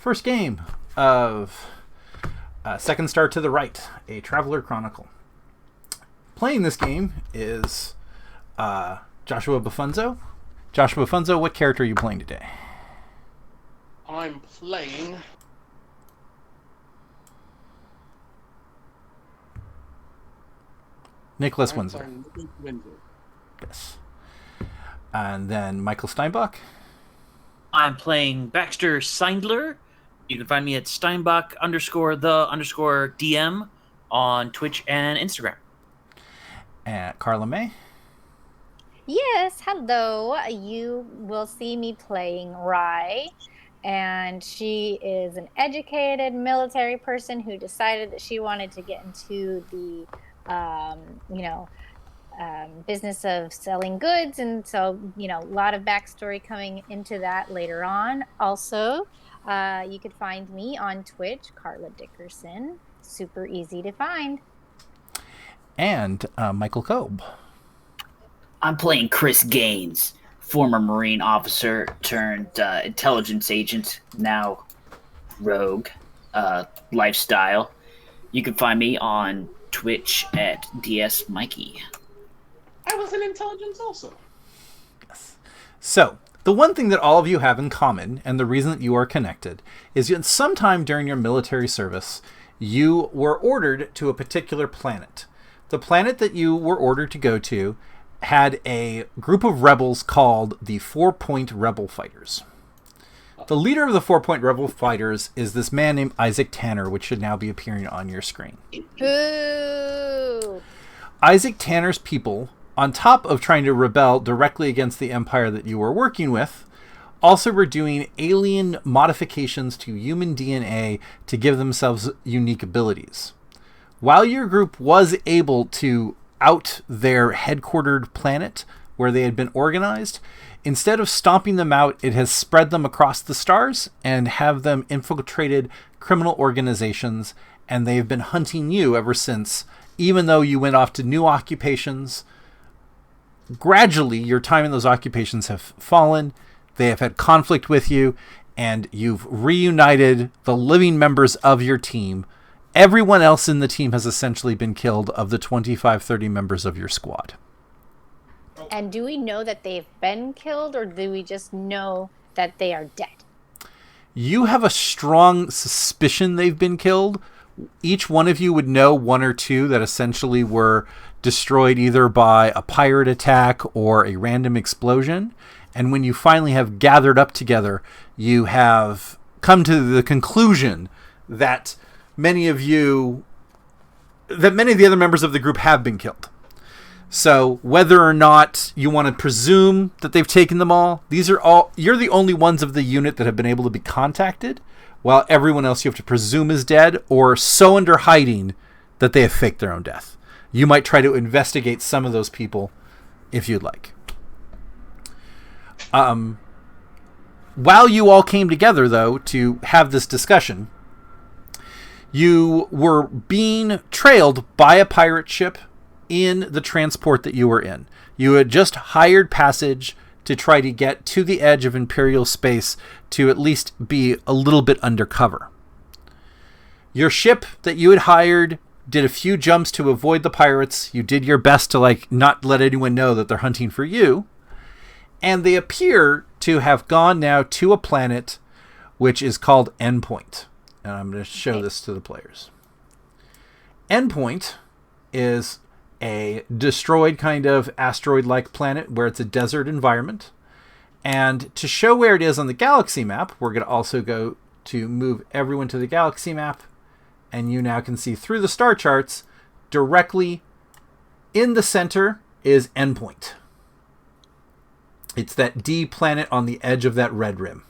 First game of Second Star to the Right, a Traveler Chronicle. Playing this game is Joshua Bufonzo. Joshua Bufonzo, what character are you playing today? I'm playing... Nicholas Windsor. Nicholas Windsor. Yes. And then Michael Steinbach. I'm playing Baxter Seindler. You can find me at Steinbach_the_DM on Twitch and Instagram. And Carla May. Yes, hello. You will see me playing Rye, and she is an educated military person who decided that she wanted to get into the, business of selling goods, and so, a lot of backstory coming into that later on. Also, you could find me on Twitch, Carla Dickerson. Super easy to find. And Michael Kobe. I'm playing Chris Gaines, former Marine officer turned intelligence agent, now rogue lifestyle. You can find me on Twitch at DS Mikey. I was in intelligence also. Yes. So, the one thing that all of you have in common, and the reason that you are connected, is that sometime during your military service, you were ordered to a particular planet. The planet that you were ordered to go to had a group of rebels called the 4 Point Rebel Fighters. The leader of the 4 Point Rebel Fighters is this man named Isaac Tanner, which should now be appearing on your screen. Boo! Isaac Tanner's people, on top of trying to rebel directly against the empire that you were working with, also were doing alien modifications to human DNA to give themselves unique abilities. While your group was able to out their headquartered planet where they had been organized, instead of stomping them out, it has spread them across the stars and have them infiltrated criminal organizations, and they've been hunting you ever since, even though you went off to new occupations. Gradually, your time in those occupations have fallen. They have had conflict with you, and you've reunited the living members of your team. Everyone else in the team has essentially been killed of the 25-30 members of your squad. And do we know that they've been killed, or do we just know that they are dead? You have a strong suspicion they've been killed. Each one of you would know one or two that essentially were destroyed either by a pirate attack or a random explosion. And when you finally have gathered up together, you have come to the conclusion that many of the other members of the group have been killed. So whether or not you want to presume that they've taken them all, you're the only ones of the unit that have been able to be contacted, while everyone else you have to presume is dead or so under hiding that they have faked their own death. You might try to investigate some of those people if you'd like. While you all came together, though, to have this discussion, you were being trailed by a pirate ship in the transport that you were in. You had just hired passage to try to get to the edge of Imperial space to at least be a little bit undercover. Your ship that you had hired did a few jumps to avoid the pirates. You did your best to not let anyone know that they're hunting for you. And they appear to have gone now to a planet which is called Endpoint. And I'm going to show this to the players. Endpoint is a destroyed kind of asteroid-like planet where it's a desert environment. And to show where it is on the galaxy map, we're going to also go to move everyone to the galaxy map. And you now can see through the star charts, directly in the center is Endpoint. It's that D planet on the edge of that red rim.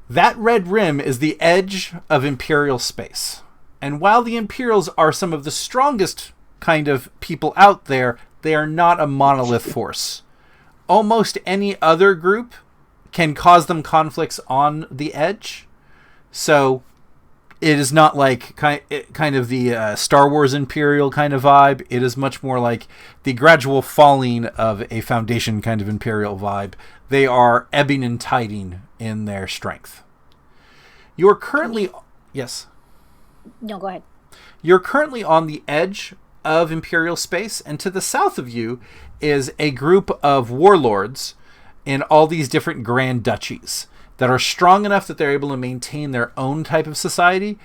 That red rim is the edge of Imperial space. And while the Imperials are some of the strongest kind of people out there, they are not a monolith force. Almost any other group can cause them conflicts on the edge. So it is not like kind of the Star Wars Imperial kind of vibe. It is much more like the gradual falling of a Foundation kind of Imperial vibe. They are ebbing and tiding in their strength. You are currently... Yes? No, go ahead. You're currently on the edge of Imperial space, and to the south of you is a group of warlords in all these different grand duchies that are strong enough that they're able to maintain their own type of society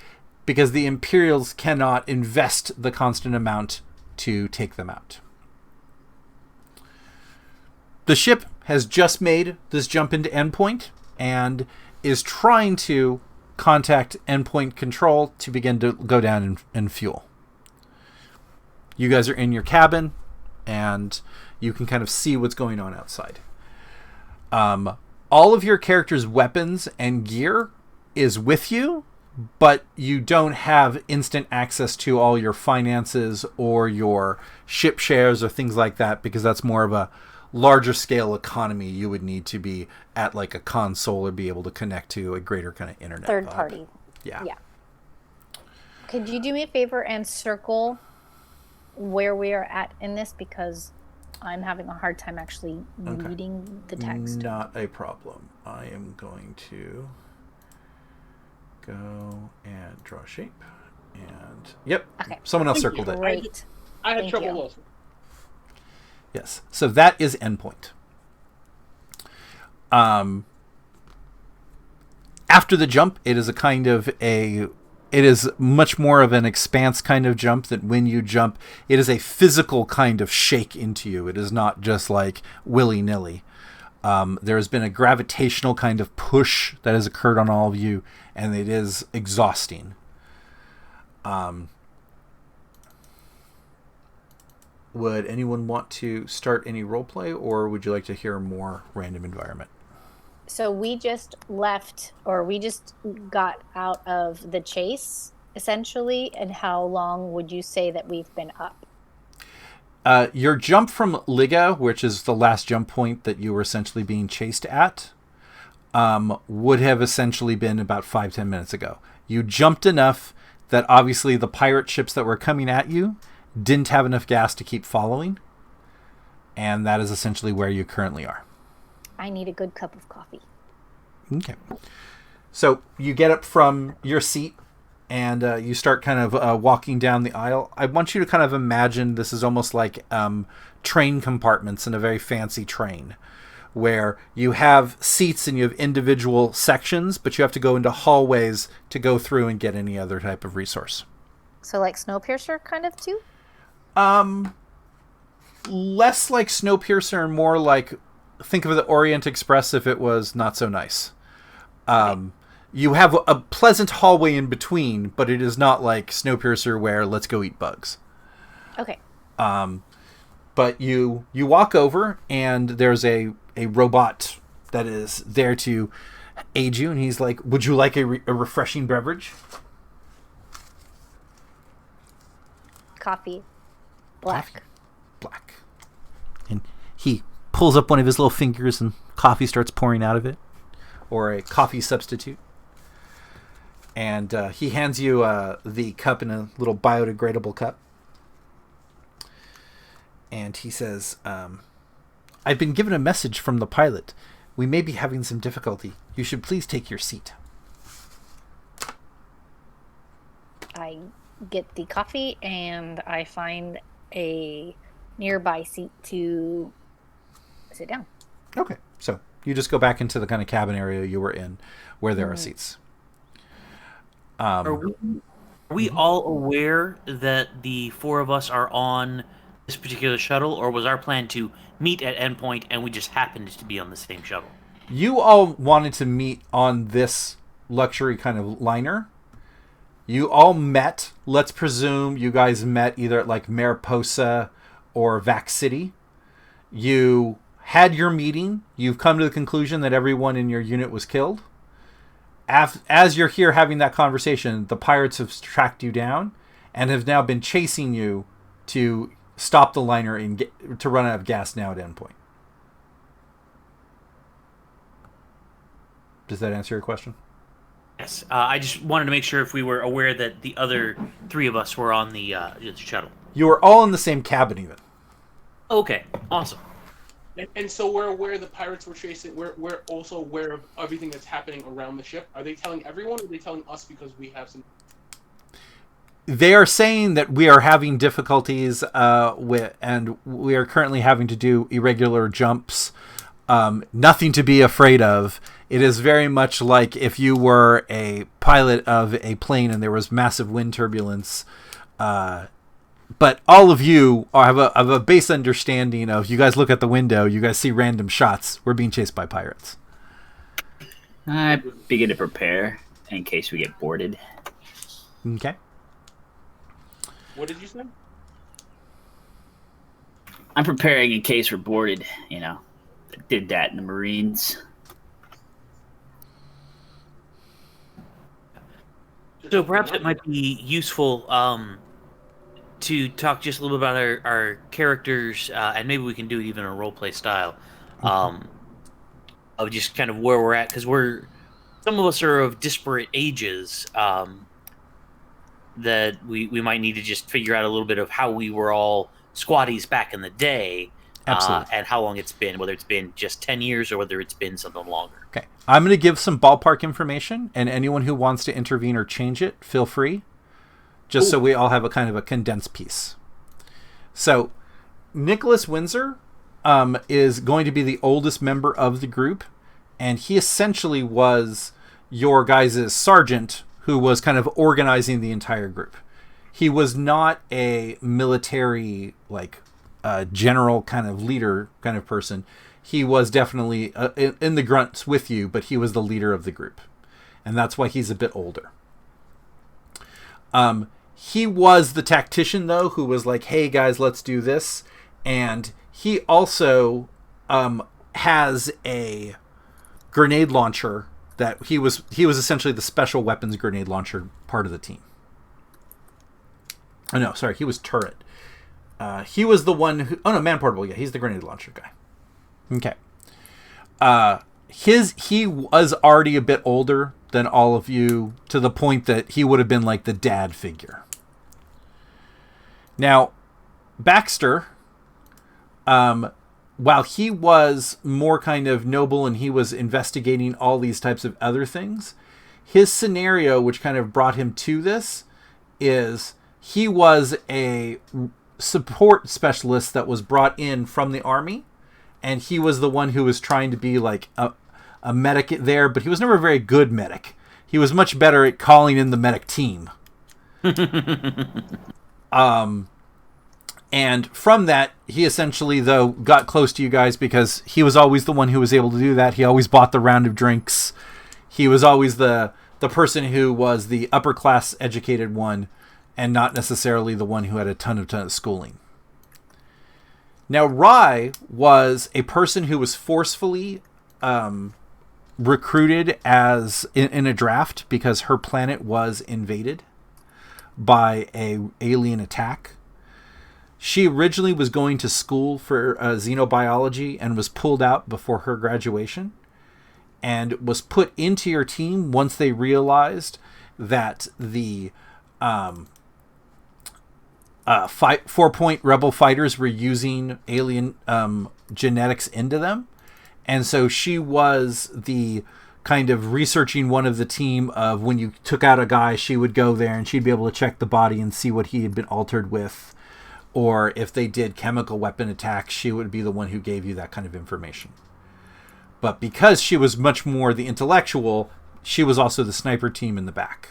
because the Imperials cannot invest the constant amount to take them out. The ship has just made this jump into Endpoint and is trying to contact Endpoint Control to begin to go down and fuel. You guys are in your cabin, and you can kind of see what's going on outside. All of your character's weapons and gear is with you, but you don't have instant access to all your finances or your ship shares or things like that, because that's more of a larger scale economy. You would need to be at like a console or be able to connect to a greater kind of internet Third vibe. party. Yeah. Could you do me a favor and circle where we are at in this, because I'm having a hard time actually reading the text. Not a problem. I am going to go and draw shape. And yep. Okay. Someone else circled it. Great. I had Thank trouble you. also. Yes. So that is Endpoint. After the jump, it is a kind of it is much more of an expanse kind of jump that when you jump, it is a physical kind of shake into you. It is not just like willy-nilly. There has been a gravitational kind of push that has occurred on all of you, and it is exhausting. Would anyone want to start any roleplay, or would you like to hear more random environment? So we just left, or we just got out of the chase, essentially, and how long would you say that we've been up? Your jump from Liga, which is the last jump point that you were essentially being chased at, would have essentially been about 5-10 minutes ago. You jumped enough that obviously the pirate ships that were coming at you didn't have enough gas to keep following, and that is essentially where you currently are. I need a good cup of coffee. Okay. So you get up from your seat and you start kind of walking down the aisle. I want you to kind of imagine this is almost like train compartments in a very fancy train, where you have seats and you have individual sections, but you have to go into hallways to go through and get any other type of resource. So like Snowpiercer kind of too? Less like Snowpiercer and more like, think of the Orient Express if it was not so nice. You have a pleasant hallway in between, but it is not like Snowpiercer where let's go eat bugs. Okay. But you walk over and there's a robot that is there to aid you, and he's like, would you like a refreshing beverage? Coffee. Black. Black. And he pulls up one of his little fingers and coffee starts pouring out of it, or a coffee substitute. And he hands you the cup in a little biodegradable cup. And he says, I've been given a message from the pilot. We may be having some difficulty. You should please take your seat. I get the coffee and I find a nearby seat to sit down. Okay. So you just go back into the kind of cabin area you were in where there are seats. Are we all aware that the four of us are on this particular shuttle, or was our plan to meet at Endpoint and we just happened to be on the same shuttle? You all wanted to meet on this luxury kind of liner. You all met. Let's presume you guys met either at like Mariposa or Vac City. You had your meeting. You've come to the conclusion that everyone in your unit was killed. As you're here having that conversation, the pirates have tracked you down and have now been chasing you to stop the liner and to run out of gas now at Endpoint. Does that answer your question? Yes, I just wanted to make sure if we were aware that the other three of us were on the shuttle. You were all in the same cabin, even. Okay, awesome. And so we're aware the pirates were chasing. We're also aware of everything that's happening around the ship. Are they telling everyone, or are they telling us because we have some? They are saying that we are having difficulties and we are currently having to do irregular jumps. Nothing to be afraid of. It is very much like if you were a pilot of a plane and there was massive wind turbulence. But all of you have a base understanding of, you guys look at the window, you guys see random shots. We're being chased by pirates. I begin to prepare in case we get boarded. Okay. What did you say? I'm preparing in case we're boarded, you know. I did that in the Marines. So perhaps it might be useful to talk just a little bit about our characters, and maybe we can do it even in a roleplay style, of just kind of where we're at, because some of us are of disparate ages, that we might need to just figure out a little bit of how we were all squatties back in the day. Absolutely. And how long it's been, whether it's been just 10 years or whether it's been something longer. Okay. I'm going to give some ballpark information, and anyone who wants to intervene or change it, feel free. Just so we all have a kind of a condensed piece. So, Nicholas Windsor is going to be the oldest member of the group, and he essentially was your guys' sergeant who was kind of organizing the entire group. He was not a military, general kind of leader kind of person. He was definitely in the grunts with you, but he was the leader of the group. And that's why he's a bit older. He was the tactician, though, who was like, hey, guys, let's do this. And he also has a grenade launcher that he was essentially the special weapons grenade launcher part of the team. Oh, no, sorry, he was turret. He was the one who... Oh, no, man-portable, yeah, he's the grenade launcher guy. Okay. He was already a bit older than all of you, to the point that he would have been like the dad figure. Now, Baxter, while he was more kind of noble and he was investigating all these types of other things, his scenario, which kind of brought him to this, is he was a support specialist that was brought in from the army, and he was the one who was trying to be like a medic there, but he was never a very good medic. He was much better at calling in the medic team. And from that, he essentially, though, got close to you guys because he was always the one who was able to do that. He always bought the round of drinks. He was always the person who was the upper class educated one, and not necessarily the one who had a ton of schooling. Now, Rye was a person who was forcefully recruited as in a draft because her planet was invaded by an alien attack. She originally was going to school for xenobiology and was pulled out before her graduation, and was put into your team once they realized that the 4-point rebel fighters were using alien genetics into them. And so she was the kind of researching one of the team of when you took out a guy, she would go there and she'd be able to check the body and see what he had been altered with. Or if they did chemical weapon attacks, she would be the one who gave you that kind of information. But because she was much more the intellectual, she was also the sniper team in the back.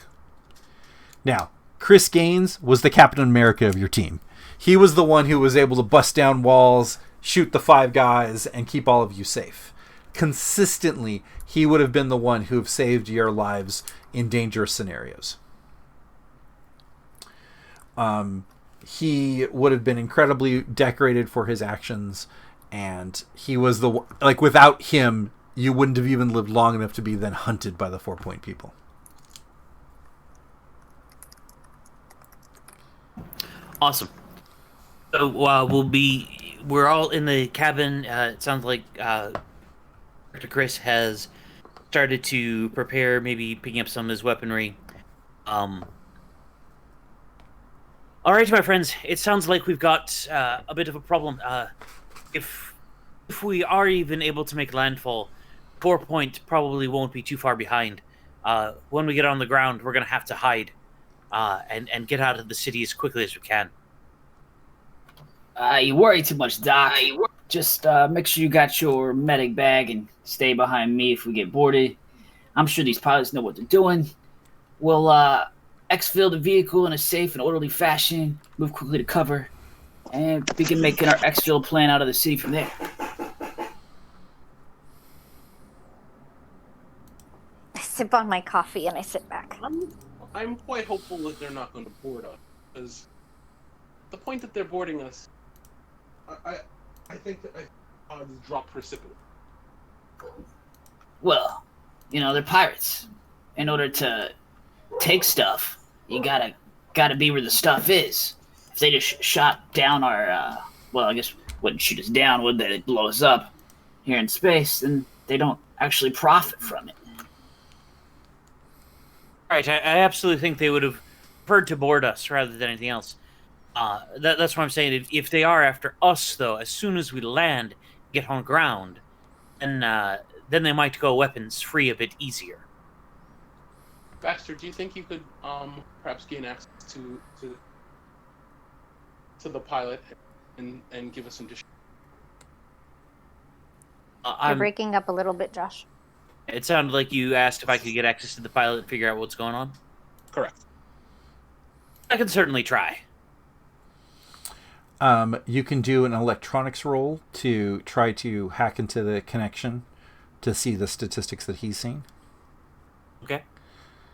Now, Chris Gaines was the Captain America of your team. He was the one who was able to bust down walls, shoot the 5 guys, and keep all of you safe. Consistently, he would have been the one who have saved your lives in dangerous scenarios. He would have been incredibly decorated for his actions, and he was the... without him, you wouldn't have even lived long enough to be then hunted by the 4-point people. Awesome. So we're all in the cabin. It sounds like Dr. Chris has started to prepare, maybe picking up some of his weaponry. All right, my friends. It sounds like we've got a bit of a problem. If we are even able to make landfall, 4 Point probably won't be too far behind. When we get on the ground, we're gonna have to hide and get out of the city as quickly as we can. You worry too much, Doc. Just make sure you got your medic bag and stay behind me if we get boarded. I'm sure these pilots know what they're doing. We'll exfil the vehicle in a safe and orderly fashion, move quickly to cover, and begin making our exfil plan out of the city from there. I sip on my coffee and I sit back. I'm quite hopeful that they're not going to board us, because the point that they're boarding us, I think that odds drop precipitously. Well, they're pirates. In order to take stuff, you gotta be where the stuff is. If they just shot down our, well, I guess wouldn't shoot us down, would they? They'd blow us up here in space, then they don't actually profit from it. Right, I absolutely think they would have preferred to board us rather than anything else. That's what I'm saying. If they are after us, though, as soon as we land, get on ground, then they might go weapons free a bit easier. Baxter, do you think you could perhaps gain access to the pilot and give us some dish? You're breaking up a little bit, Josh. It sounded like you asked if I could get access to the pilot and figure out what's going on. Correct. I can certainly try. You can do an electronics roll to try to hack into the connection to see the statistics that he's seeing. Okay.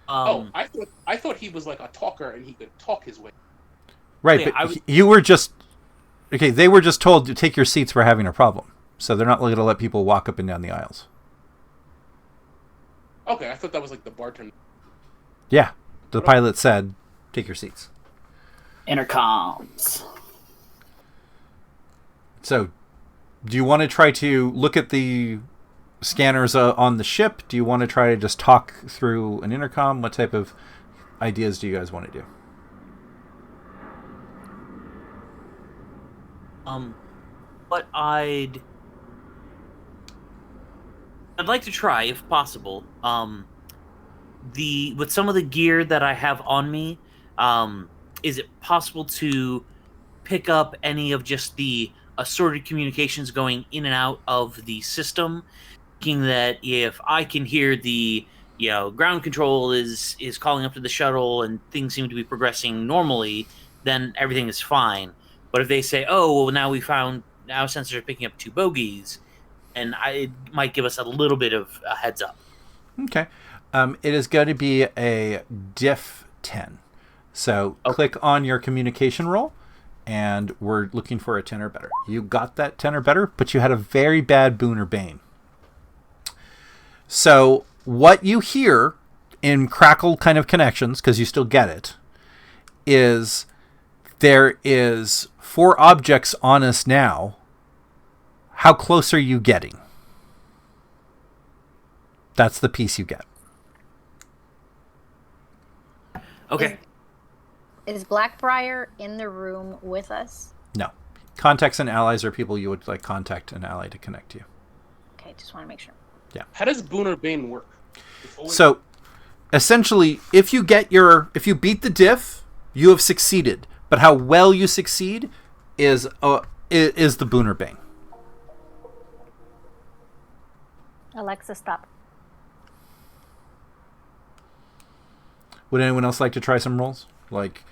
I thought he was like a talker and he could talk his way. Right, yeah, but you were just... Okay, they were just told to take your seats, we're having a problem. So they're not going to let people walk up and down the aisles. Okay, I thought that was like the bartender. Yeah, the pilot said, take your seats. Intercoms. So, do you want to try to look at the scanners on the ship? Do you want to try to just talk through an intercom? What type of ideas do you guys want to do? What I'd like to try, if possible, with some of the gear that I have on me, is it possible to pick up any of just the assorted communications going in and out of the system? Thinking that if I can hear the ground control is calling up to the shuttle and things seem to be progressing normally, then everything is fine. But if they say, oh, well, now sensors are picking up 2 bogeys, and it might give us a little bit of a heads up. Okay. It is going to be a diff 10. So click on your communication roll, and we're looking for a 10 or better. You got that 10 or better, but you had a very bad boon or bane. So what you hear in crackle kind of connections, because you still get it, is there is 4 objects on us now. How close are you getting? That's the piece you get. Okay. Is Blackbriar in the room with us? No. Contacts and allies are people you would like contact an ally to connect to. Okay, just want to make sure. Yeah. How does Boon or Bane work? So, essentially, if you beat the diff, you have succeeded. But how well you succeed is the Boon or Bane. Alexa, stop. Would anyone else like to try some rolls? Like,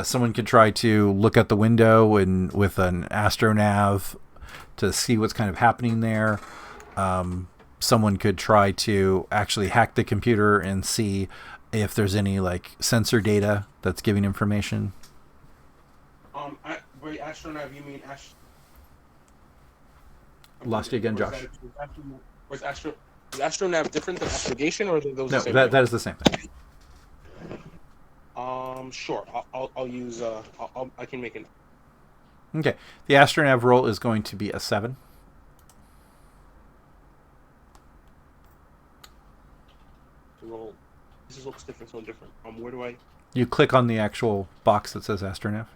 someone could try to look out the window and with an astronav to see what's kind of happening there. Someone could try to actually hack the computer and see if there's any sensor data that's giving information. By astronav, you mean Lost you again, Josh. Is astronav different than astrogation, or are those No, the same that is the same thing. Sure. I'll use. I can make it. Okay. The astronav roll is going to be a 7. looks different, so different. Where do I? You click on the actual box that says Astronav.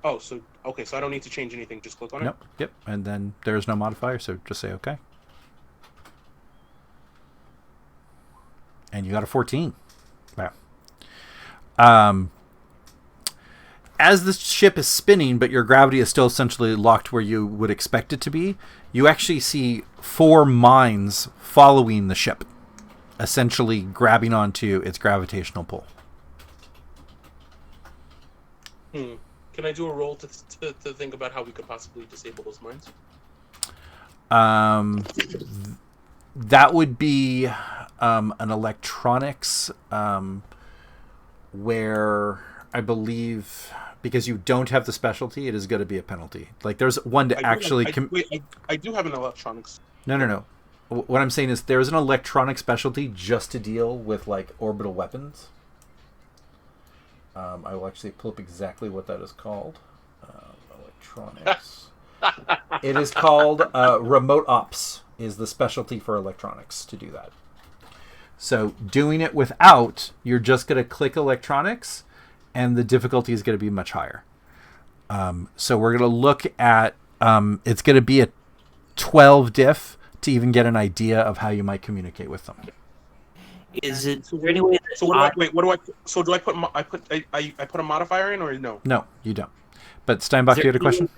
Oh, so okay, so I don't need to change anything. Just click on it. Nope. Yep. And then there is no modifier, so just say OK. And you got a 14. Wow. As the ship is spinning, but your gravity is still essentially locked where you would expect it to be, you actually see 4 mines following the ship, essentially grabbing onto its gravitational pull. Can I do a roll to think about how we could possibly disable those mines? That would be an electronics where I believe, because you don't have the specialty, it is going to be a penalty. Like there's one to actually... I do have an electronics. No. What I'm saying is there's an electronic specialty just to deal with like orbital weapons. I will actually pull up exactly what that is called. Electronics. It is called remote ops is the specialty for electronics to do that. So doing it without, you're just going to click electronics and the difficulty is going to be much higher. So we're going to look at, it's going to be a 12 diff to even get an idea of how you might communicate with them. Is it any way? So what do I, what do I? So do I put I put a modifier in or no? No, you don't. But Steinbach, you had a question?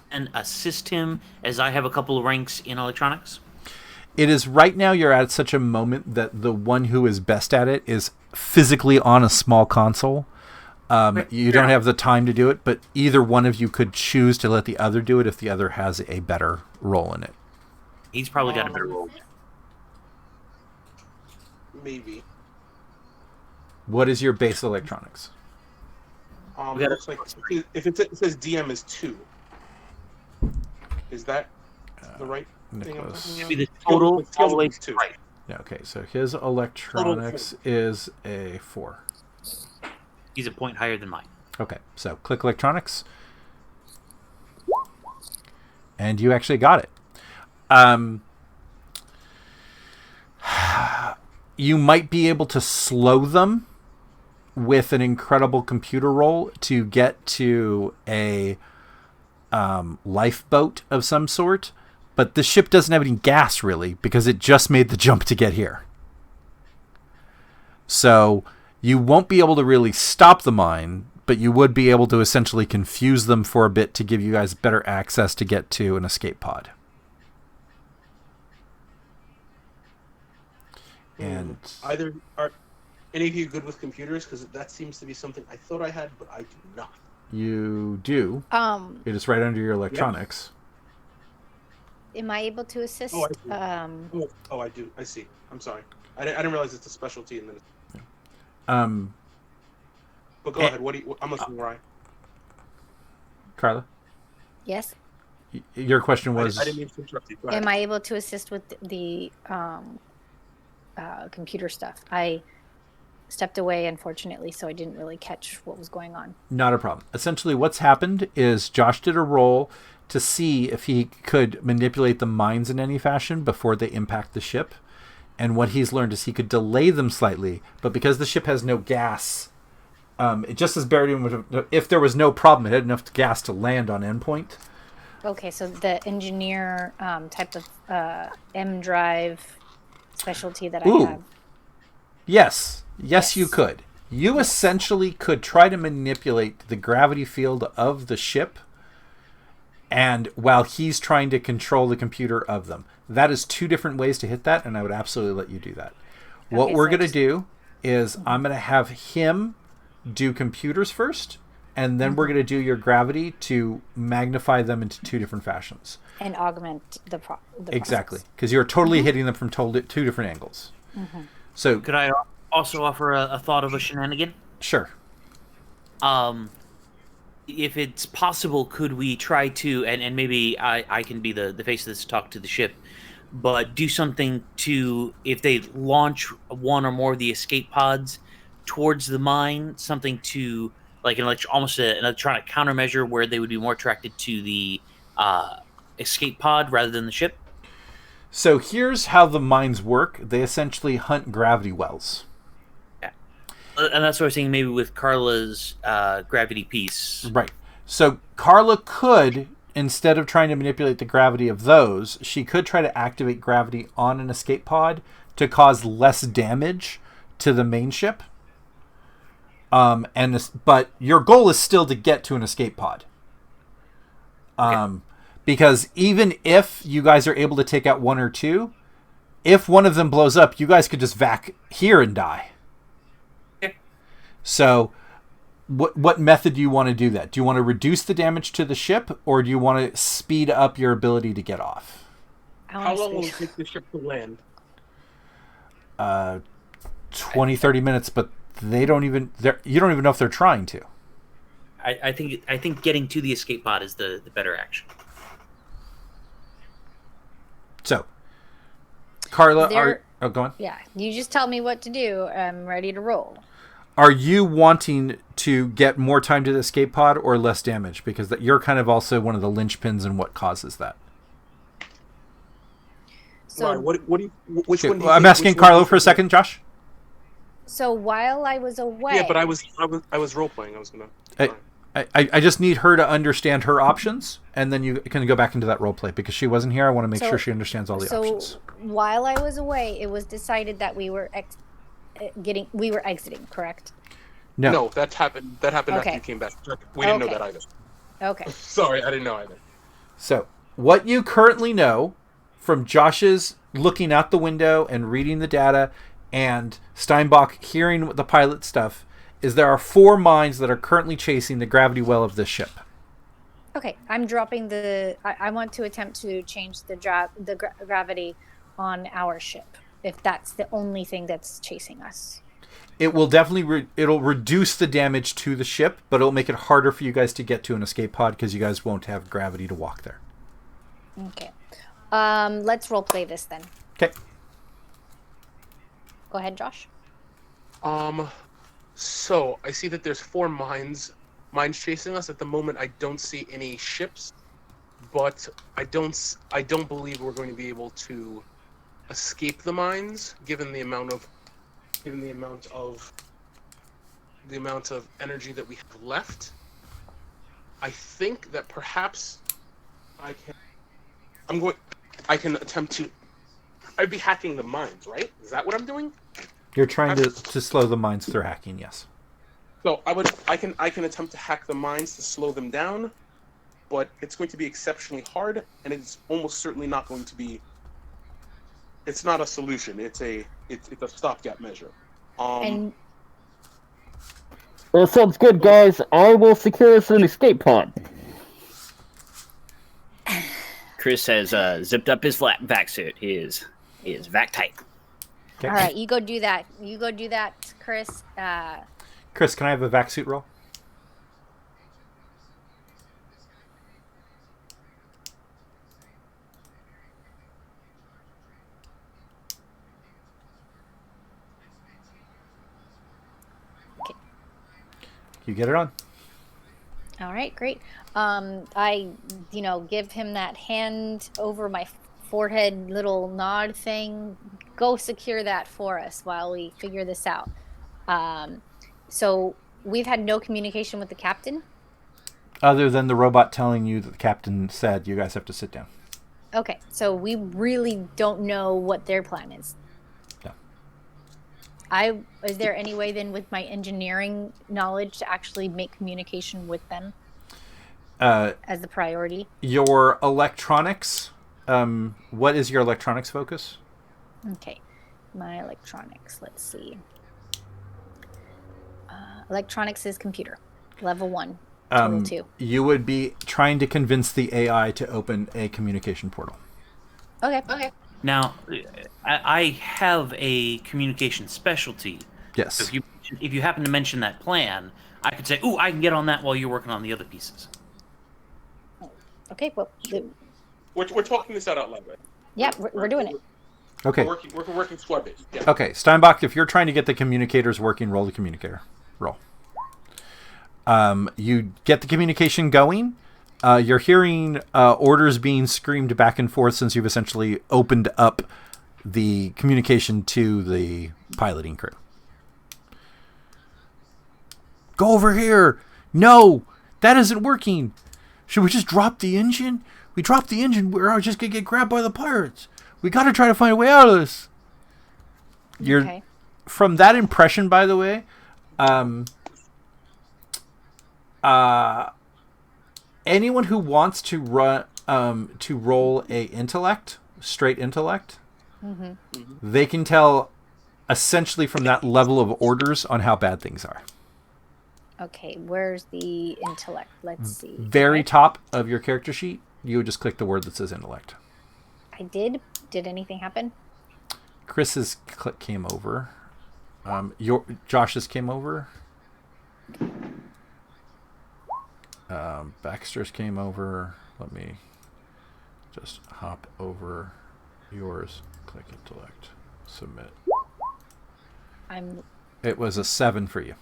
And assist him as I have a couple of ranks in electronics. It is right now you're at such a moment that the one who is best at it is physically on a small console. You don't have the time to do it, but either one of you could choose to let the other do it if the other has a better role in it. He's probably got a better role. Maybe. What is your base electronics? It looks like if it says DM is 2. Is that the right Nicholas. thing? Maybe the total all the way to 2. right. Yeah, okay, so his electronics is a 4. He's a point higher than mine. Okay, so click electronics. And you actually got it. You might be able to slow them with an incredible computer roll to get to a lifeboat of some sort, but the ship doesn't have any gas really because it just made the jump to get here. So you won't be able to really stop the mine, but you would be able to essentially confuse them for a bit to give you guys better access to get to an escape pod. And either are any of you good with computers? Because that seems to be something I thought I had, but I do not. You do. It is right under your electronics. Am I able to assist? Oh, I do. I see. I'm sorry. I didn't realize it's a specialty. And then. But go ahead. What do you? I'm a samurai. Carla? Yes. Your question was. I didn't mean to interrupt you. Go ahead. Am I able to assist with the computer stuff? I stepped away, unfortunately, so I didn't really catch what was going on. Not a problem. Essentially, what's happened is Josh did a roll to see if he could manipulate the mines in any fashion before they impact the ship. And what he's learned is he could delay them slightly, but because the ship has no gas, it just as Baridian would have, if there was no problem, it had enough gas to land on endpoint. Okay, so the engineer type of M drive specialty that I have. Yes, you could. You essentially could try to manipulate the gravity field of the ship, and while he's trying to control the computer of them. That is 2 different ways to hit that, and I would absolutely let you do that. What we're going to do is I'm going to have him do computers first, and then we're going to do your gravity to magnify them into 2 different fashions. And augment the exactly, because you're totally hitting them from 2 different angles. So could I also offer a thought of a shenanigan? Sure. If it's possible, could we try to, and maybe I can be the face of this, talk to the ship, but do something to, if they launch one or more of the escape pods towards the mine, something to, like almost an electronic countermeasure where they would be more attracted to the escape pod rather than the ship? So here's how the mines work. They essentially hunt gravity wells. Yeah. And that's what I was saying. Maybe with Carla's gravity piece. Right. So Carla could, instead of trying to manipulate the gravity of those, she could try to activate gravity on an escape pod to cause less damage to the main ship. But your goal is still to get to an escape pod. Because even if you guys are able to take out one or two, if one of them blows up, you guys could just vac here and die. Okay. So, what method do you want to do that? Do you want to reduce the damage to the ship, or do you want to speed up your ability to get off? How long will it take the ship to land? 20, 30 minutes, but you don't even know if they're trying to. I think getting to the escape pod is the better action. So, Carla, go on. Yeah, you just tell me what to do. I'm ready to roll. Are you wanting to get more time to the escape pod or less damage? Because you're kind of also one of the linchpins in what causes that. So, Right, which one do you I'm think- asking which one Carlo do you for a think- second, Josh. so while I was away, Yeah, but I was role playing. I was gonna. I just need her to understand her options, and then you can go back into that role play because she wasn't here. I want to make sure she understands all the options. While I was away, it was decided that we were exiting. Correct? No, that happened. That happened after Okay. you came back. We didn't know Okay. that either. Okay. Sorry, I didn't know either. So, what you currently know from Josh's looking out the window and reading the data, and Steinbach hearing the pilot stuff, is there are 4 mines that are currently chasing the gravity well of this ship. Okay. I'm dropping I want to attempt to change the gravity on our ship, if that's the only thing that's chasing us. It will definitely it'll reduce the damage to the ship, but it'll make it harder for you guys to get to an escape pod because you guys won't have gravity to walk there. Okay. Let's role play this then. Okay. Go ahead, Josh. So I see that there's 4 mines chasing us at the moment. I don't see any ships, but I don't believe we're going to be able to escape the mines given the amount of energy that we have left. I think that perhaps I can attempt to. I'd be hacking the mines, right? Is that what I'm doing? You're trying to slow the mines through hacking, yes. So I can attempt to hack the mines to slow them down, but it's going to be exceptionally hard, and it's almost certainly not going to be. It's not a solution. It's a stopgap measure. And Well, sounds good, guys. I will secure us an escape pod. Chris has zipped up his vac suit. He is vac tight. Okay. all right, you go do that. Chris. Chris, can I have a vac suit roll? Okay. You get it on. All right, great. I, give him that hand over my forehead little nod thing. Go secure that for us while we figure this out. So we've had no communication with the captain. Other than the robot telling you that the captain said you guys have to sit down. Okay, so we really don't know what their plan is. No. Is there any way then with my engineering knowledge to actually make communication with them as the priority? Your electronics. What is your electronics focus? Okay, my electronics. Let's see. Electronics is computer, level 1, total 2. You would be trying to convince the AI to open a communication portal. Okay. Now, I have a communication specialty. Yes. So if you happen to mention that plan, I could say, "Ooh, I can get on that while you're working on the other pieces." Okay. Well, We're talking this out loud, right? yeah, we're doing it. Okay. We're working squad based. Yeah. Okay, Steinbach, if you're trying to get the communicators working, roll the communicator. Roll. You get the communication going. You're hearing orders being screamed back and forth since you've essentially opened up the communication to the piloting crew. Go over here. No, that isn't working. Should we just drop the engine? We drop the engine, we're just going to get grabbed by the pirates. We got to try to find a way out of this. Okay. From that impression, by the way, anyone who wants to roll a intellect, straight intellect, they can tell essentially from that level of orders on how bad things are. Okay, where's the intellect? Let's see. Very top of your character sheet, you would just click the word that says intellect. I did. Did anything happen? Chris's came over. Josh's came over. Baxter's came over. Let me just hop over yours. Click intellect. Submit. It was a 7 for you.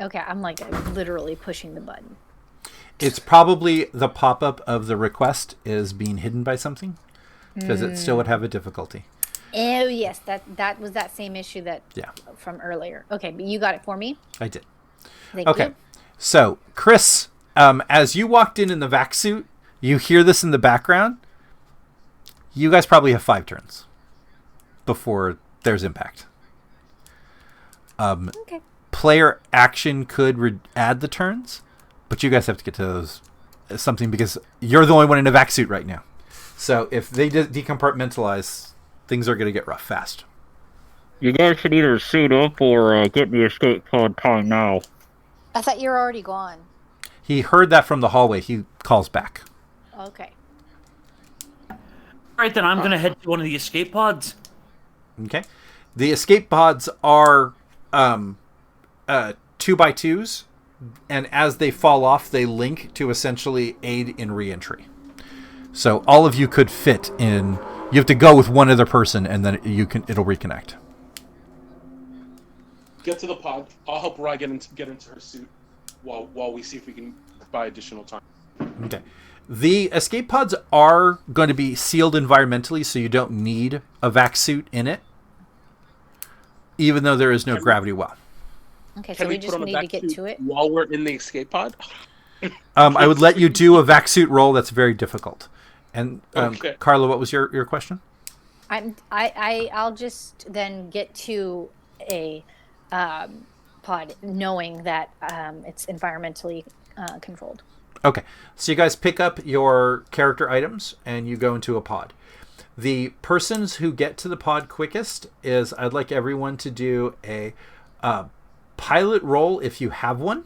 Okay, I'm literally pushing the button. It's probably the pop-up of the request is being hidden by something, because it still would have a difficulty. Oh yes, that was that same issue from earlier. Okay, but you got it for me. I did. Thank you. So Chris, as you walked in the vac suit, you hear this in the background. You guys probably have 5 turns before there's impact. Okay. Player action could add the turns, but you guys have to get to those something because you're the only one in a vac suit right now. So if they decompartmentalize, things are going to get rough fast. You guys should either suit up or get the escape pod time now. I thought you were already gone. He heard that from the hallway. He calls back. Okay. All right, then I'm going to head to one of the escape pods. Okay. The escape pods are 2x2s, and as they fall off, they link to essentially aid in re-entry. So all of you could fit in. You have to go with one other person, and then it'll reconnect. Get to the pod. I'll help Rye get into her suit while we see if we can buy additional time. Okay. The escape pods are going to be sealed environmentally, so you don't need a vac suit in it, even though there is no gravity well. Okay, so we just need to get to it while we're in the escape pod. I would let you do a vac suit roll. That's very difficult. And Okay. Carla, what was your question? I'll just then get to a pod knowing that it's environmentally controlled. Okay, so you guys pick up your character items and you go into a pod. The persons who get to the pod quickest is I'd like everyone to do a pilot roll if you have one.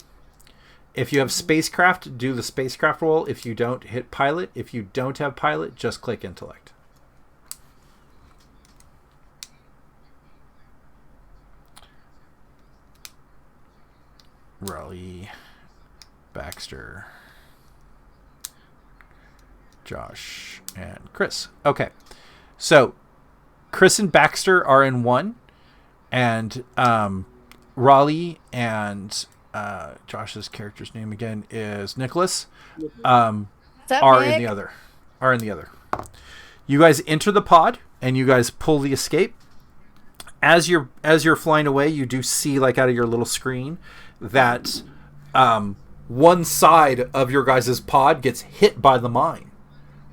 If you have spacecraft, do the spacecraft roll. If you don't, hit pilot. If you don't have pilot, just click intellect. Raleigh, Baxter, Josh, and Chris. Okay. So Chris and Baxter are in one, and Raleigh and Josh's character's name again is Nicholas. Are in the other. You guys enter the pod and you guys pull the escape. As you're flying away, you do see out of your little screen that one side of your guys' pod gets hit by the mine.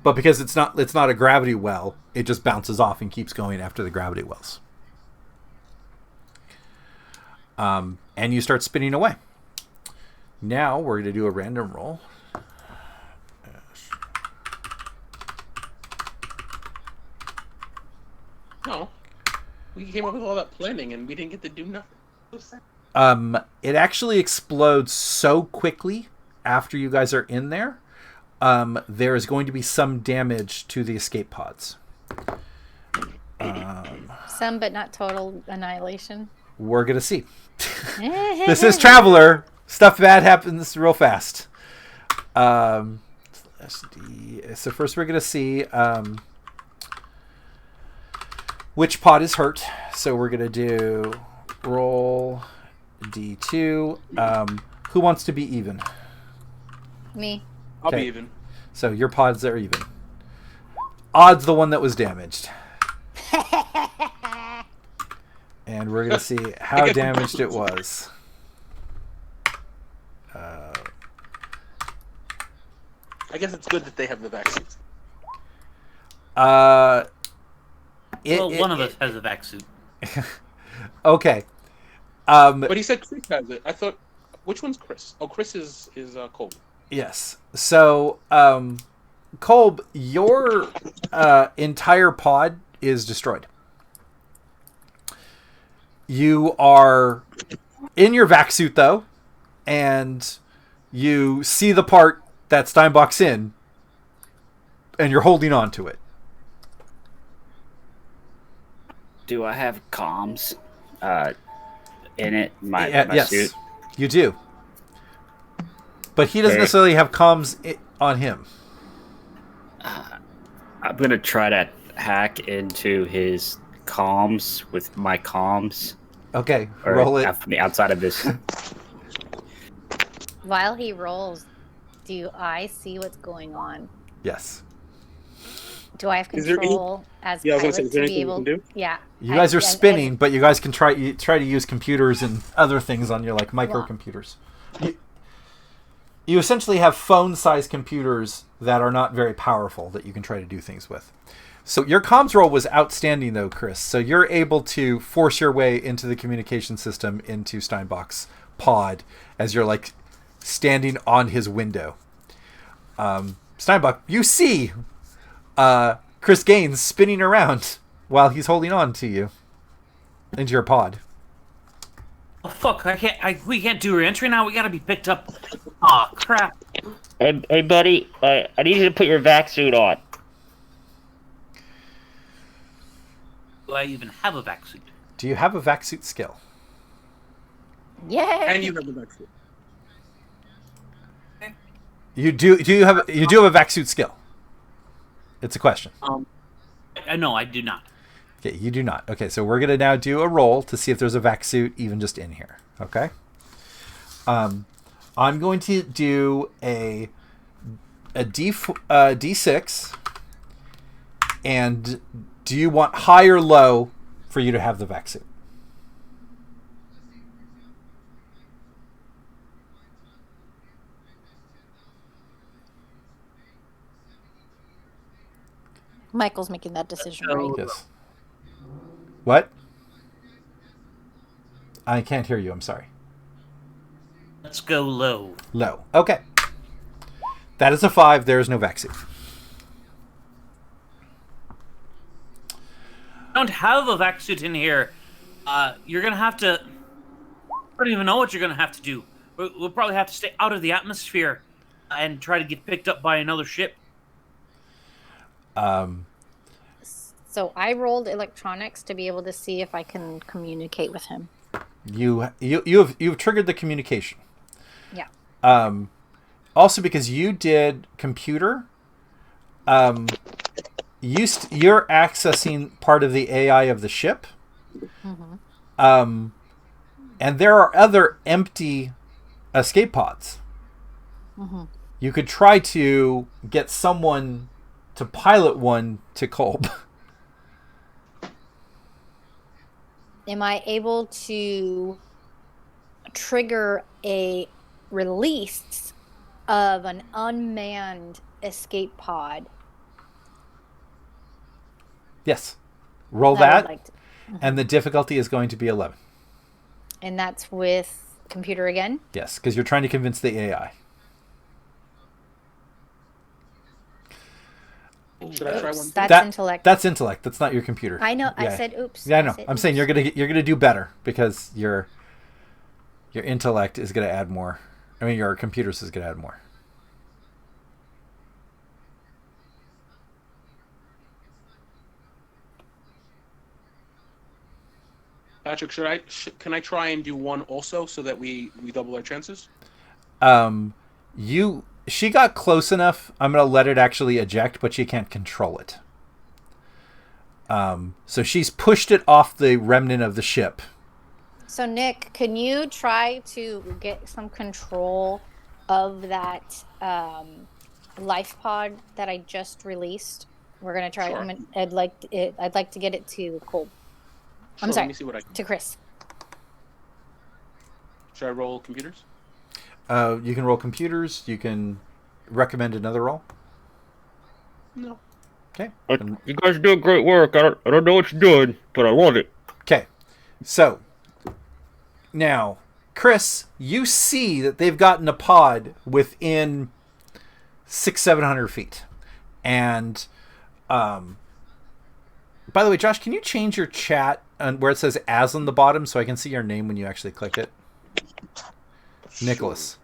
But because it's not a gravity well, it just bounces off and keeps going after the gravity wells. And you start spinning away. Now we're going to do a random roll. No, we came up with all that planning and we didn't get to do nothing. It actually explodes so quickly after you guys are in there. There is going to be some damage to the escape pods. Some, but not total annihilation. We're going to see. This is Traveler. Stuff bad happens real fast. So first we're going to see which pod is hurt. So we're going to do roll D2. Who wants to be even? Me. I'll be even. So your pods are even. Odd's the one that was damaged. And we're going to see how damaged it was. I guess it's good that they have the vac suits. One of us has a vac suit. Okay. But he said Chris has it. I thought, which one's Chris? Oh, Chris is Colby. Yes. So, Kolb, your entire pod is destroyed. You are in your vac suit, though, and you see the part that Steinbach's in, and you're holding on to it. Do I have comms in it? My Yes, suit? you do. But he doesn't necessarily have comms on him. I'm going to try to hack into his comms with my comms. Okay, Or roll it. from the outside of this. While he rolls, do I see what's going on? Yes. Do I have Is there any- control as Yeah, I was gonna pilot say, is there to be anything you able? can do? Yeah. You guys are and- spinning, but you guys can try to use computers and other things on your microcomputers. You essentially have phone-sized computers that are not very powerful that you can try to do things with. So your comms roll was outstanding, though, Chris. So you're able to force your way into the communication system into Steinbach's pod as you're standing on his window. Steinbach, you see Chris Gaines spinning around while he's holding on to you into your pod. Oh fuck! We can't do re-entry now. We gotta be picked up. Aw, crap. Hey, buddy, I need you to put your vac suit on. Do I even have a vac suit? Do you have a vac suit skill? Yay! And you have the vac suit. You do you have a vac suit skill? It's a question. No, I do not. Okay, you do not. Okay, so we're gonna now do a roll to see if there's a vac suit even just in here. Okay. I'm going to do a D6, and do you want high or low for you to have the vac suit? Michael's making that decision, right? Yes. What? I can't hear you. I'm sorry. Let's go low. Low. Okay. That is a 5. There is no vac suit. I don't have a vac suit in here. You're gonna have to. I don't even know what you're gonna have to do. We'll probably have to stay out of the atmosphere and try to get picked up by another ship. So I rolled electronics to be able to see if I can communicate with him. You've triggered the communication. Yeah. Also, because you did computer, you're accessing part of the AI of the ship. Mm-hmm. And there are other empty escape pods. Mm-hmm. You could try to get someone to pilot one to Kolb. Am I able to trigger a release of an unmanned escape pod? Yes. Roll I would that, like to- and the difficulty is going to be 11. And that's with computer again? Yes, because you're trying to convince the AI. Should I try one? That's intellect. That's intellect. That's not your computer. I know. I Yeah. said oops. Yeah, I know. said I'm saying oops. you're gonna do better because your intellect is gonna add more. I mean, your computers is gonna add more. Patrick, can I try and do one also so that we double our chances? She got close enough. I'm gonna let it actually eject, but she can't control it. So she's pushed it off the remnant of the ship. So Nick, can you try to get some control of that life pod that I just released? We're gonna try. Sure. I'd like to get it to Cole. Sure, I'm sorry. Let me see what I can. To Chris. Should I roll computers? You can roll computers. You can recommend another roll? No. Okay. You guys are doing great work. I don't know what you're doing, but I love it. Okay. So, now, Chris, you see that they've gotten a pod within 600-700 feet. And, by the way, Josh, can you change your chat where it says "as" on the bottom so I can see your name when you actually click it? Sure. Nicholas.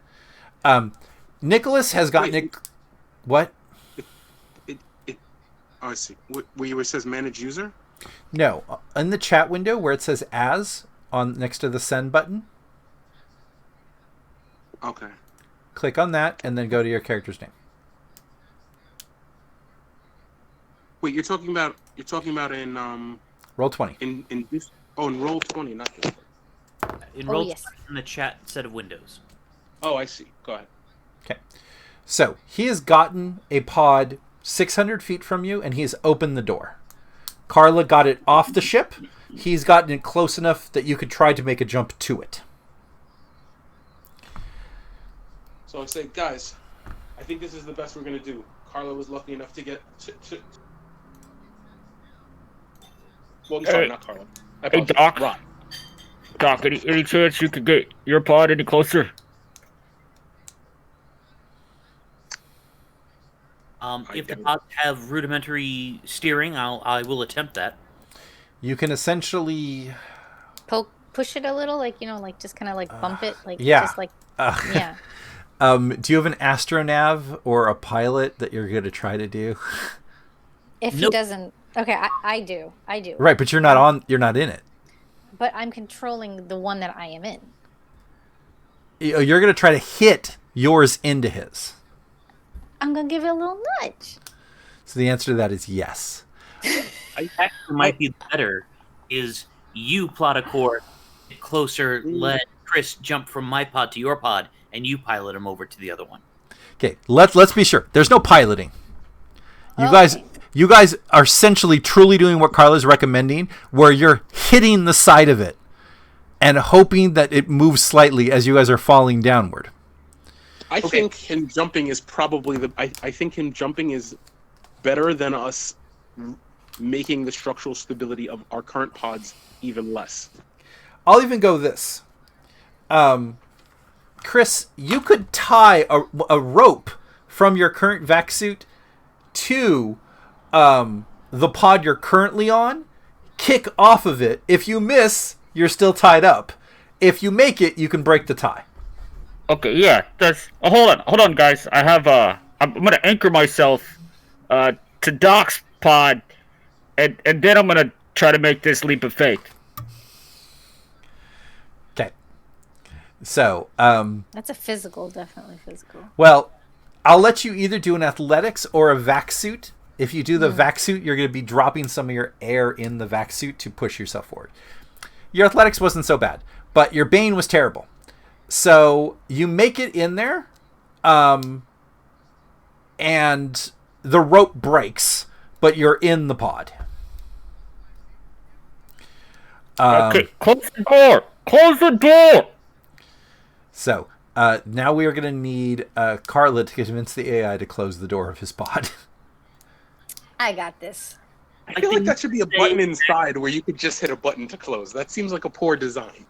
Nicholas has got What? Oh, I see. Where it says manage user? No. In the chat window where it says "as" on next to the send button. Okay. Click on that and then go to your character's name. Wait, you're talking about in Roll 20. in Roll20, not this. Enroll yes. in the chat set of windows. Oh, I see. Go ahead. Okay. So, he has gotten a pod 600 feet from you, and he has opened the door. Carla got it off the ship. He's gotten it close enough that you could try to make a jump to it. So I say, guys, I think this is the best we're going to do. Carla was lucky enough to get to... Well, I'm sorry, not Carla. Hey, Doc. Ron. Doc, any chance you could get your pod any closer? If the pods have rudimentary steering, I will attempt that. You can essentially... Push it a little, like, like just kind of like bump it, like yeah. just like yeah. Do you have an astronav or a pilot that you're going to try to do? If Nope. he doesn't, okay, I do. Right, but you're not in it. But I'm controlling the one that I am in. You're going to try to hit yours into his. I'm gonna give it a little nudge. So the answer to that is yes. I actually might be better is you plot a course, get closer, let Chris jump from my pod to your pod, and you pilot him over to the other one. Okay, let's be sure. There's no piloting. You guys are essentially truly doing what Carla's recommending, where you're hitting the side of it and hoping that it moves slightly as you guys are falling downward. I think him jumping is probably I think him jumping is better than us making the structural stability of our current pods even less. I'll even go this. Chris, you could tie a rope from your current vac suit to the pod you're currently on, kick off of it. If you miss, you're still tied up. If you make it, you can break the tie. Okay, yeah, that's... hold on, guys. I have, I'm gonna anchor myself, to Doc's pod, and then I'm gonna try to make this leap of faith. Okay. So, That's a physical, definitely physical. well, I'll let you either do an athletics or a vac suit. If you do the vac suit, you're going to be dropping some of your air in the vac suit to push yourself forward. Your athletics wasn't so bad, but your Bane was terrible. So you make it in there, and the rope breaks, but you're in the pod. Okay, close the door! Close the door! So now we are going to need Carla to convince the AI to close the door of his pod. I got this. I feel like that should be a button inside where you could just hit a button to close. That seems like a poor design.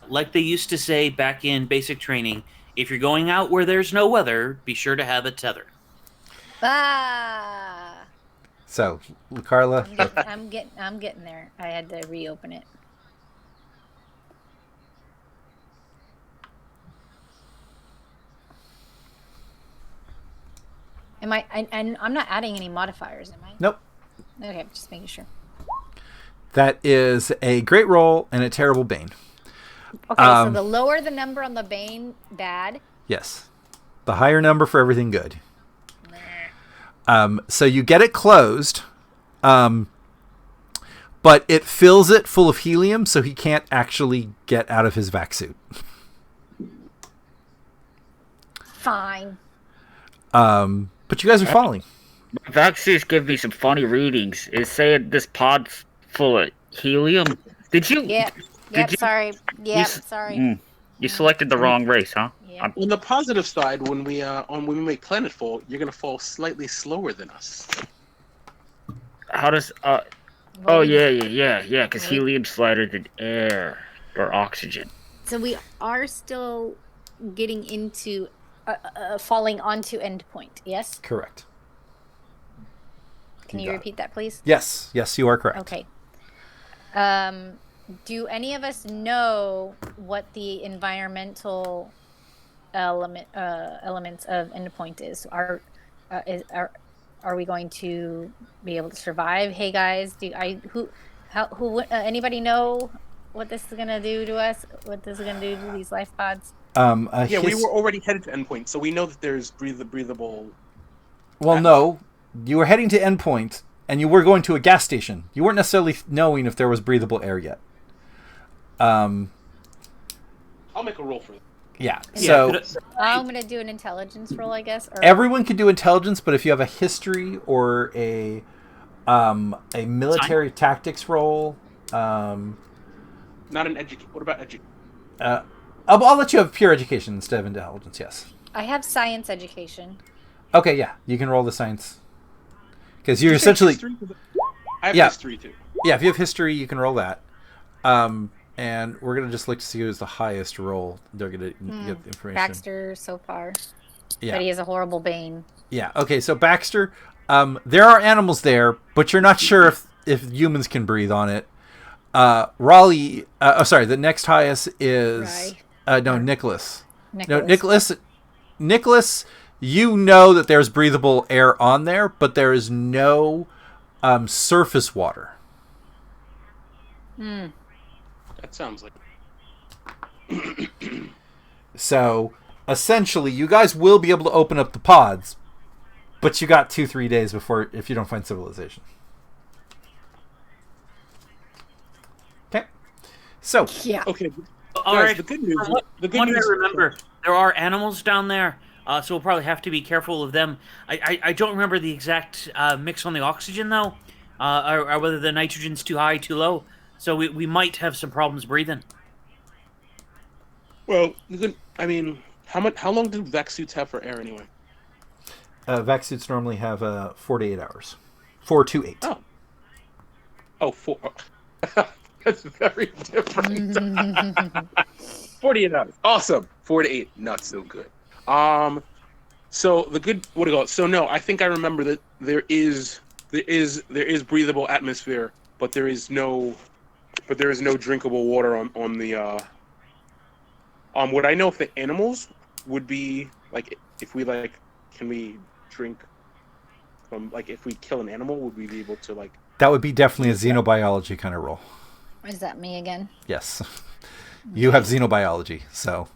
Like they used to say back in basic training, if you're going out where there's no weather, be sure to have a tether. Ah. So, Carla, I'm getting there. I had to reopen it. I'm not adding any modifiers, am I? nope. Okay, just making sure. That is a great roll and a terrible Bane. Okay, so the lower the number on the Bane, bad. Yes. The higher number for everything good. So you get it closed, but it fills it full of helium, so he can't actually get out of his vac suit. Fine. But you guys are falling. Vaccines give me some funny readings. It's saying this pod's full of helium. Did you? Yep. Did you- Sorry. you Yep. s- Sorry. You selected the wrong race, huh? Yep. On the positive side, when we make planetfall, you're gonna fall slightly slower than us. How does because helium's lighter than air or oxygen. So we are still getting into falling onto endpoint. Yes. Correct. Can you repeat that, please? Yes, you are correct. Okay. Do any of us know what the environmental elements of endpoint is? Are we going to be able to survive? Hey guys, anybody know what this is gonna do to us? What this is gonna do to these life pods? We were already headed to endpoint, so we know that there's breathable. Well, no, you were heading to endpoint, and you were going to a gas station. You weren't necessarily knowing if there was breathable air yet. I'll make a roll for it. Yeah. So I'm gonna do an intelligence roll, I guess. Or... Everyone can do intelligence, but if you have a history or a military tactics roll, not an education. What about education? I'll let you have pure education instead of intelligence. Yes. I have science education. Okay. Yeah, you can roll the science because you're essentially. I have history too. Yeah, if you have history, you can roll that. And we're going to just look to see who's the highest roll. They're going to get the information. Baxter so far. Yeah. But he has a horrible bane. Yeah. Okay, so Baxter, there are animals there, but you're not sure if humans can breathe on it. Raleigh, the next highest is... Nicholas. No, Nicholas, you know that there's breathable air on there, but there is no surface water. That sounds like... So, essentially, you guys will be able to open up the pods, but you got 2-3 days before if you don't find civilization. Okay. So... Yeah. Okay. All guys, right. The good news... I remember, there are animals down there, so we'll probably have to be careful of them. I don't remember the exact mix on the oxygen, though, or whether the nitrogen's too high, too low. So we might have some problems breathing. Well, how long do vac suits have for air anyway? Vac suits normally have 4 to 8 hours. 4 to 8. Oh, 4. That's very different. 48 hours. Awesome. 4 to 8. Not so good. So the good. What do you call it? So no, I think I remember that there is breathable atmosphere, but there is no drinkable water on the. What I know if the animals would be like if we can we drink from if we kill an animal, would we be able to like? That would be definitely a xenobiology kind of role. Is that me again? Yes, you have xenobiology, so.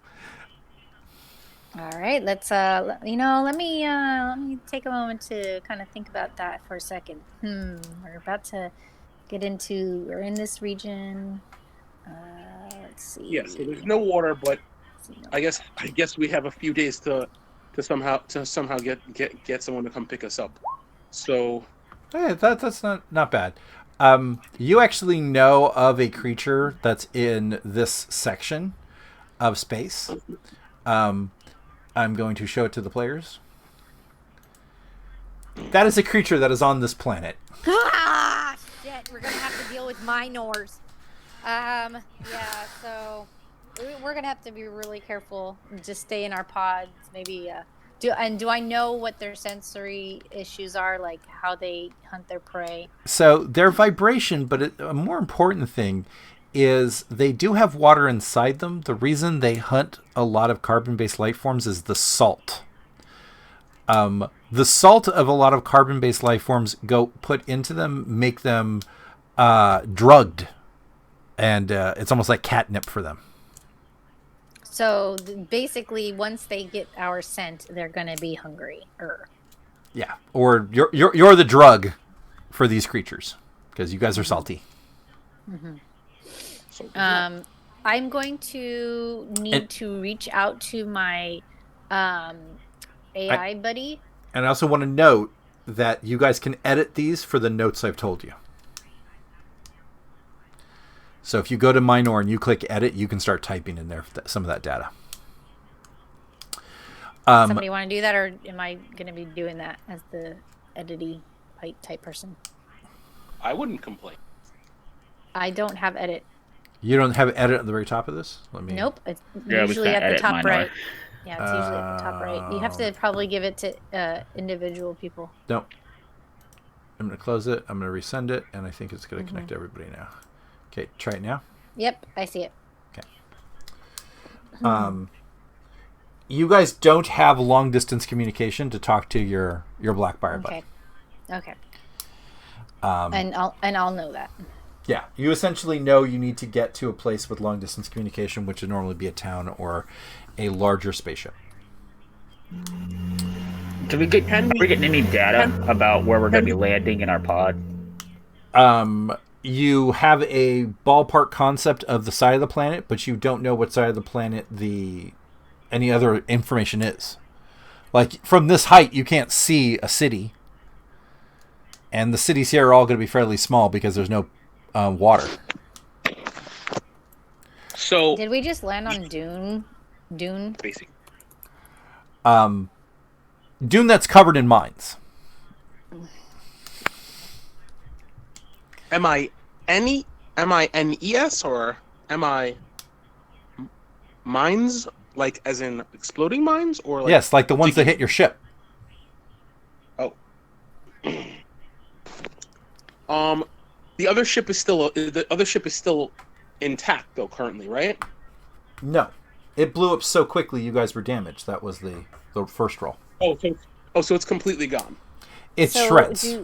All right, let's let me take a moment to kind of think about that for a second. We're about to we're in this region. Let's see. Yeah, so there's no water, but I guess we have a few days to somehow get someone to come pick us up. So hey, that's not bad. You actually know of a creature that's in this section of space. I'm going to show it to the players. That is a creature that is on this planet. Ah, shit! We're gonna have to deal with minors. Yeah, so we're gonna have to be really careful and just stay in our pods. Maybe. Do I know what their sensory issues are, like how they hunt their prey? So their vibration, but a more important thing is they do have water inside them. The reason they hunt a lot of carbon-based life forms is the salt. The salt of a lot of carbon-based life forms put into them, make them drugged, and it's almost like catnip for them. So basically, once they get our scent, they're gonna be hungry. Yeah, or you're the drug for these creatures because you guys are salty. Mm-hmm. I'm going to need to reach out to my AI buddy. And I also want to note that you guys can edit these for the notes I've told you. So if you go to Minor and you click edit, you can start typing in there some of that data. Somebody want to do that, or am I going to be doing that as the edity type person? I wouldn't complain. I don't have edit. You don't have edit at the very top of this? Nope. It's Yeah, we usually can't at the edit top mine, right. right? Yeah, it's usually at the top right. You have to probably give it to individual people. No. I'm going to close it. I'm going to resend it, and I think it's going to connect everybody now. Okay, try it now. Yep, I see it. Okay. You guys don't have long distance communication to talk to your Blackbriar buddy. Okay. And I'll know that. Yeah, you essentially know you need to get to a place with long distance communication, which would normally be a town or a larger spaceship. Are we getting any data about where we're going to be landing in our pod? You have a ballpark concept of the side of the planet, but you don't know what side of the planet any other information is. Like, from this height, you can't see a city. And the cities here are all going to be fairly small because there's no water. So Did we just land on Dune? basic. Dune that's covered in mines. Am I NES or am I mines, like as in exploding mines, or like Yes, like the ones that hit your ship. Oh. The other ship is still intact though currently, right? No. It blew up so quickly you guys were damaged. That was the first roll. So it's completely gone. It's shreds.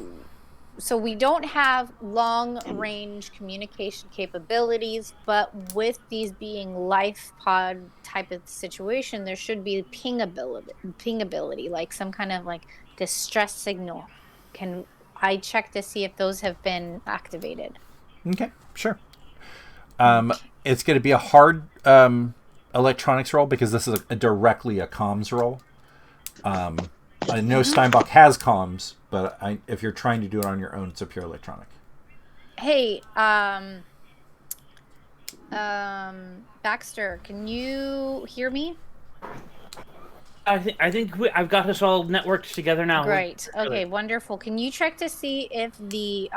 So we don't have long-range communication capabilities, but with these being life pod type of situation, there should be ping ability, like some kind of like distress signal. Can I check to see if those have been activated? Okay, sure. It's going to be a hard electronics roll because this is directly a comms roll. I know Steinbach has comms, but if you're trying to do it on your own, it's a pure electronic. Hey, Baxter, can you hear me? I think I've got us all networked together now. Great. Okay, wonderful. Can you check to see if the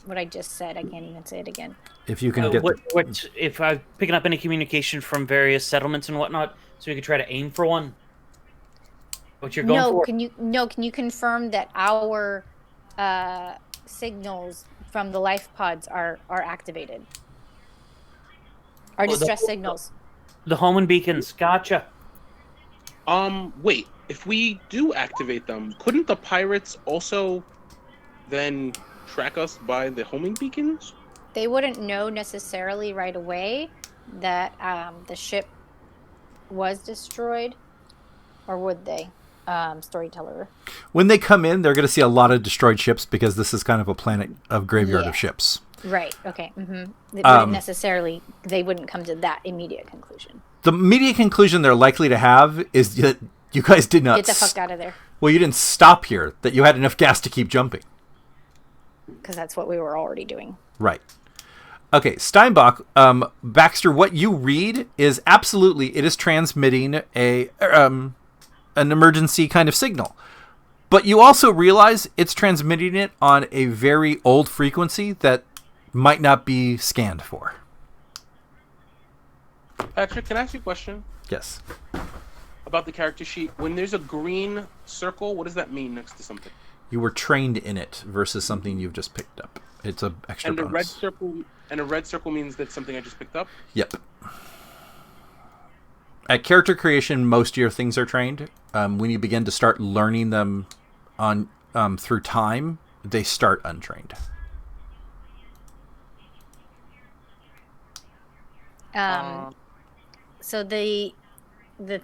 what I just said? I can't even say it again. If you can get what if I'm picking up any communication from various settlements and whatnot, so we could try to aim for one. What you're going for? Can you confirm that our signals from the life pods are activated? Our distress signals. The Homan beacons. Gotcha. Wait. If we do activate them, couldn't the pirates also then track us by the homing beacons? They wouldn't know necessarily right away that the ship was destroyed, or would they? Storyteller. When they come in, they're going to see a lot of destroyed ships because this is kind of a planet of graveyard of ships. Right. Okay. They wouldn't necessarily. They wouldn't come to that immediate conclusion. The immediate conclusion they're likely to have is that you guys did not get the fuck out of there. Well, you didn't stop here. That you had enough gas to keep jumping. Because that's what we were already doing. Right. Okay, Steinbach, Baxter, what you read is absolutely it is transmitting an emergency kind of signal. But you also realize it's transmitting it on a very old frequency that might not be scanned for. Patrick, can I ask you a question? Yes. About the character sheet. When there's a green circle, what does that mean next to something? You were trained in it versus something you've just picked up. It's an extra bonus. A red circle means that's something I just picked up? Yep. At character creation, most of your things are trained. When you begin to start learning them on through time, they start untrained. So the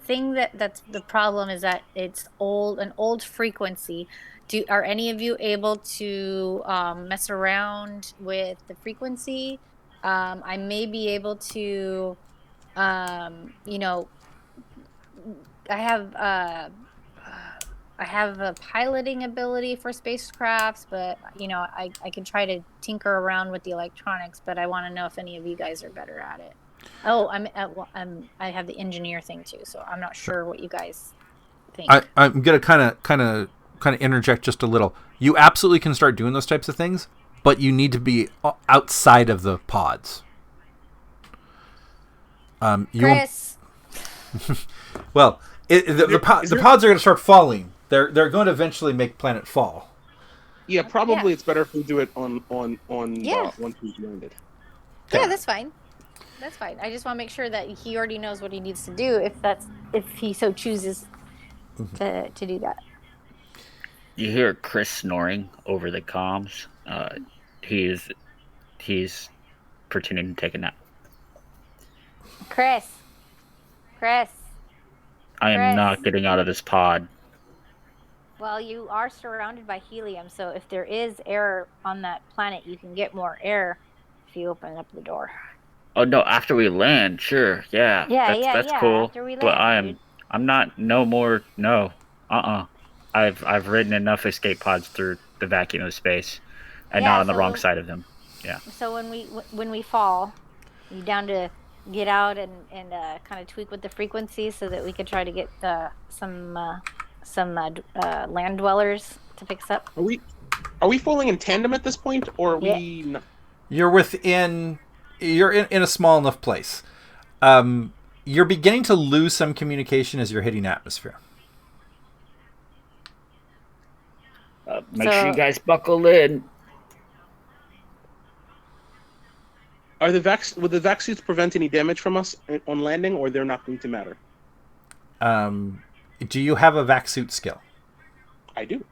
thing that's the problem is that it's an old frequency. Are any of you able to mess around with the frequency? I may be able to, I have a piloting ability for spacecrafts, but I can try to tinker around with the electronics. But I want to know if any of you guys are better at it. Oh, I have the engineer thing too, so I'm not sure what you guys think. I'm gonna kind of interject just a little. You absolutely can start doing those types of things, but you need to be outside of the pods. Chris. Well, the pods are going to start falling. They're going to eventually make planet fall. Yeah, probably it's better if we do it on once we've landed. Yeah, that's fine. That's fine. I just want to make sure that he already knows what he needs to do if he so chooses to do that. You hear Chris snoring over the comms. He's pretending to take a nap. Chris. I am not getting out of this pod. Well, you are surrounded by helium, so if there is air on that planet, you can get more air if you open up the door. Oh no! After we land, sure, yeah. That's cool. After we land, but I'm not. No more. No. I've ridden enough escape pods through the vacuum of space, and not on the wrong side of them. Yeah. So when we fall, you down to get out and kind of tweak with the frequency so that we could try to get some land dwellers to pick us up. Are we falling in tandem at this point, or are we? Not? You're in a small enough place. You're beginning to lose some communication as you're hitting atmosphere. Make sure you guys buckle in. Would the vac suits prevent any damage from us on landing, or they're not going to matter? Do you have a vac suit skill? I do.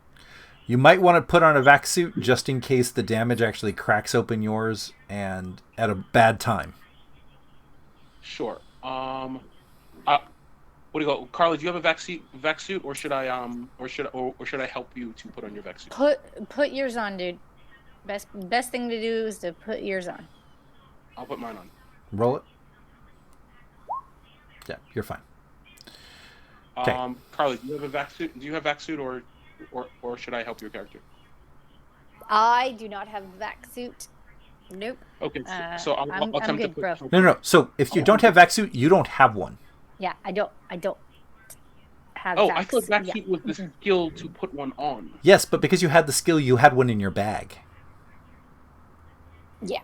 You might want to put on a vac suit just in case the damage actually cracks open yours and at a bad time. Sure. What do you go, Carla? Do you have a vac suit, or should I help you to put on your vac suit? Put yours on, dude. Best thing to do is to put yours on. I'll put mine on. Roll it. Yeah, you're fine. Okay. Carla, do you have a vac suit? Do you have vac suit, or should I help your character? I do not have a vac suit. Nope. Okay, so I'll attempt to put. No. So if you don't have vac suit, you don't have one. Yeah, I don't have. Oh, I thought vac suit was the skill to put one on. Yes, but because you had the skill, you had one in your bag. Yeah.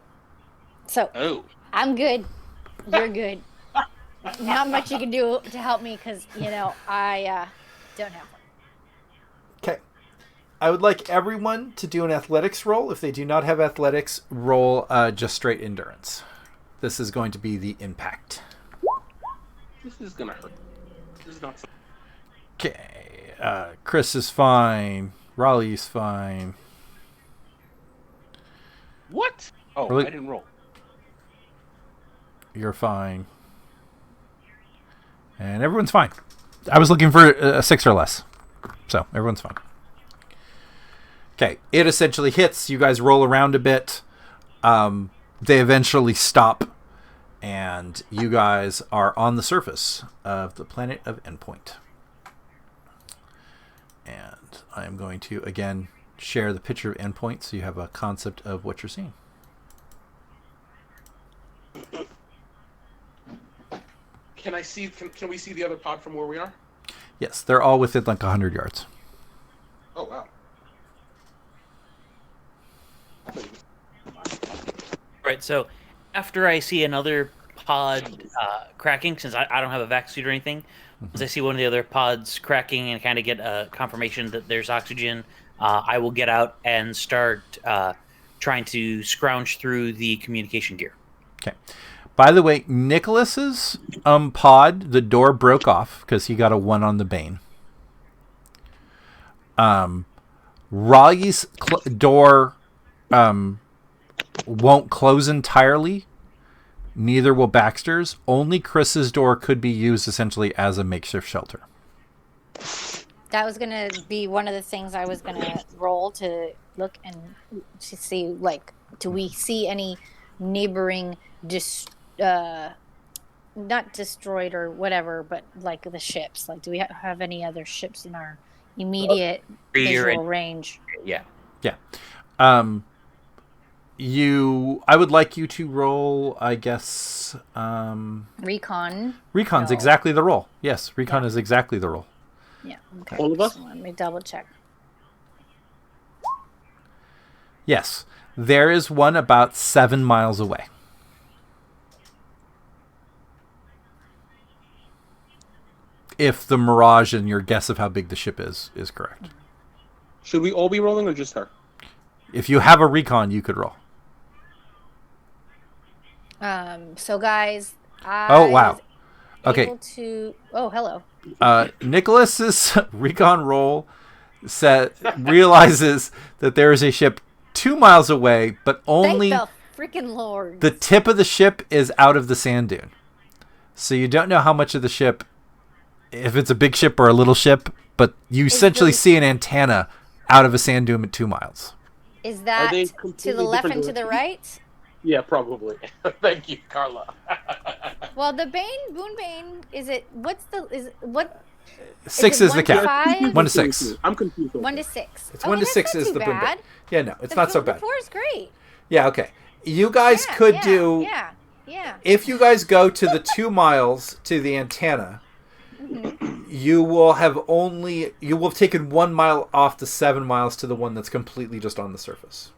So I'm good. You're good. Not much you can do to help me because I don't have one. Okay. I would like everyone to do an athletics roll. If they do not have athletics, roll just straight endurance. This is going to be the impact. This is gonna hurt. This is not. Okay. Chris is fine. Raleigh's fine. What? Oh, really? I didn't roll. You're fine. And everyone's fine. I was looking for a 6 or less. So, everyone's fine. Okay. It essentially hits. You guys roll around a bit. They eventually stop. And you guys are on the surface of the planet of Endpoint. And I am going to, again, share the picture of Endpoint so you have a concept of what you're seeing. Can we see the other pod from where we are? Yes, they're all within like 100 yards. Oh, wow. Right, so after I see another pod cracking, since I don't have a vac suit or anything, as I see one of the other pods cracking and kind of get a confirmation that there's oxygen, I will get out and start trying to scrounge through the communication gear. Okay. By the way, Nicholas's pod, the door broke off because he got a 1 on the Bane. Raleigh's door won't close entirely. Neither will Baxter's. Only Chris's door could be used essentially as a makeshift shelter. That was going to be one of the things I was going to roll to look and to see, like, do we see any neighboring not destroyed or whatever, but like the ships. Like, do we have any other ships in our immediate visual range? Yeah. Yeah. I would like you to roll, I guess. Recon. Recon's No. exactly the roll. Yes, recon is exactly the roll. Yeah. Okay. All of us? So let me double check. Yes, there is one about 7 miles away. If the Mirage and your guess of how big the ship is correct. Should we all be rolling or just her? If you have a recon, you could roll. So guys, Oh, wow. Okay. able to. Oh, hello. Nicholas's recon roll realizes that there is a ship 2 miles away, but only Thank the freaking Lord. the tip of the ship is out of the sand dune. So you don't know how much of the ship, if it's a big ship or a little ship, but you essentially the- see an antenna out of a sand dune at 2 miles. Is that they to completely the left and different to the directions? right? Yeah, probably. Thank you, Carla. Well, the Boonbane is it? What? 6 it is the 1 to cap. 5? 1 to 6. I'm confused. 1 to 6. It's 1 to 6 is the boom bad. Yeah, no, it's not so bad. The 4 is great. Yeah, okay. You guys Yeah, could yeah, do. Yeah. If you guys go to the 2 miles to the antenna, you will have taken 1 mile off the 7 miles to the one that's completely just on the surface.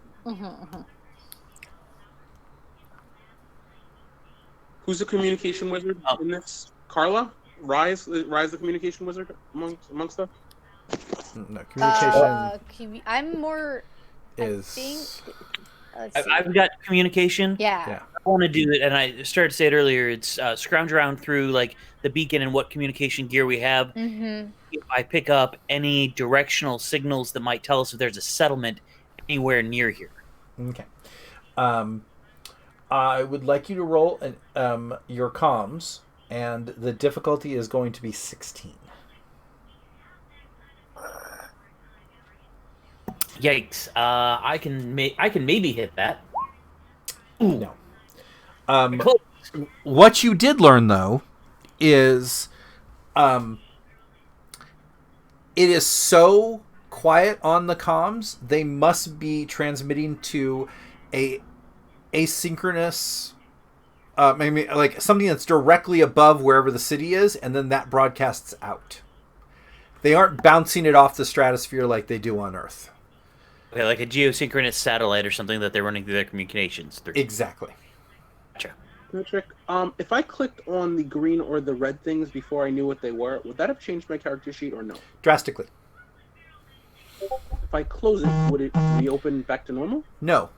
Who's the communication wizard in this? Carla? Rise the communication wizard amongst us? No, communication I'm more. is. I think, let's see. I've got communication. Yeah. I want to do it, and I started to say it earlier. It's scrounge around through like the beacon and what communication gear we have. Mm-hmm. If I pick up any directional signals that might tell us if there's a settlement anywhere near here. Okay. I would like you to roll your comms, and the difficulty is going to be 16. Yikes! I can maybe hit that. No. Close. What you did learn, though, is it is so quiet on the comms, they must be transmitting to a asynchronous, maybe like something that's directly above wherever the city is, and then that broadcasts out. They aren't bouncing it off the stratosphere like they do on Earth. Okay, like a geosynchronous satellite or something that they're running through their communications through. Exactly. Gotcha. Patrick, if I clicked on the green or the red things before I knew what they were, would that have changed my character sheet or no? Drastically. If I close it, would it reopen back to normal? No.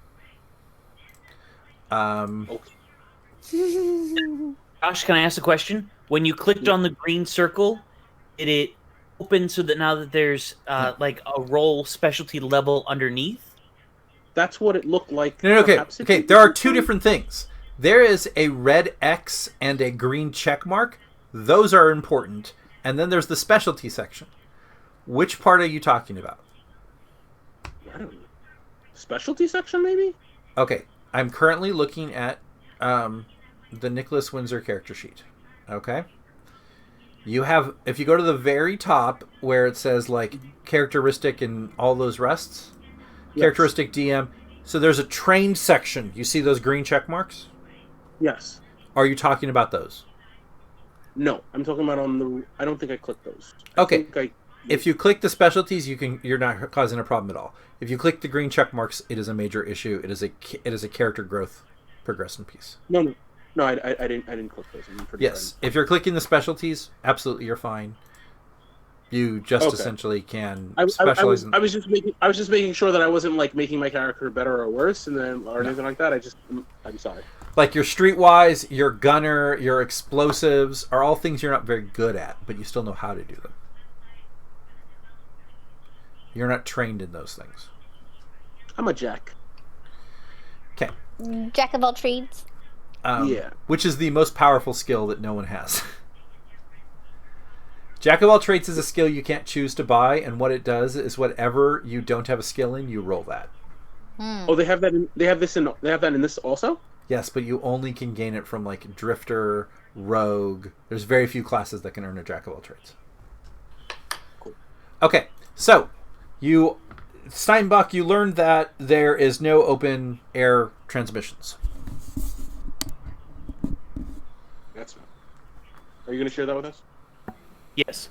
Okay. Josh, can I ask a question? When you clicked on the green circle, did it open so that now that there's like a role specialty level underneath? That's what it looked like. No, okay. Perhaps it Okay, could there are be two different. different things. There is a red X and a green check mark. Those are important. And then there's the specialty section. Which part are you talking about? I don't know. Specialty section, maybe? Okay, I'm currently looking at the Nicholas Windsor character sheet. Okay? You have, if you go to the very top where it says like characteristic and all those rests, Yes. characteristic DM. So there's a trained section. You see those green check marks? Yes. Are you talking about those? No, I'm talking about on the. I don't think I clicked those. Okay. I If you click the specialties, you're not causing a problem at all. If you click the green check marks, it is a major issue. It is a character growth progression piece. No. I didn't click those. I'm pretty Yes, if you're clicking the specialties, absolutely you're fine. You just Okay. essentially can I specialize. was just making sure that I wasn't like making my character better or worse, and then or anything like that. I'm sorry. Like your streetwise, your gunner, your explosives are all things you're not very good at, but you still know how to do them. You're not trained in those things. I'm a jack. Okay. Jack of all trades. Yeah. Which is the most powerful skill that no one has. Jack of all trades is a skill you can't choose to buy, and what it does is whatever you don't have a skill in, you roll that. Oh, they have that. They have that in this also. Yes, but you only can gain it from like drifter, rogue. There's very few classes that can earn a jack of all trades. Cool. Okay, so you Steinbach, you learned that there is no open air transmissions. That's. Are you going to share that with us? Yes.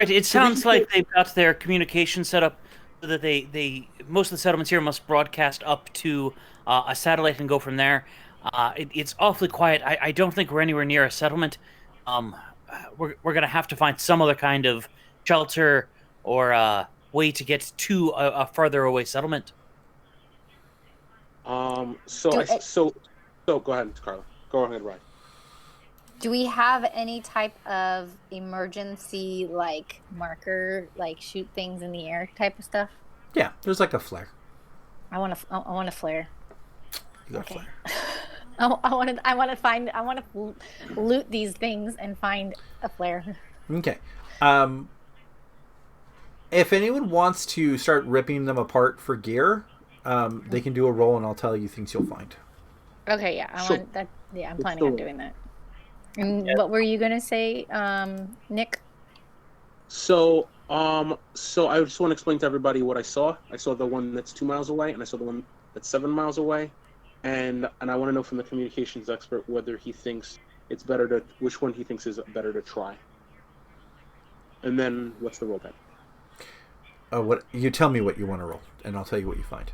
It sounds like they've got their communication set up so that they most of the settlements here must broadcast up to a satellite and go from there. It's awfully quiet. I don't think we're anywhere near a settlement. We're going to have to find some other kind of shelter or way to get to a farther away settlement. So go ahead, Carla. Go ahead, Ryan. Do we have any type of emergency, like, marker, like, shoot things in the air type of stuff? Yeah, there's like a flare. I want a flare. You got a flare. I want to loot these things and find a flare. Okay. If anyone wants to start ripping them apart for gear, they can do a roll, and I'll tell you things you'll find. Okay, yeah, I'm planning on doing that. And what were you gonna say, Nick? So I just want to explain to everybody what I saw. I saw the one that's 2 miles away, and I saw the one that's 7 miles away, and I want to know from the communications expert whether he thinks it's better to, which one he thinks is better to try. And then what's the roll then? What you tell me what you want to roll, and I'll tell you what you find.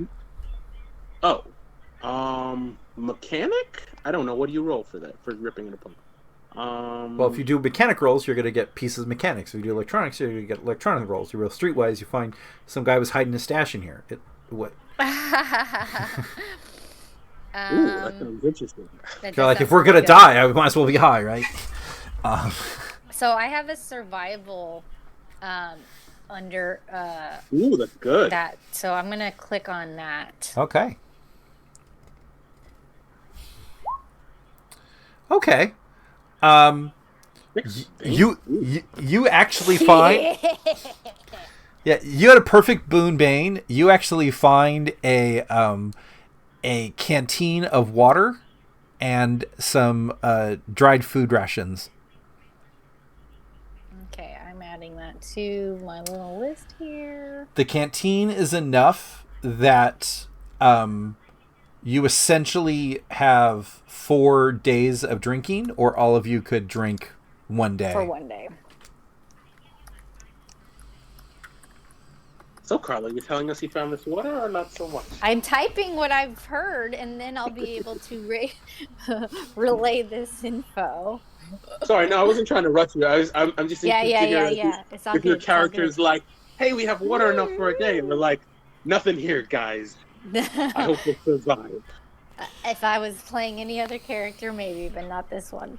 Mechanic? I don't know. What do you roll for that, for ripping it apart? Well, if you do mechanic rolls, you're going to get pieces of mechanics. If you do electronics, you're going to get electronic rolls. You roll streetwise, you find some guy was hiding his stash in here. What? Ooh, that sounds interesting. You're like, if we're going to die, I might as well be high, right? So I have a survival under Ooh, that's good. that. So I'm going to click on that. Okay. Okay. You actually find you had a perfect boon bane. You actually find a canteen of water and some dried food rations. Okay, I'm adding that to my little list here. The canteen is enough that you essentially have 4 days of drinking, or all of you could drink one day. For one day. So, Carla, you're telling us you found this water, or not so much? I'm typing what I've heard, and then I'll be able to relay this info. Sorry, no, I wasn't trying to rush you. I'm just Yeah. It's all if your character's like, hey, we have water enough for a day, and we're like, nothing here, guys. I hope we survive. If I was playing any other character, maybe, but not this one.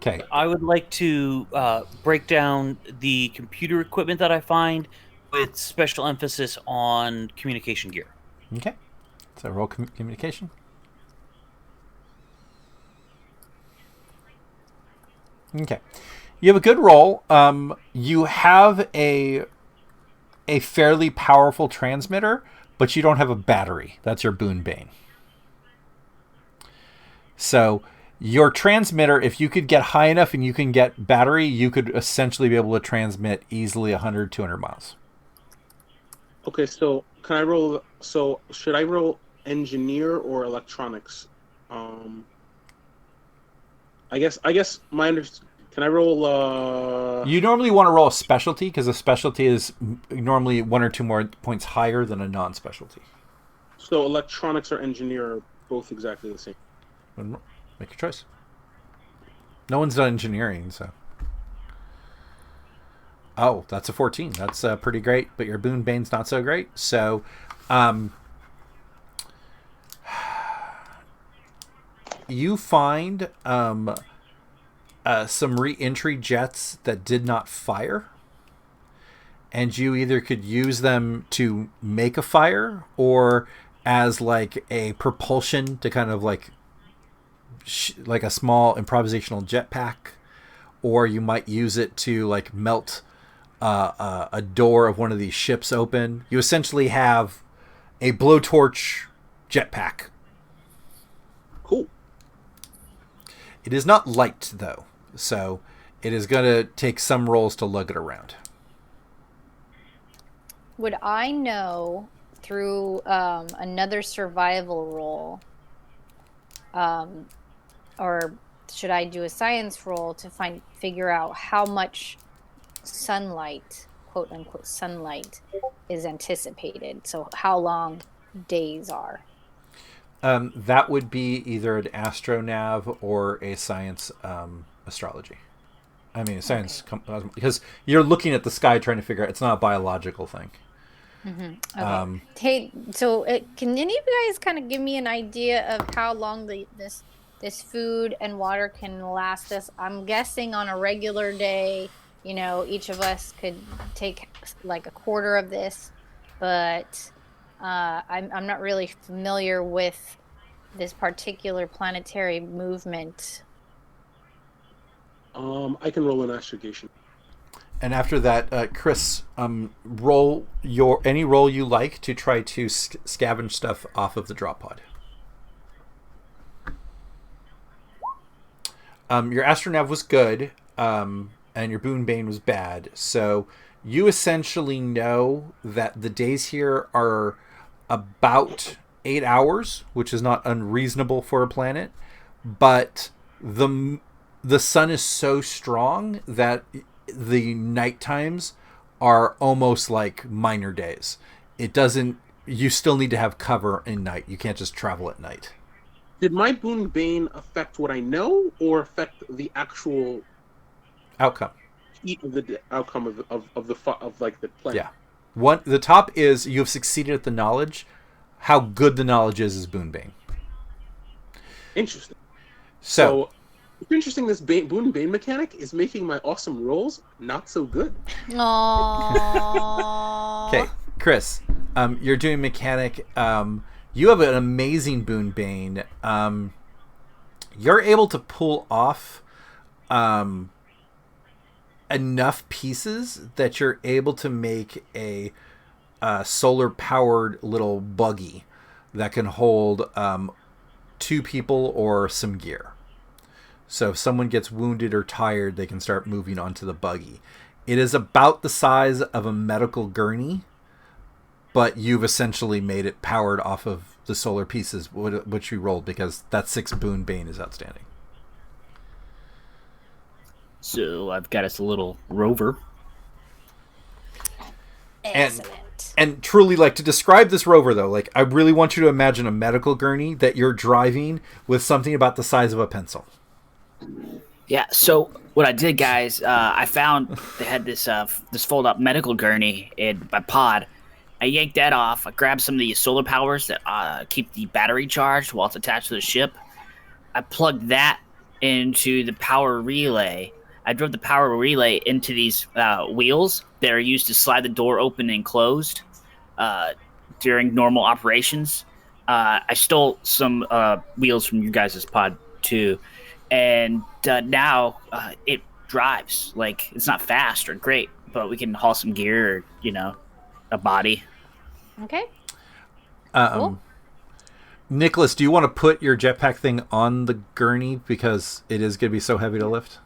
Okay. I would like to break down the computer equipment that I find with special emphasis on communication gear. Okay. So roll communication. Okay. You have a good roll. You have a fairly powerful transmitter, but you don't have a battery. That's your boon bane. So your transmitter, if you could get high enough and you can get battery, you could essentially be able to transmit easily 100, 200 miles. Okay, so can I roll? So should I roll engineer or electronics? I guess my Can I roll? You normally want to roll a specialty because a specialty is normally 1 or 2 more points higher than a non-specialty. So electronics or engineer are both exactly the same. Make your choice. No one's done engineering, so. Oh, that's a 14. That's pretty great, but your boon bane's not so great. So, you find some re-entry jets that did not fire, and you either could use them to make a fire or as like a propulsion to kind of like a small improvisational jetpack, or you might use it to like melt a door of one of these ships open. You essentially have a blowtorch jetpack. Cool. It is not light though, so it is going to take some rolls to lug it around. would I know through another survival roll, or should I do a science roll to figure out how much sunlight, quote unquote sunlight, is anticipated? So how long days are? That would be either an astronav or a science astrology. I mean, science, because you're looking at the sky trying to figure out, it's not a biological thing. Mm-hmm. Okay. Hey, so can any of you guys kind of give me an idea of how long this food and water can last us? I'm guessing on a regular day, each of us could take like a quarter of this, but I'm not really familiar with this particular planetary movement. I can roll an astrogation. And after that, Chris, roll any roll you like to try to scavenge stuff off of the drop pod. Your astronav was good, and your boonbane was bad. So you essentially know that the days here are about 8 hours, which is not unreasonable for a planet, but the sun is so strong that the night times are almost like minor days. You still need to have cover in night. You can't just travel at night. Did my boonbane affect what I know, or affect the actual outcome? The outcome of the plan. Yeah. The top is you have succeeded at the knowledge. How good the knowledge is boonbane. Interesting. So it's interesting. This boonbane mechanic is making my awesome rolls not so good. Aww. Okay, Chris, you're doing mechanic. You have an amazing boonbane. You're able to pull off enough pieces that you're able to make a solar-powered little buggy that can hold 2 people or some gear. So if someone gets wounded or tired, they can start moving onto the buggy. It is about the size of a medical gurney, but you've essentially made it powered off of the solar pieces, which we rolled, because that 6 boonbane is outstanding. So I've got us a little rover. Excellent. And truly, to describe this rover, though, I really want you to imagine a medical gurney that you're driving with something about the size of a pencil. Yeah, so what I did, guys, I found they had this fold-up medical gurney in my pod. I yanked that off. I grabbed some of the solar powers that keep the battery charged while it's attached to the ship. I plugged that into the power relay. I drove the power relay into these wheels that are used to slide the door open and closed during normal operations. I stole some wheels from you guys' pod, too. And now it drives. It's not fast or great, but we can haul some gear or, a body. Okay. Cool. Nicholas, do you want to put your jetpack thing on the gurney because it is going to be so heavy to lift?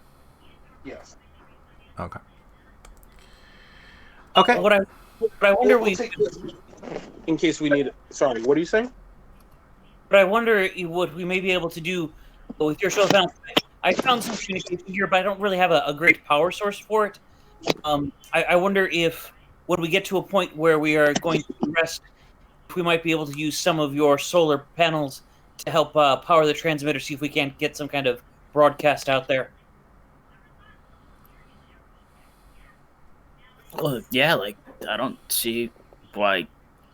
Yes. Okay. Okay. What I wonder, We'll take this in case we need it. Sorry, what are you saying? But I wonder what we may be able to do with your solar panel. I found some communication here, but I don't really have a great power source for it. I wonder if when we get to a point where we are going to rest, if we might be able to use some of your solar panels to help power the transmitter, see if we can't get some kind of broadcast out there. Well, yeah, I don't see why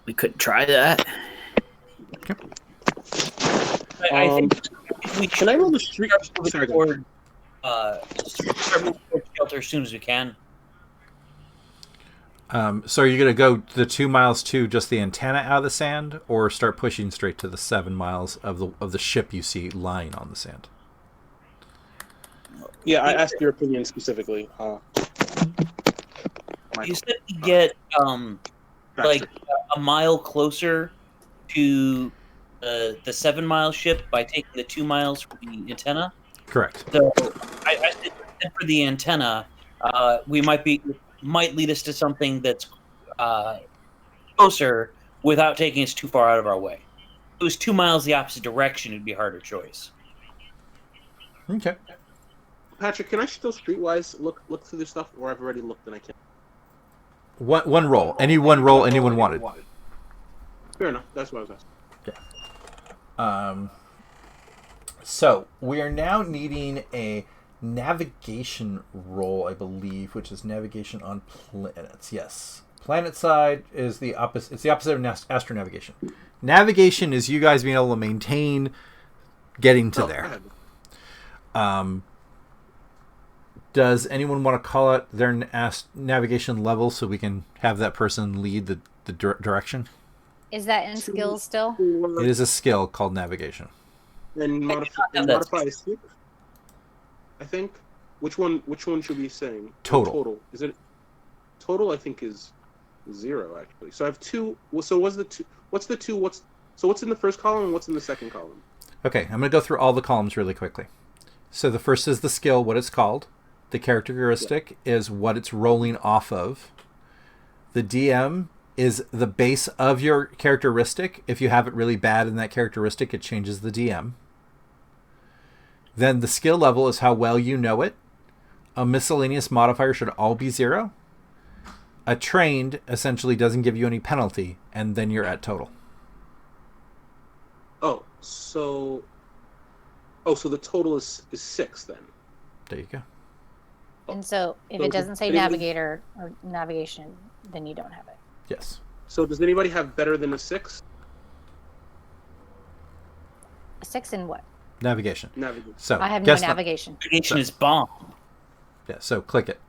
we couldn't try that. I think we Can I roll the street? start moving toward shelter as soon as we can. So are you going to go the 2 miles to just the antenna out of the sand, or start pushing straight to the 7 miles of the ship you see lying on the sand? Yeah, I asked your opinion specifically. You said we get a mile closer to the 7 mile ship by taking the 2 miles from the antenna. Correct. So I said for the antenna, we might lead us to something that's closer without taking us too far out of our way. If it was 2 miles the opposite direction, it'd be a harder choice. Okay. Patrick, can I still streetwise look through this stuff, or I've already looked and I can't? One roll. Any one roll anyone wanted. Fair enough. That's what I was asking. So we are now needing a navigation roll, I believe, which is navigation on planets. Yes, planet side is the opposite. It's the opposite of astronavigation. Navigation is you guys being able to maintain getting to there. Does anyone want to call out their navigation level so we can have that person lead the direction? Is that in skills still? It is a skill called navigation. And modify a 6. I think. Which one should we be saying? Total. Is it total? I think is 0 actually. So I have 2. So what's the 2? What's the 2? What's in the first column and what's in the second column? Okay, I'm going to go through all the columns really quickly. So the first is the skill, what it's called. The characteristic is what it's rolling off of. The DM is the base of your characteristic. If you have it really bad in that characteristic, it changes the DM. Then the skill level is how well you know it. A miscellaneous modifier should all be 0. A trained essentially doesn't give you any penalty, and then you're at total. So the total is 6 then. There you go. And so if it doesn't say navigator or navigation, then you don't have it. Yes. So does anybody have better than a 6? A 6 in what? Navigation. Navigation. So I have no navigation. Navigation is bomb. Yeah, so click it.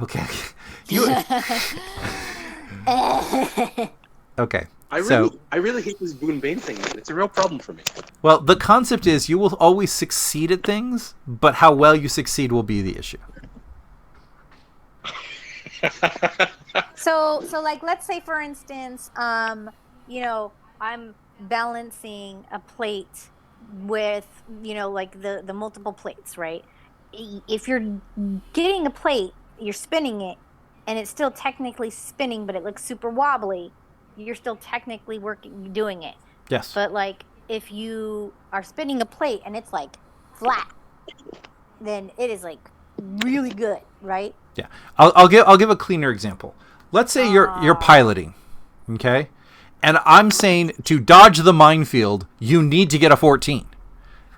Okay. Okay. I really hate this Boon Bane thing, man. It's a real problem for me. Well, the concept is you will always succeed at things, but how well you succeed will be the issue. So like, let's say for instance, I'm balancing a plate with, like the multiple plates, right? If you're getting a plate, you're spinning it, and it's still technically spinning, but it looks super wobbly. You're still technically doing it. Yes. But like, if you are spinning a plate and it's like flat, then it is like really good, right? Yeah. I'll give a cleaner example. Let's say you're piloting, okay? And I'm saying to dodge the minefield, you need to get a 14.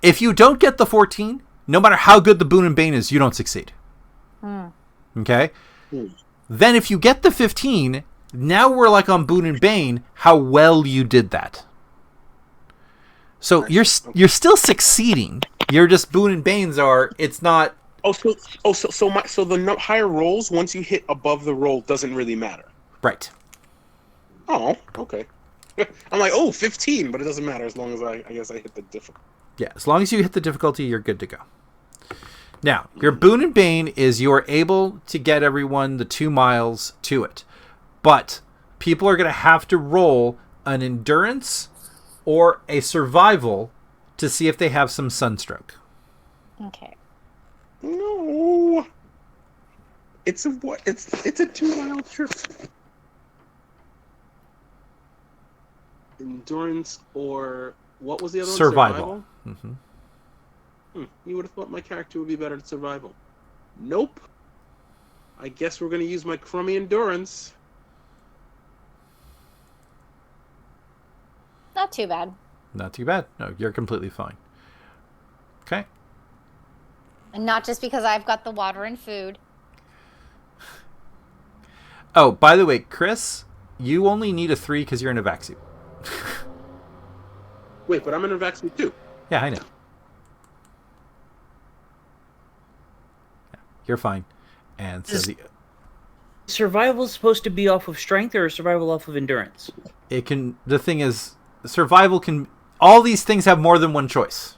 If you don't get the 14, no matter how good the Boon and Bane is, you don't succeed. Okay? Then if you get the 15, now we're like on Boon and Bane, how well you did that. So you're still succeeding. You're just Boon and Bane's are, it's not. So the higher rolls, once you hit above the roll, doesn't really matter. Right. Oh, okay. I'm like, 15, but it doesn't matter as long as I guess I hit the difficulty. Yeah, as long as you hit the difficulty, you're good to go. Now, your Boon and Bane is you are able to get everyone the 2 miles to it. But people are going to have to roll an endurance or a survival to see if they have some sunstroke. Okay. No. It's a 2-mile trip. Endurance or what was the other one? Survival. Mm-hmm. You would have thought my character would be better at survival. Nope. I guess we're going to use my crummy endurance. Not too bad. Not too bad. No, you're completely fine. Okay. And not just because I've got the water and food. Oh, by the way, Chris, you only need a 3 because you're in a vac suit. Wait, but I'm in a vac suit too. Yeah, I know. Yeah, you're fine. And so survival is supposed to be off of strength or survival off of endurance? it can. The thing is, survival can. All these things have more than one choice.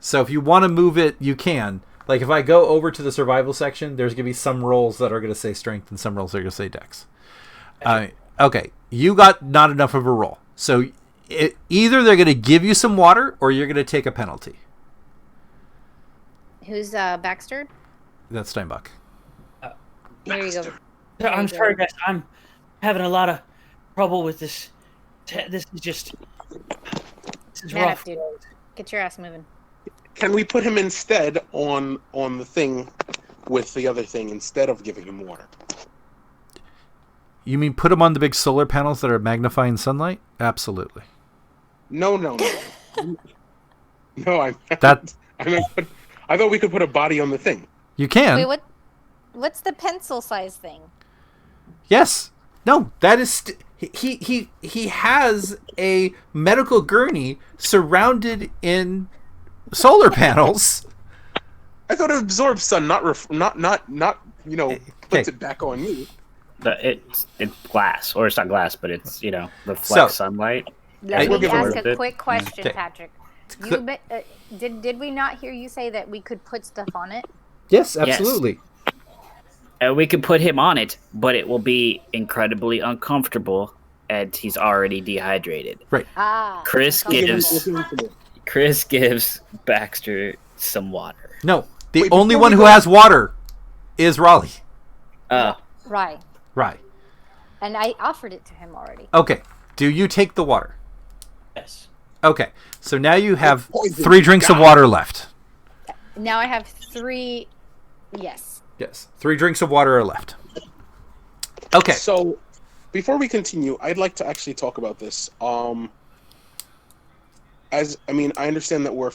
So if you want to move it, you can. Like if I go over to the survival section, there's going to be some rolls that are going to say strength and some rolls that are going to say dex. Okay, you got not enough of a roll. So either they're going to give you some water or you're going to take a penalty. Who's Baxter? That's Steinbach. Here you go. I'm sorry, guys. I'm having a lot of trouble with this. This is Man rough. up, dude. Get your ass moving. Can we put him instead on the thing with the other thing instead of giving him water? You mean put them on the big solar panels that are magnifying sunlight? Absolutely. No. No, I That I thought we could put a body on the thing. you can. Wait, what's the pencil size thing? Yes. No, that is he has a medical gurney surrounded in solar panels. I thought it absorbs sun, not puts it back on me. It's glass, or it's not glass, but it's reflects sunlight. Let we'll me give him ask a a quick question, Okay. Patrick. Did we not hear you say that we could put stuff on it? Yes, absolutely. And we can put him on it, but it will be incredibly uncomfortable, and he's already dehydrated. Right. Chris uncomfortable. gives Baxter some water. No, the Wait, only before one we who go- has water is Raleigh. Right. Right. And I offered it to him already. Okay. Do you take the water? Yes. Okay. So now you have Poison 3 drinks of guy. water left. Now I have 3. Yes. Yes. 3 drinks of water are left. Okay. So, before we continue, I'd like to actually talk about this. I understand that we're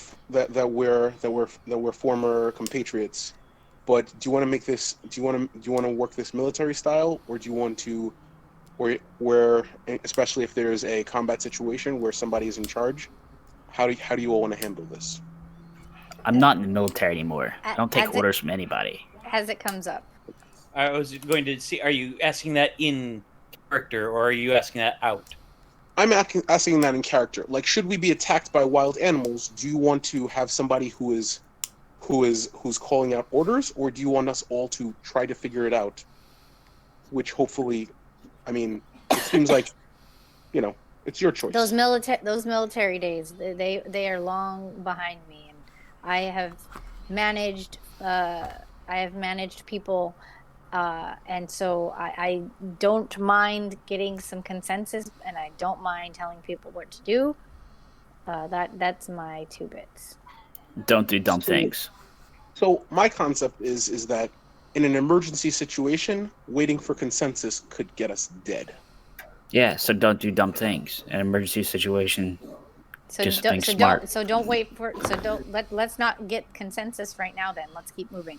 former compatriots, but do you want to make this? Do you want to work this military style, or do you want to, where especially if there's a combat situation where somebody is in charge? How do you all want to handle this? I'm not in the military anymore. I don't take As it- orders from anybody. As it comes up. I was going to see. Are you asking that in character, or are you asking that out? I'm asking that in character. Like, should we be attacked by wild animals? Do you want to have somebody who's calling out orders, or do you want us all to try to figure it out? Which hopefully, it seems like, it's your choice. Those military days, they are long behind me, and I have managed people, and so I don't mind getting some consensus, and I don't mind telling people what to do. That's my 2 bits. Don't do dumb things. So my concept is that in an emergency situation, waiting for consensus could get us dead. Yeah, so don't do dumb things. An emergency situation. So Just don't, think so smart. don't so don't wait for so don't let's not get consensus right now. Then let's keep moving.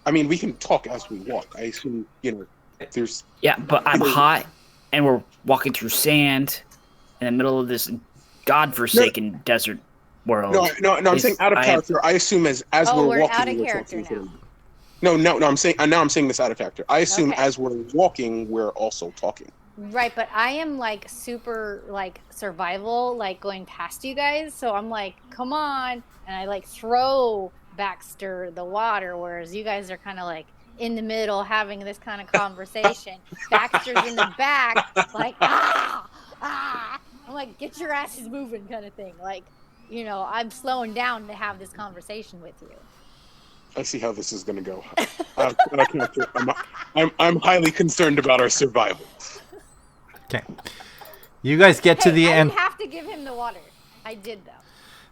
We can talk as we walk. I assume there's. Yeah, but I'm hot, and we're walking through sand in the middle of this godforsaken desert world. No. I'm saying out of I am- character. I assume as Oh, we're we're walking. out of we're character talking. now. No. I'm saying this out of character. I assume Okay. as we're walking, we're also talking. Right, but I am like super like survival, like going past you guys. So I'm like, come on, and I like throw Baxter the water, whereas you guys are kind of like in the middle having this kind of conversation. Baxter's in the back, like ah. I'm like, get your asses moving, kind of thing. Like, I'm slowing down to have this conversation with you. I see how this is going to go. I'm highly concerned about our survival. Okay. You guys get to the I end. didn't have to give him the water. I did though.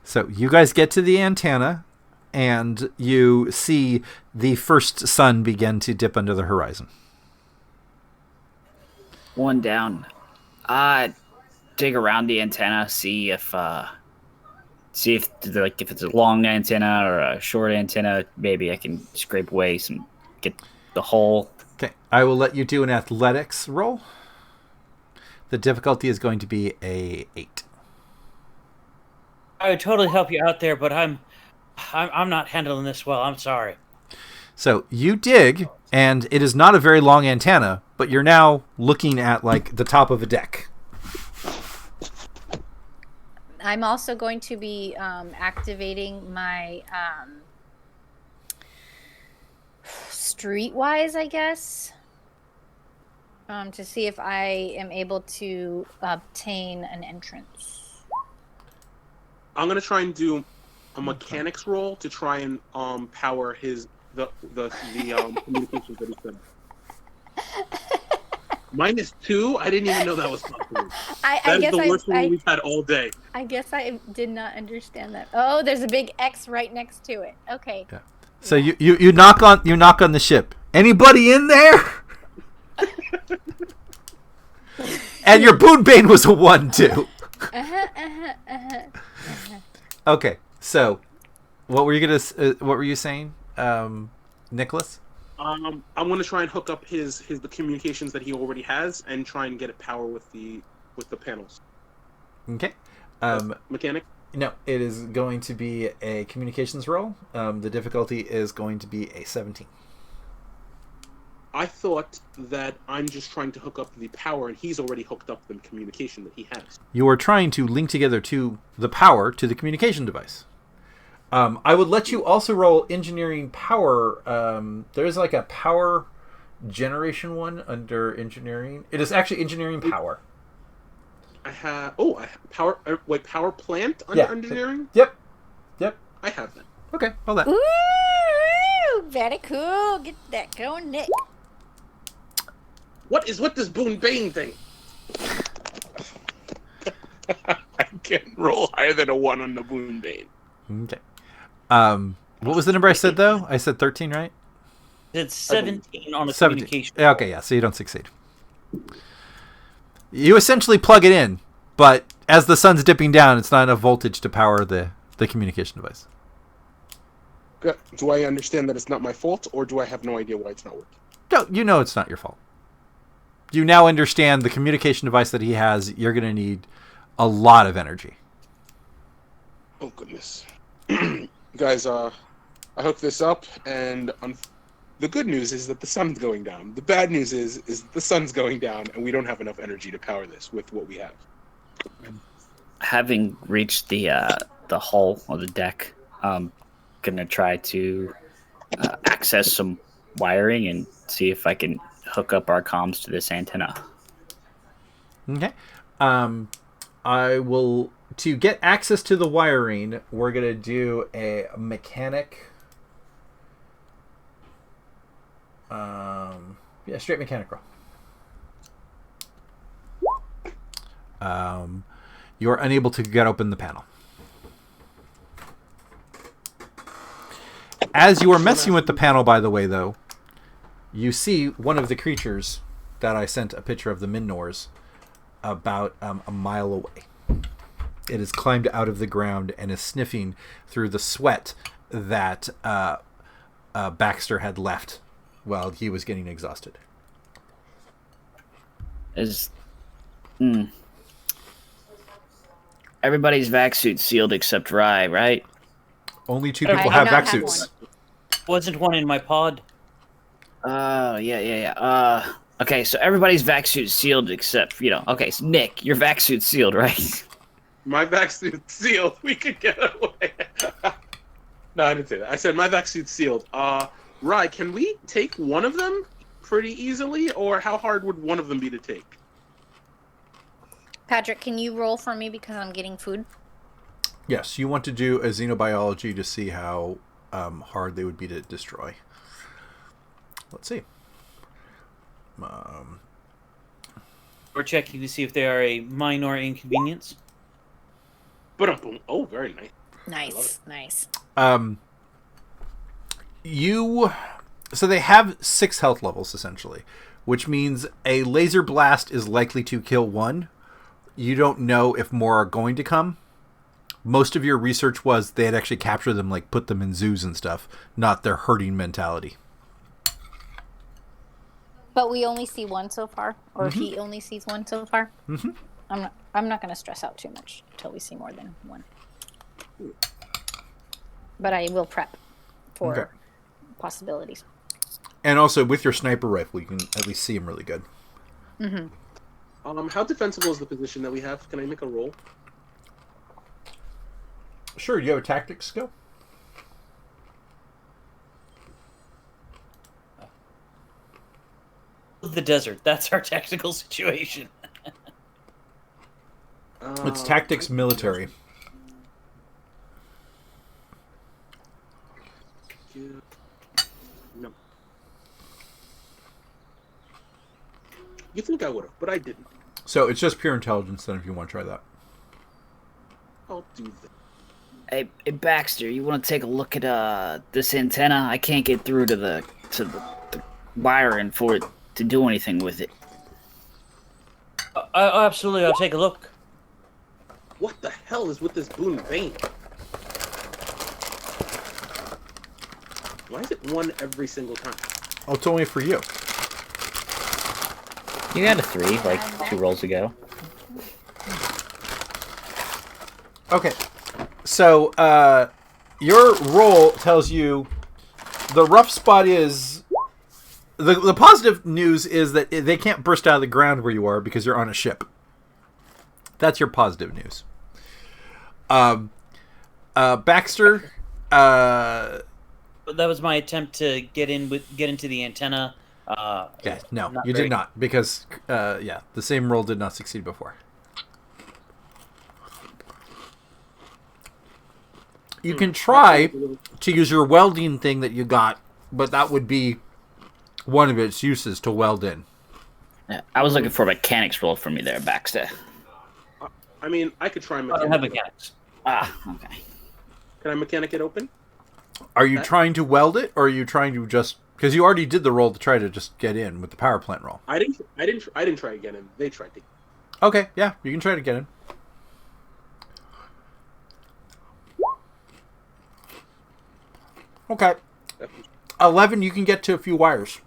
So you guys get to the antenna, and you see the first sun begin to dip under the horizon. One down. Dig around the antenna, see if it's a long antenna or a short antenna. Maybe I can scrape away get the hole. Okay. I will let you do an athletics roll. The difficulty is going to be a 8. I would totally help you out there, but I'm not handling this well. I'm sorry. So you dig, and it is not a very long antenna, but you're now looking at like the top of a deck. I'm also going to be activating my Streetwise, I guess, to see if I am able to obtain an entrance. I'm gonna try and do a mechanics roll to try and power the communications that he said. -2? I didn't even know that was possible. That is the worst one we've had all day. I guess I did not understand that. Oh, there's a big X right next to it. Okay. Yeah. So you knock on the ship. Anybody in there? And your Boonbane was a 1 too. Okay. So, what were you saying, Nicholas? I'm going to try and hook up the communications that he already has and try and get it power with the panels. Okay. Mechanic? No, it is going to be a communications roll. The difficulty is going to be a 17. I thought that I'm just trying to hook up the power, and he's already hooked up the communication that he has. You are trying to link together to the power to the communication device. I would let you also roll engineering power. There's like a power generation one under engineering. It is actually engineering power. I have power. Wait, power plant under engineering. Yep. I have that. Okay, hold that. Ooh, very cool. Get that going, Nick. What is with this Boonbane thing? I can't roll higher than a 1 on the Boonbane. Okay. What was the number I said though? I said 13, right? It's 17 on a 17. communication. Okay, yeah. So you don't succeed. You essentially plug it in, but as the sun's dipping down, it's not enough voltage to power the communication device. Do I understand that it's not my fault, or do I have no idea why it's not working? No, you know it's not your fault. You now understand the communication device that he has. You're going to need a lot of energy. Oh goodness. Guys, I hooked this up, and the good news is that the sun's going down. The bad news is the sun's going down, and we don't have enough energy to power this with what we have. Having reached the hull or the deck, I'm gonna try to access some wiring and see if I can hook up our comms to this antenna. Okay. I will... To get access to the wiring, we're going to do a mechanic. Straight mechanic roll. You're unable to get open the panel. As you are messing with the panel, by the way, though, you see one of the creatures that I sent a picture of, the Minnors, about a mile away. It has climbed out of the ground and is sniffing through the sweat that Baxter had left while he was getting exhausted. Everybody's vac suit sealed except Rye, right? Only 2 people have vac have suits. Wasn't one in my pod? Yeah. Okay, so everybody's vac suit sealed except, okay, so Nick, your vac suit's sealed, right? My vac suit's sealed. We could get away. No, I didn't say that. I said my vac suit's sealed. Rye, can we take one of them pretty easily, or how hard would one of them be to take? Patrick, can you roll for me because I'm getting food? Yes, you want to do a xenobiology to see how hard they would be to destroy. Let's see. We're checking to see if they are a minor inconvenience. Oh, very nice. Nice. So they have 6 health levels, essentially, which means a laser blast is likely to kill 1. You don't know if more are going to come. Most of your research was they had actually captured them, like put them in zoos and stuff, not their herding mentality. But we only see one so far, or he only sees one so far. Mm-hmm. I'm not going to stress out too much until we see more than one. But I will prep for possibilities. And also, with your sniper rifle, you can at least see him really good. Mm-hmm. How defensible is the position that we have? Can I make a roll? Sure, you have a tactics skill? The desert. That's our tactical situation. It's tactics military. No. You think I would have, but I didn't. So it's just pure intelligence then if you want to try that. I'll do that. Hey, Baxter, you want to take a look at this antenna? I can't get through to the wiring for it to do anything with it. Absolutely, I'll take a look. What the hell is with this Boone Bane? Why is it one every single time? Oh, it's only for you. You had a 3 like 2 rolls ago. Okay. So, your roll tells you the rough spot is... The positive news is that they can't burst out of the ground where you are because you're on a ship. That's your positive news. Baxter... That was my attempt to get into the antenna. Yeah, no, you did not, because the same roll did not succeed before. You can try to use your welding thing that you got, but that would be one of its uses to weld in. Yeah, I was looking for a mechanics roll for me there, Baxter. I mean, I could try I don't have mechanics. Okay. Can I mechanic it open? Are you trying to weld it, or are you trying to just... Because you already did the roll to try to just get in with the power plant roll. I didn't try to get in. They tried to. Okay, yeah, you can try to get in. Okay. 11, you can get to a few wires.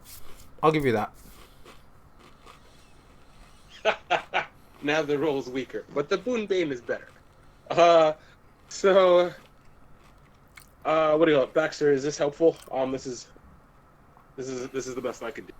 I'll give you that. Now the roll's weaker, but the Boone Bane is better. What do you got, Baxter? Is this helpful? This is the best I could do.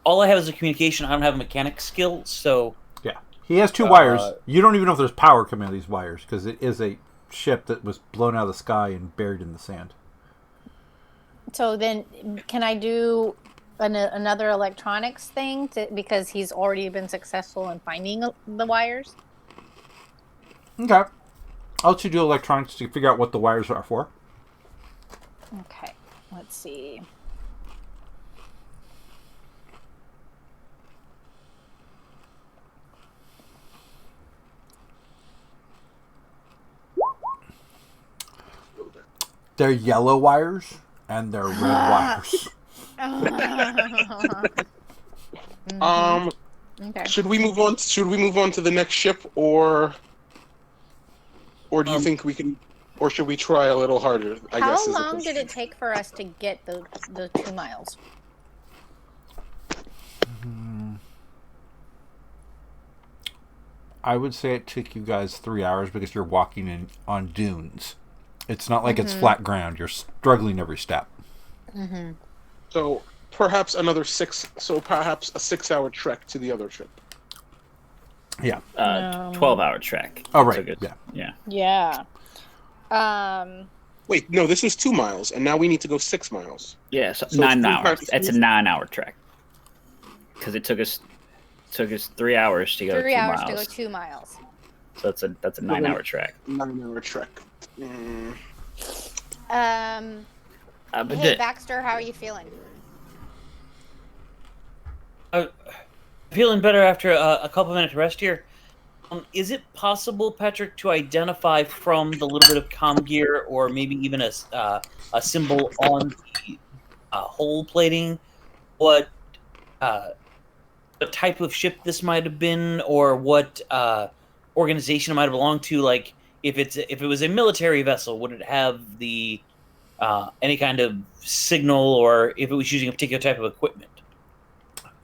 All I have is a communication. I don't have a mechanic skill, so Yeah. He has 2 wires. You don't even know if there's power coming out of these wires, because it is a ship that was blown out of the sky and buried in the sand. So then, can I do another electronics thing because he's already been successful in finding the wires? Okay. I'll let you do electronics to figure out what the wires are for. Okay, let's see. They're yellow wires and they're red wires. Okay. Should we move on? Should we move on to the next ship, or do you think we can, or should we try a little harder? I guess. How long did it take for us to get the 2 miles? I would say it took you guys 3 hours because you're walking on dunes. It's not like it's flat ground. You're struggling every step. Mm-hmm. So perhaps another 6. So perhaps a 6-hour trek to the other ship. Yeah. 12-hour trek. Oh, right. Yeah. Yeah. Wait, no, this was 2 miles, and now we need to go 6 miles. Yeah, so So 9 it's hours. 3 It's a 9-hour trek. Because it took us 3 hours to go 3 2 hours miles. to go 2 miles. So that's a 9-hour trek. 9-hour trek. But Hey, Baxter, how are you feeling? Feeling better after a couple minutes rest here. Is it possible, Patrick, to identify from the little bit of comm gear, or maybe even a symbol on the hull plating, what type of ship this might have been, or what organization it might have belonged to? Like, if it was a military vessel, would it have the any kind of signal, or if it was using a particular type of equipment?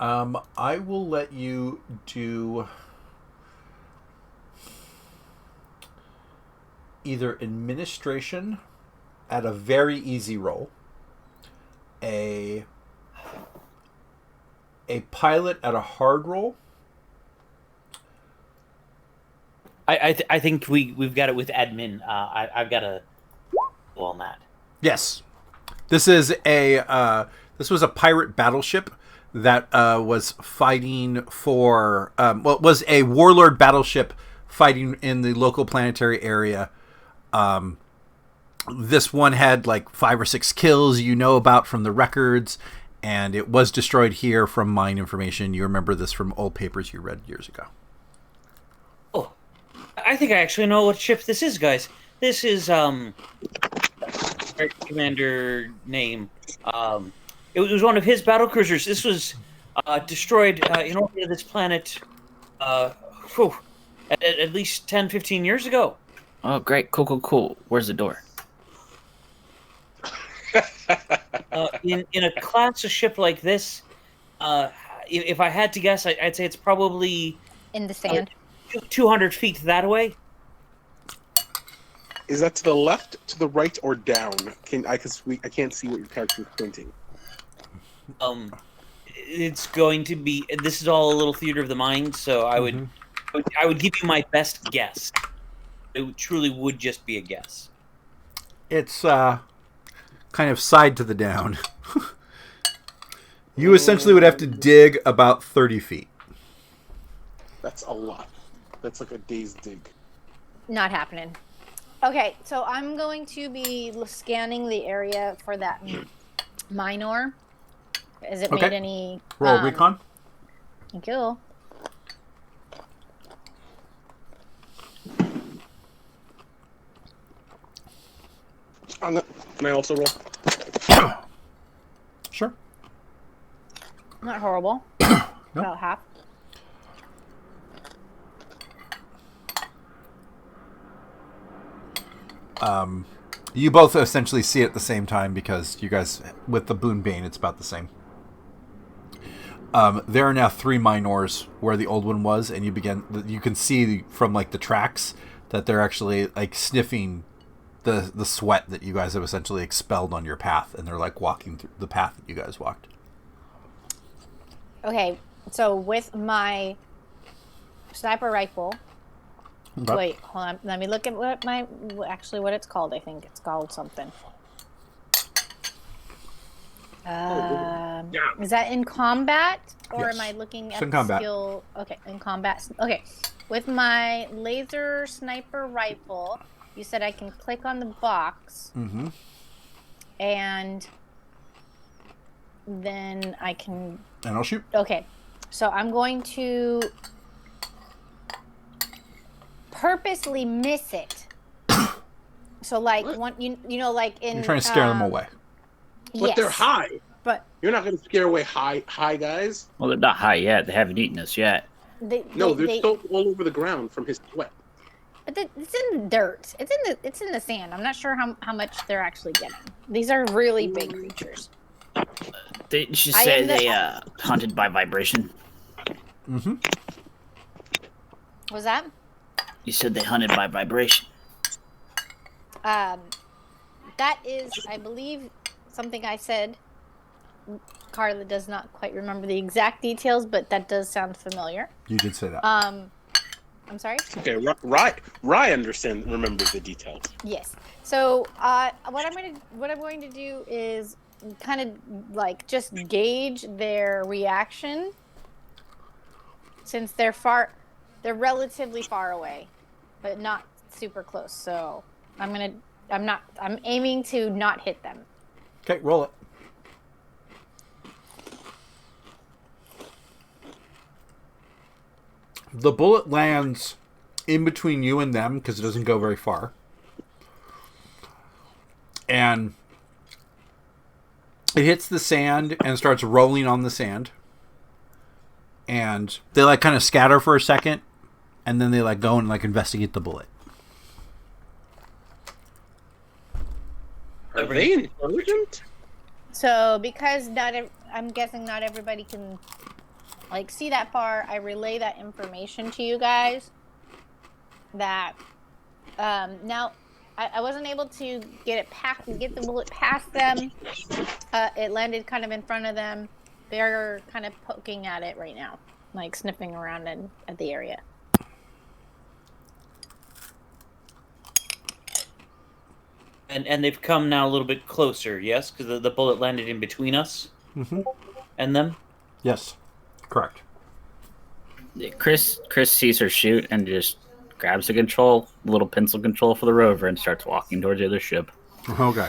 I will let you do either administration at a very easy roll, a pilot at a hard roll. I think we've got it with admin. I've got a roll on that. Yes, this was a pirate battleship that was fighting for it was a warlord battleship fighting in the local planetary area. This one had like 5 or 6 kills you know about from the records, and it was destroyed here from mine information. You remember this from old papers you read years ago. Oh, I think I actually know what ship this is, guys. This is commander name. It was one of his battle cruisers. This was destroyed in orbit of this planet at least 10, 15 years ago. Oh, great. Cool. Where's the door? In a class of ship like this, if I had to guess, I'd say it's probably In the sand. 200 feet that way. Is that to the left, to the right, or down? I can't see what your character is pointing. It's going to be. This is all a little theater of the mind, so I would give you my best guess. It truly would just be a guess. It's kind of side to the down. You essentially would have to dig about 30 feet. That's a lot. That's like a day's dig. Not happening. Okay, so I'm going to be scanning the area for that minor. Has it made any... Roll recon. Thank you. Can I also roll? Sure. Not horrible. Nope. About half. You both essentially see it at the same time because you guys, with the Boon Bane, it's about the same. There are now 3 minors where the old one was, and you can see from like the tracks that they're actually like sniffing the sweat that you guys have essentially expelled on your path, and they're like walking through the path that you guys walked. Okay, so with my sniper rifle... Okay. Wait, hold on. Let me look at what it's called. I think it's called something. Is that in combat, or Yes. am I looking It's at in combat. skill? Okay, in combat. Okay, with my laser sniper rifle, you said I can click on the box, Mm-hmm. and then I can. And I'll shoot. Okay, so I'm going to purposely miss it. So like you know, like in You're trying to scare them away. But they're high. But You're not going to scare away high guys. Well, they're not high yet. They haven't eaten us yet. They're still all over the ground from his sweat. But it's in the dirt. It's in the sand. I'm not sure how much they're actually getting. These are really big creatures. Didn't you say they hunted by vibration? Mm-hmm. Was that? You said they hunted by vibration. That is, I believe, something I said. Carla does not quite remember the exact details, but that does sound familiar. You did say that. I'm sorry? Okay, Rye remembers the details. Yes. So what I'm going to do is kind of like just gauge their reaction, since they're relatively far away, but not super close. So I'm aiming to not hit them. Okay, roll it. The bullet lands in between you and them because it doesn't go very far. And it hits the sand and starts rolling on the sand. And they like kind of scatter for a second, and then they like go and like investigate the bullet. Are they intelligent? So because I'm guessing not everybody can like see that far, I relay that information to you guys. That now I wasn't able to get the bullet past them. It landed kind of in front of them. They're kind of poking at it right now, like sniffing around at the area. And they've come now a little bit closer, yes? Because the bullet landed in between us and them? Yes, correct. Chris sees her shoot and just grabs the little pencil control for the rover, and starts walking towards the other ship. Okay.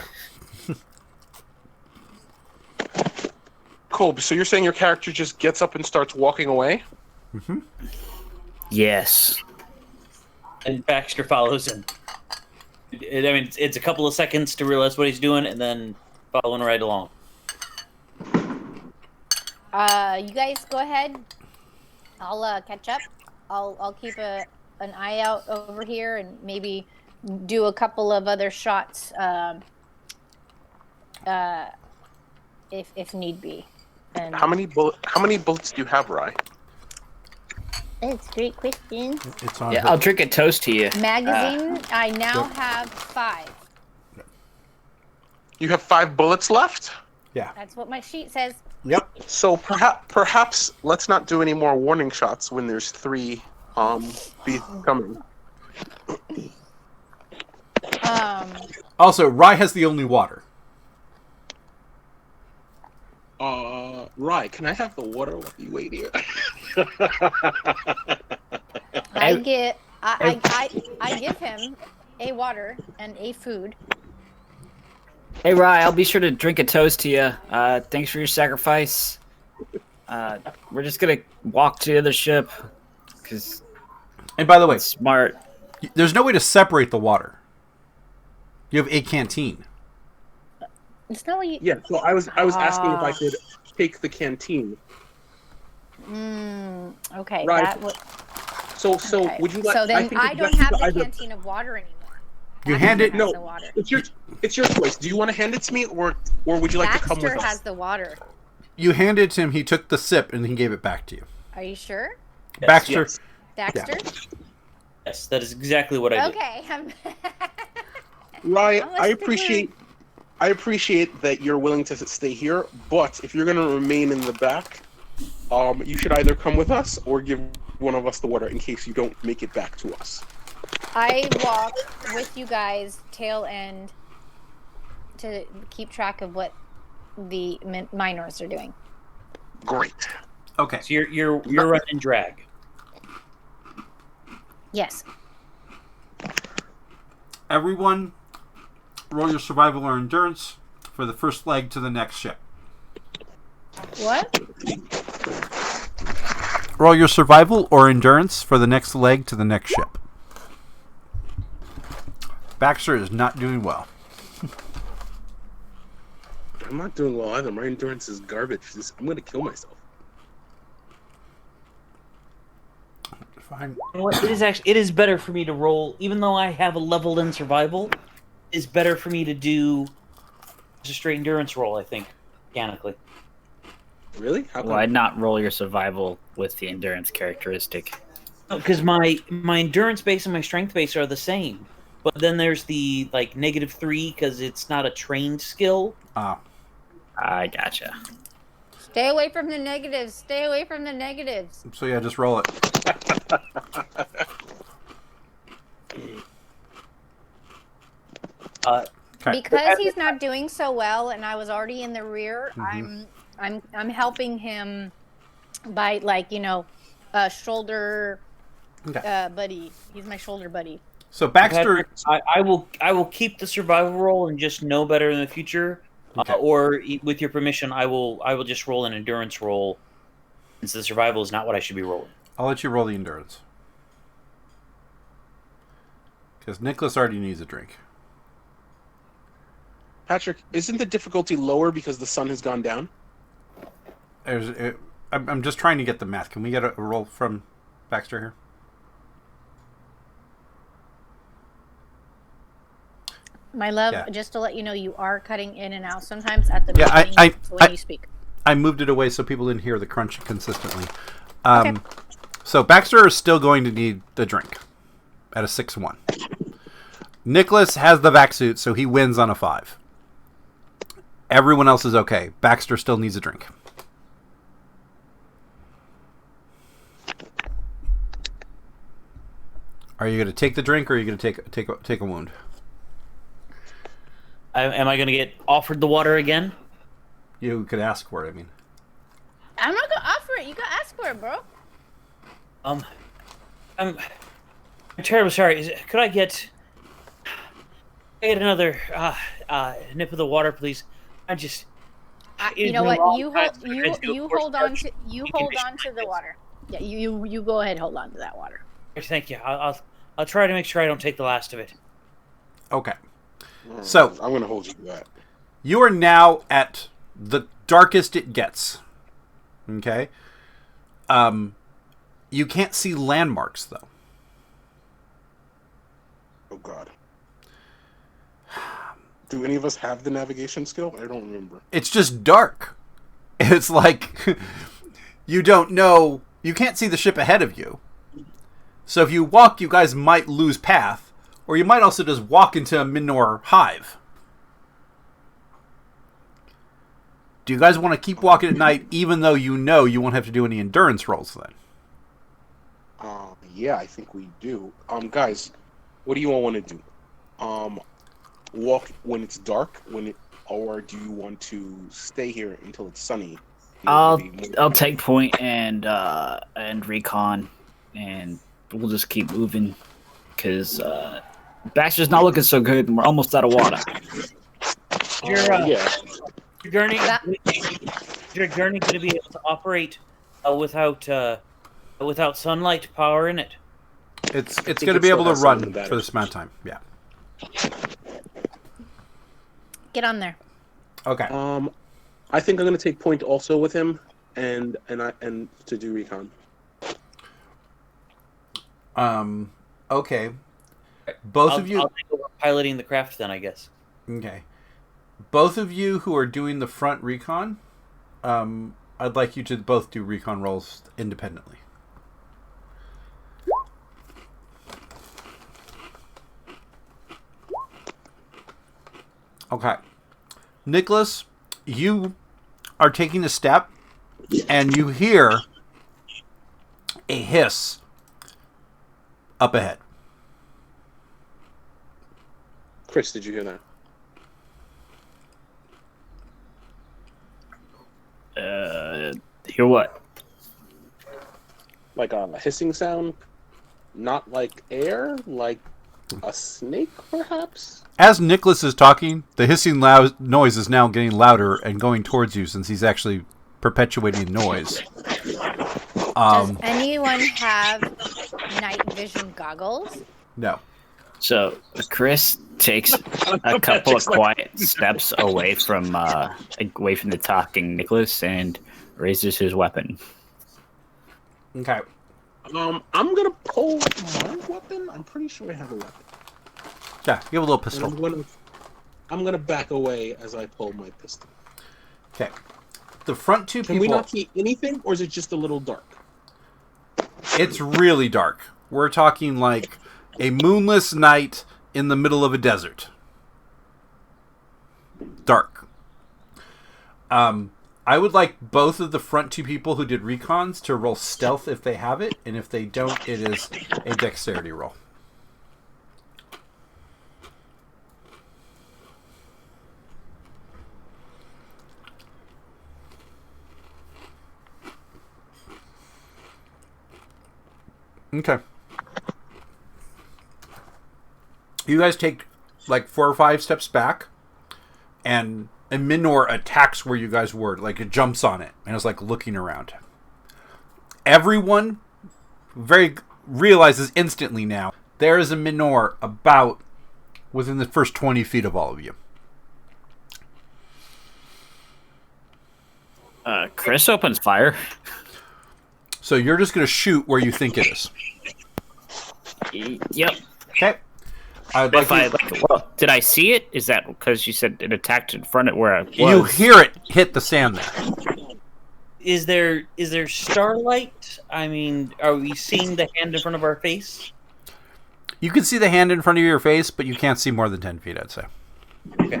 Colby, so you're saying your character just gets up and starts walking away? Yes. And Baxter follows him. I mean, it's a couple of seconds to realize what he's doing, and then following right along. You guys go ahead. I'll catch up. I'll keep an eye out over here and maybe do a couple of other shots if need be. And How many bullets do you have, Rye? It's a great question. It's on. Yeah, I'll drink a toast to you. Magazine, I now have 5. You have 5 bullets left? Yeah. That's what my sheet says. Yep. So perhaps let's not do any more warning shots when there's 3 beasts coming. Also, Rye has the only water. Rye, can I have the water while you wait here? I give him a water and a food. Hey, Rye, I'll be sure to drink a toast to you. Thanks for your sacrifice. We're just gonna walk to the other ship, because And by the way, it's smart. there's no way to separate the water. You have a canteen. It's not what you. Yeah, so I was asking if I could take the canteen. Okay. Right. That would. So Okay. would you like? So then think I it's don't best have to the either- canteen of water anymore. You Baxter hand it- has No, the water. it's your choice. Do you want to hand it to me, or would you like to come Baxter with has us? the water. You handed it to him. He took the sip and he gave it back to you. Are you sure, Baxter. yes. Baxter? Yes, that is exactly what I did. Okay. Rye, I'm a I appreciate that you're willing to stay here, but if you're going to remain in the back, you should either come with us or give one of us the water in case you don't make it back to us. I walk with you guys tail end to keep track of what the minors are doing. Great. Okay. So you're running drag. Yes. Everyone, roll your survival or endurance for the first leg to the next ship. What? Roll your survival or endurance for the next leg to the next ship. Baxter is not doing well. I'm not doing well either. My endurance is garbage. I'm going to kill myself. Fine. You know what? It is better for me to roll, even though I have a level in survival. It's better for me to do just a straight endurance roll, I think, mechanically. Really? How come? Why not roll your survival with the endurance characteristic? Because my endurance base and my strength base are the same, but then there's the -3 because it's not a trained skill. I gotcha. Stay away from the negatives. Stay away from the negatives. So yeah, just roll it. Okay. Because he's not doing so well, and I was already in the rear. I'm helping him by shoulder buddy. He's my shoulder buddy. So Baxter, Patrick, I will keep the survival roll and just know better in the future. Okay. Or with your permission, I will just roll an endurance roll, since the survival is not what I should be rolling. I'll let you roll the endurance. Because Nicholas already needs a drink. Patrick, isn't the difficulty lower because the sun has gone down? I'm just trying to get the math. Can we get a roll from Baxter here? My love, Yeah. just to let you know, you are cutting in and out sometimes at the Yeah, beginning when you speak. I moved it away so people didn't hear the crunch consistently. Okay. So Baxter is still going to need the drink at a 6-1. Nicholas has the vac suit, so he wins on a 5. Everyone else is okay. Baxter still needs a drink. Are you going to take the drink, or are you going to take a wound? Am I going to get offered the water again? You could ask for it. I mean, I'm not gonna offer it. You gotta ask for it, bro. I'm terribly sorry. Could I get another nip of the water, please? I just. You know what? You hold on to the water. Yeah, you go ahead. Hold on to that water. Thank you. I'll try to make sure I don't take the last of it. Okay. So I'm going to hold you to that. you are now at the darkest it gets. Okay. You can't see landmarks though. Oh God. Do any of us have the navigation skill? I don't remember. It's just dark. It's like you don't know. You can't see the ship ahead of you. So if you walk, you guys might lose path, or you might also just walk into a Minor hive. Do you guys want to keep walking at night, even though you know you won't have to do any endurance rolls then? Yeah, I think we do. Guys, what do you all want to do? Walk when it's dark, or do you want to stay here until it's sunny? I'll take point and recon, and we'll just keep moving because Baxter's not looking so good, and we're almost out of water. Yeah. Your gurney going to be able to operate without sunlight power in it? It's going to be able to run for this amount of time. Yeah. Get on there. Okay. I think I'm going to take point also with him, and to do recon. Okay. Both of you. I'll take over piloting the craft then, I guess. Okay. Both of you who are doing the front recon, I'd like you to both do recon rolls independently. Okay. Nicholas, you are taking a step, and you hear a hiss up ahead. Chris, did you hear that? Hear what? Like a hissing sound? Not like air? Like a snake, perhaps? As Nicholas is talking, the hissing noise is now getting louder and going towards you since he's actually perpetuating noise. Does anyone have night vision goggles? No. So Chris takes a couple of quiet steps away from the talking Nicholas and raises his weapon. Okay. I'm gonna pull my weapon. I'm pretty sure I have a weapon. Yeah, you have a little And pistol. I'm gonna back away as I pull my pistol. Okay. The front two Can people... we not see anything, or is it just a little dark? It's really dark. We're talking like a moonless night in the middle of a desert. Dark. I would like both of the front two people who did recons to roll stealth if they have it, and if they don't, it is a dexterity roll. Okay. You guys take like 4 or 5 steps back, and Minor attacks where you guys were. Like it jumps on it, and it's like looking around. Everyone realizes instantly now there is a Minor about within the first 20 feet of all of you. Chris opens fire. So you're just going to shoot where you think it is. Yep. Okay. Did I see it? Is that because you said it attacked in front of where I was? You hear it hit the sand there. Is there starlight? I mean, are we seeing the hand in front of our face? You can see the hand in front of your face, but you can't see more than 10 feet, I'd say. Okay.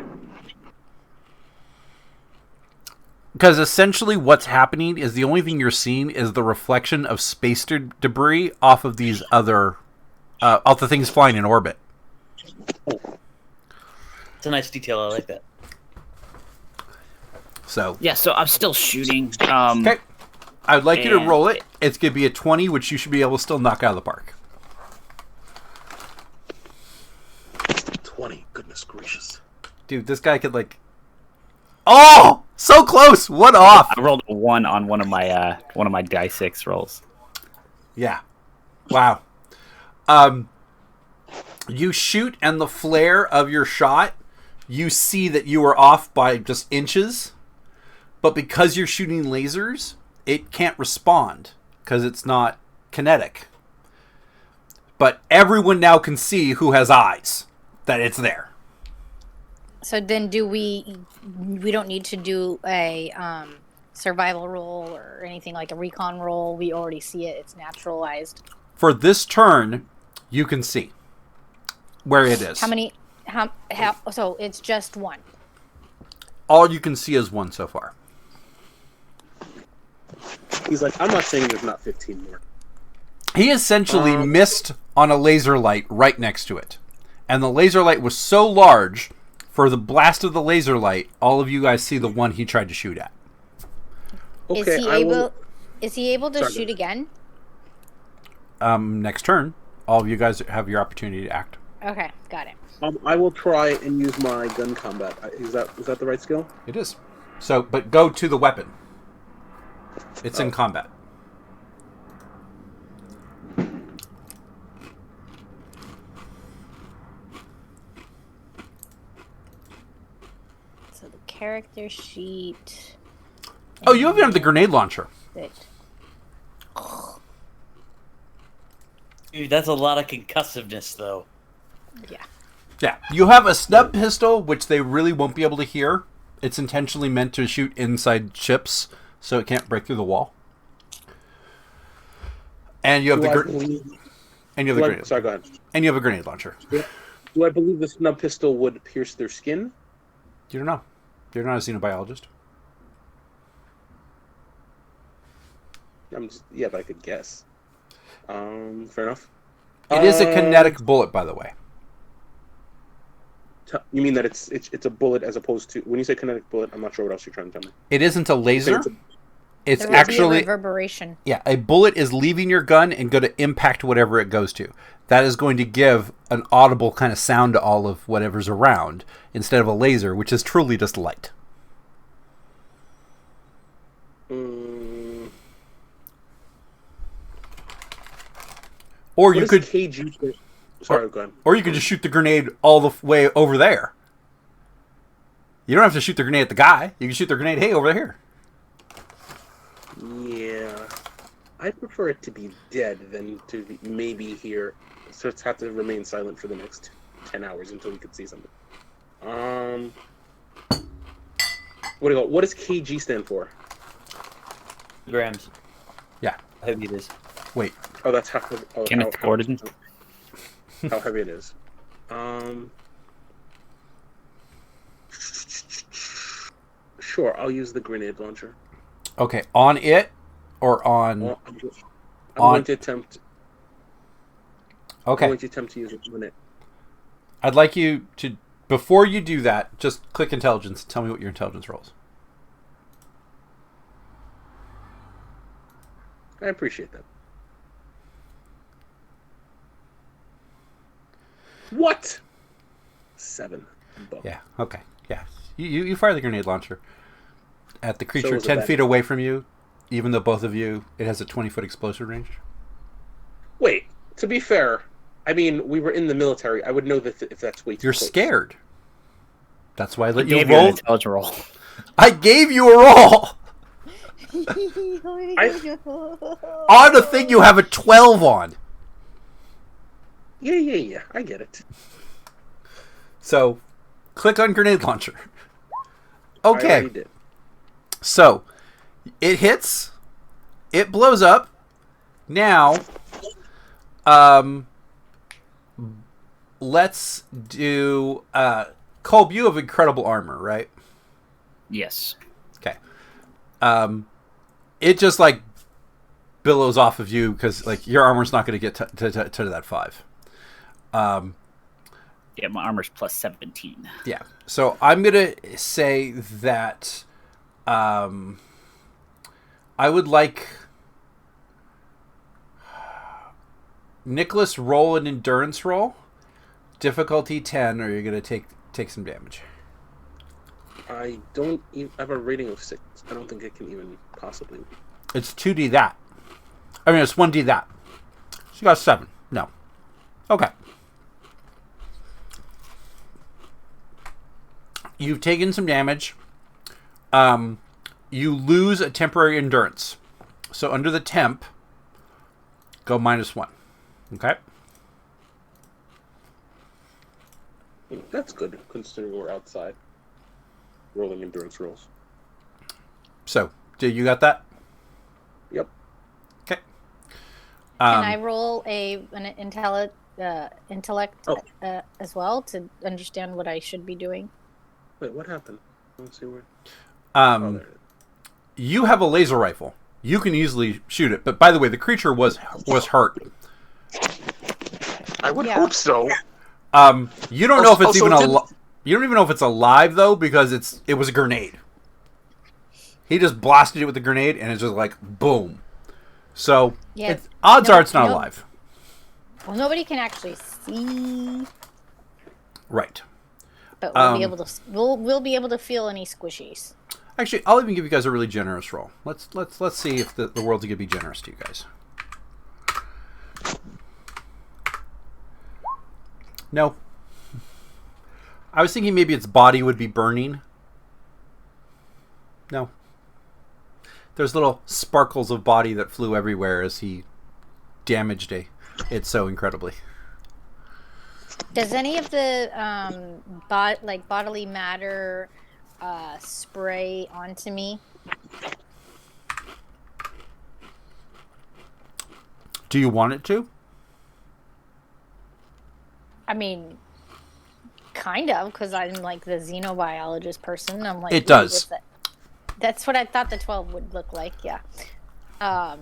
Because essentially what's happening is the only thing you're seeing is the reflection of space debris off of these other... off the things flying in orbit. It's a nice detail. I like that. So... Yeah, so I'm still shooting. Okay. I'd like you to roll it. It's going to be a 20, which you should be able to still knock out of the park. 20. Goodness gracious. Dude, this guy could like. Oh, so close. One off. I rolled a 1 on one of my die 6 rolls. Yeah. Wow. You shoot, and the flare of your shot, you see that you are off by just inches. But because you're shooting lasers, it can't respond because it's not kinetic. But everyone now can see who has eyes that it's there. So then we don't need to do a survival roll or anything like a recon roll. We already see it. It's naturalized. For this turn, you can see where it is. How so it's just one. All you can see is one so far. He's like, I'm not saying there's not 15 more. He essentially missed on a laser light right next to it. And the laser light was so large, for the blast of the laser light, all of you guys see the one he tried to shoot at. Okay, is he able to shoot again? Next turn, all of you guys have your opportunity to act. Okay, got it. I will try and use my gun combat. Is that the right skill? It is. So, but go to the weapon. It's in combat. So the character sheet. Oh, you even have the grenade launcher. Dude, that's a lot of concussiveness, though. Yeah. Yeah, you have a snub pistol, which they really won't be able to hear. It's intentionally meant to shoot inside ships, so it can't break through the wall. And you have grenade. Sorry, go ahead. And you have a grenade launcher. Do I believe the snub pistol would pierce their skin? You don't know. You're not a xenobiologist. But I could guess. Fair enough. It is a kinetic bullet, by the way. You mean that it's a bullet as opposed to... When you say kinetic bullet, I'm not sure what else you're trying to tell me. It isn't a laser. It's There will actually... be a reverberation. Yeah, a bullet is leaving your gun and going to impact whatever it goes to. That is going to give an audible kind of sound to all of whatever's around, instead of a laser, which is truly just light. Or you could... KG... Sorry, go ahead. Or you could just shoot the grenade all the way over there. You don't have to shoot the grenade at the guy. You can shoot the grenade, hey, over here. Yeah. I prefer it to be dead than to be maybe here. So it's have to remain silent for the next 10 hours until we can see something. What does KG stand for? Grams. Yeah. How heavy it is. Wait. Oh, that's how... Kenneth Gordon. How heavy it is. Sure, I'll use the grenade launcher. Okay, on it or on... I'm going to attempt... Okay. I'm going to attempt to use it on it. I'd like you to... Before you do that, just click intelligence and tell me what your intelligence rolls. I appreciate that. What? 7. Bum. Yeah, okay. Yeah. You fire the grenade launcher at the creature was it 10 then. feet away from you, even though both of you... It has a 20-foot explosive range. Wait, to be fair, I mean, we were in the military. I would know that if that's way too You're close. scared. That's why I let you Gave you an roll. intelligence roll. I gave you a roll! On a thing you have a 12 on. Yeah. I get it. So, click on grenade launcher. I Okay. already did. So, it hits. It blows up. Now, let's do... Kolb, you have incredible armor, right? Yes. Okay. It just, like, billows off of you because, like, your armor's not going to get to that 5. Yeah, my armor's plus 17. Yeah. So I'm going to say that I would like Nicholas roll an endurance roll difficulty 10, or you're going to take some damage. I don't have a rating of 6. I don't think I can even possibly. It's 2d that. I mean, it's 1d that. So you got 7. No. Okay. You've taken some damage. You lose a temporary endurance. So under the temp, go -1. Okay? That's good, considering we're outside. Rolling endurance rolls. So, you got that? Yep. Okay. Can I roll an intellect as well to understand what I should be doing? Wait, what happened? Let's see where. Um, there it is. You have a laser rifle. You can easily shoot it. But by the way, the creature was hurt. I would hope so. You don't know if it's even alive. You don't even know if it's alive though, because it was a grenade. He just blasted it with a grenade, and it's just like boom. So odds are it's not alive. Well, nobody can actually see, Right. but we'll be able to. We'll be able to feel any squishies. Actually, I'll even give you guys a really generous roll. Let's see if the world's gonna be generous to you guys. No. I was thinking maybe its body would be burning. No. There's little sparkles of body that flew everywhere as he damaged it so incredibly. Does any of the bodily matter spray onto me? Do you want it to? I mean, kind of, because I'm like the xenobiologist person. I'm like, it does. That's what I thought the 12 would look like. Yeah. Well,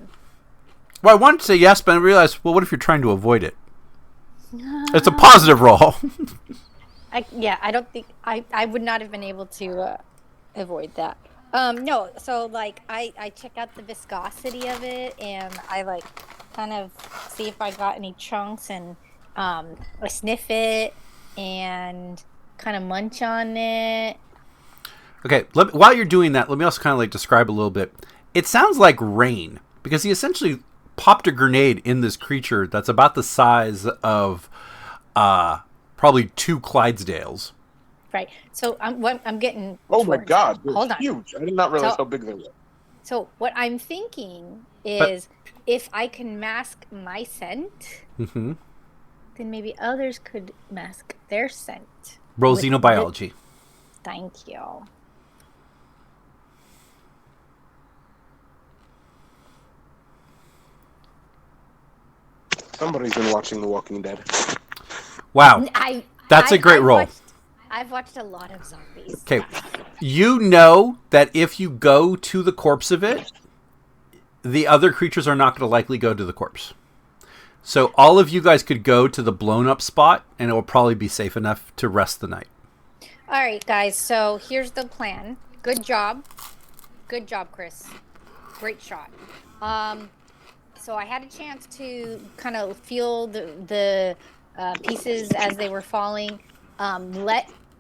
I wanted to say yes, but I realized, well, what if you're trying to avoid it? It's a positive roll. I don't think I would not have been able to avoid that. No, so like I check out the viscosity of it, and I like kind of see if I got any chunks, and I sniff it and kind of munch on it. Okay, while you're doing that, let me also kind of like describe a little bit. It sounds like rain, because he essentially popped a grenade in this creature that's about the size of probably 2 Clydesdales. Right. So I'm getting. Oh my God! Hold on. Huge. I did not realize how big they were. So what I'm thinking is, if I can mask my scent, Mm-hmm. then maybe others could mask their scent. Roll xenobiology. Thank you. Somebody's been watching The Walking Dead. Wow. That's a great roll. I've watched a lot of zombies. Okay. You know that if you go to the corpse of it, the other creatures are not going to likely go to the corpse. So all of you guys could go to the blown up spot, and it will probably be safe enough to rest the night. All right, guys. So here's the plan. Good job. Good job, Chris. Great shot. So I had a chance to kind of feel the pieces as they were falling.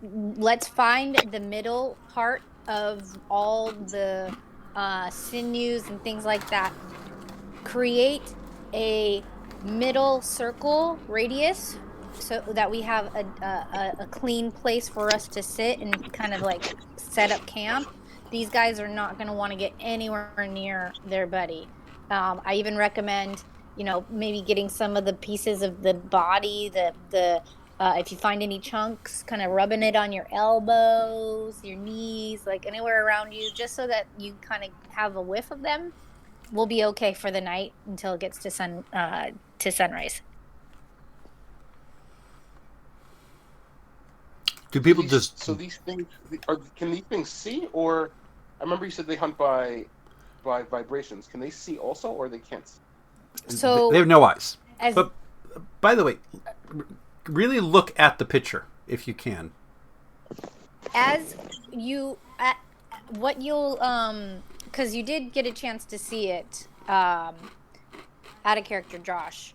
Let's find the middle part of all the sinews and things like that. Create a middle circle radius so that we have a clean place for us to sit and kind of like set up camp. These guys are not going to want to get anywhere near their buddy. I even recommend, maybe getting some of the pieces of the body, if you find any chunks, kind of rubbing it on your elbows, your knees, like anywhere around you, just so that you kind of have a whiff of them. We'll be okay for the night until it gets to sunrise. Do people just... So these things, can these things see, or... I remember you said they hunt by vibrations. Can they see also, or they can't see? So they have no eyes. But, by the way, really look at the picture, if you can. As you... what you'll... because you did get a chance to see it out of character, Josh,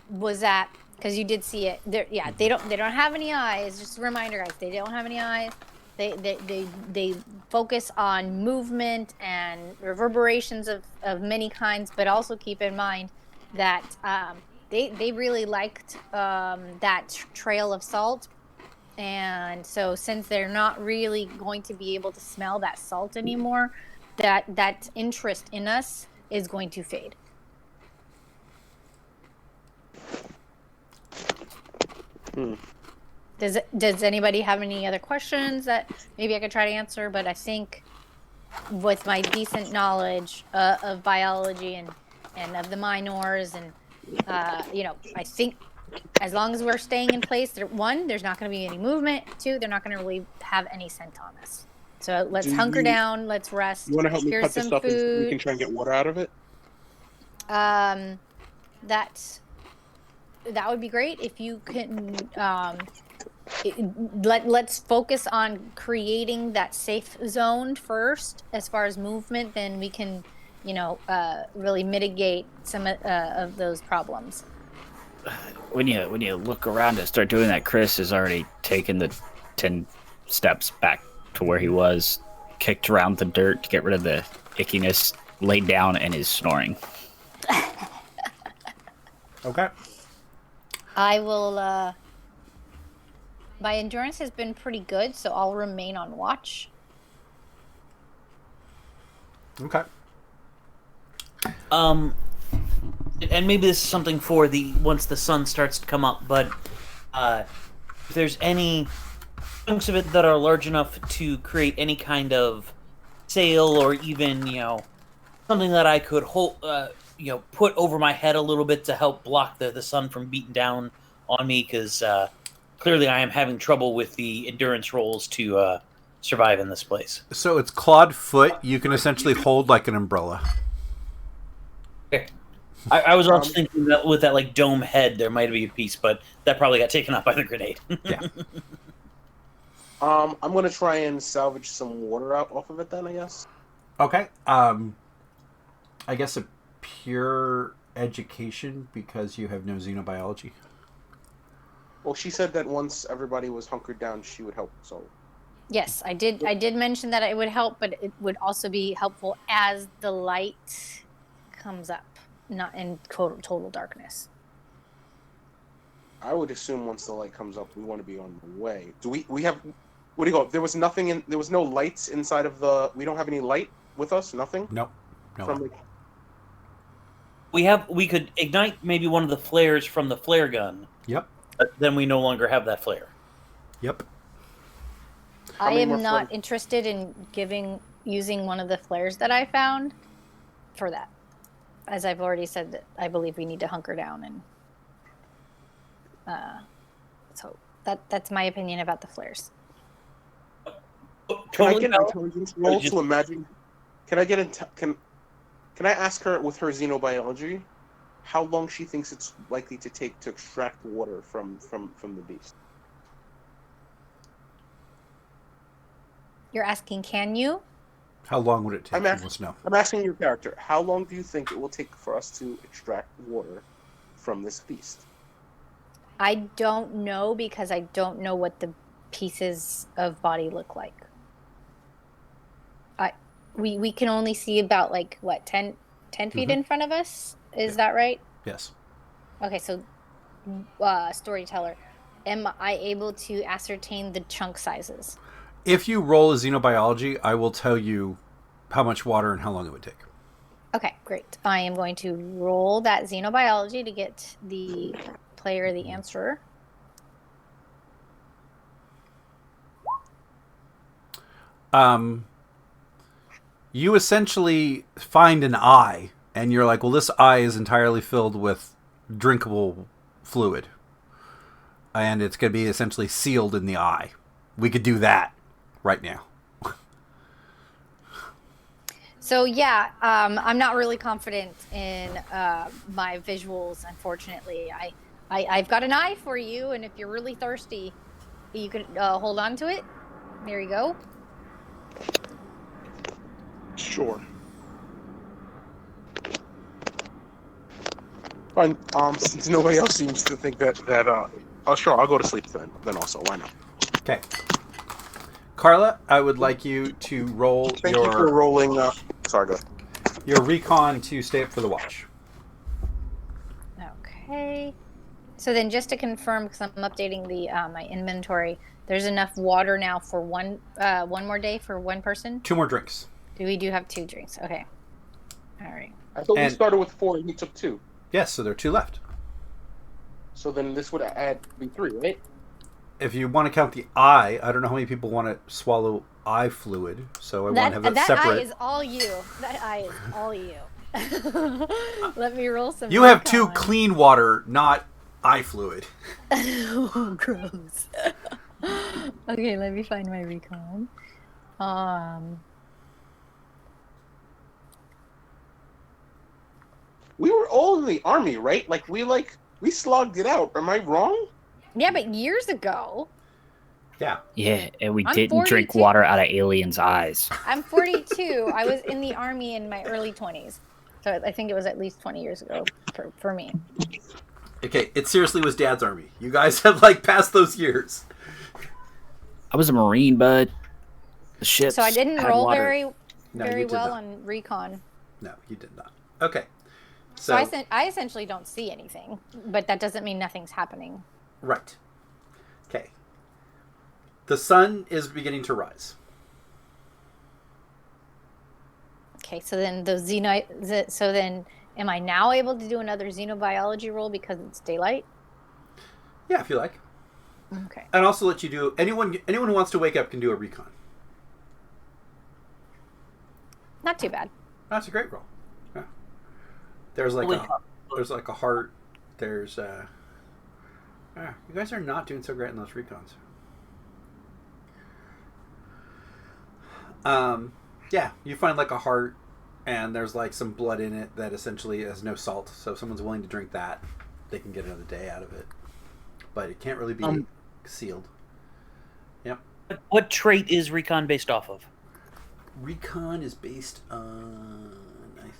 was that because you did see it. They don't have any eyes. Just a reminder, guys. They don't have any eyes. They focus on movement and reverberations of many kinds, but also keep in mind that they really liked that trail of salt. And so since they're not really going to be able to smell that salt anymore, that interest in us is going to fade. Does anybody have any other questions that maybe I could try to answer? But I think with my decent knowledge of biology and of the minors and I think as long as we're staying in place, one, there's not going to be any movement. Two, they're not going to really have any scent on us. So let's hunker down. Let's rest. You want to help me Here's cut this some up and we food. can try and get water out of it? That would be great if you can. Let's focus on creating that safe zone first. As far as movement, then we can, really mitigate some of those problems. When you look around and start doing that, Chris has already taken the 10 steps back to where he was, kicked around the dirt to get rid of the ickiness, laid down, and is snoring. Okay. I will. My endurance has been pretty good, so I'll remain on watch. Okay. And maybe this is something for once the sun starts to come up, but if there's any chunks of it that are large enough to create any kind of sail or even, something that I could hold, put over my head a little bit to help block the sun from beating down on me, because clearly I am having trouble with the endurance rolls to survive in this place. So it's clawed foot. You can essentially hold like an umbrella. Okay. I was also thinking that with that dome head, there might be a piece, but that probably got taken up by the grenade. Yeah. I'm gonna try and salvage some water out off of it then, I guess. Okay. I guess a pure education because you have no xenobiology. Well, she said that once everybody was hunkered down, she would help. So. Yes, I did mention that it would help, but it would also be helpful as the light comes up, not in total darkness. I would assume once the light comes up, we want to be on the way. Do we have? What do you call? There was nothing there was no lights inside of the. We don't have any light with us. Nothing. Nope. No. From We could ignite maybe one of the flares from the flare gun. Yep. But then we no longer have that flare. Yep. I am not interested in using one of the flares that I found for that. As I've already said, that I believe we need to hunker down, and so that's my opinion about the flares. Can I get an intelligence roll to imagine? Can I get can I ask her with her xenobiology how long she thinks it's likely to take to extract water from the beast? You're asking, can you? How long would it take? I'm asking your character. How long do you think it will take for us to extract water from this beast? I don't know because I don't know what the pieces of body look like. We can only see about 10 feet in front of us. Is that right? Yes. Okay, so storyteller, am I able to ascertain the chunk sizes? If you roll a xenobiology, I will tell you how much water and how long it would take. Okay, great. I am going to roll that xenobiology to get the player the answer. You essentially find an eye, and you're like, well, this eye is entirely filled with drinkable fluid. And it's going to be essentially sealed in the eye. We could do that right now. So yeah, I'm not really confident in my visuals, unfortunately. I've got an eye for you, and if you're really thirsty, you could hold on to it. There you go. Sure. Fine. Since nobody else seems to think that oh sure, I'll go to sleep then also. Why not? Okay. Carla, I would like you to roll Thank you for rolling. Sorry, go ahead. your recon to stay up for the watch. Okay. So then, just to confirm, because I'm updating the my inventory, there's enough water now for one more day for one person. 2 more drinks. We do have 2 drinks. Okay. All right. I thought we And- started with 4 and he took 2. Yes, so there are 2 left. So then this would add be 3, right? If you want to count the eye, I don't know how many people want to swallow eye fluid, so I want to have that separate. Eye is all you. That eye is all you. Let me roll some. You have 2 recon. clean water, not eye fluid. Oh, gross. Okay, let me find my recon. We were all in the army, right? We slogged it out. Am I wrong? Yeah, but years ago. Yeah. Yeah, and we I'm didn't drink 42. water out of aliens' eyes. I'm 42. I was in the army in my early 20s. So I think it was at least 20 years ago for me. Okay, it seriously was Dad's army. You guys have like passed those years. I was a Marine, bud. The ships So I didn't had roll water. very No, very you did well not. on recon. No, you did not. Okay. So I essentially don't see anything, but that doesn't mean nothing's happening. Right. Okay. The sun is beginning to rise. Okay, so then so then am I now able to do another xenobiology roll because it's daylight? Yeah, if you like. Okay. And also let you do anyone who wants to wake up can do a recon. Not too bad. That's a great roll. Yeah. There's like a heart. There's you guys are not doing so great in those recons. Yeah, you find like a heart, and there's like some blood in it that essentially has no salt. So if someone's willing to drink that, they can get another day out of it. But it can't really be sealed. Yep. What trait is recon based off of? Recon is based on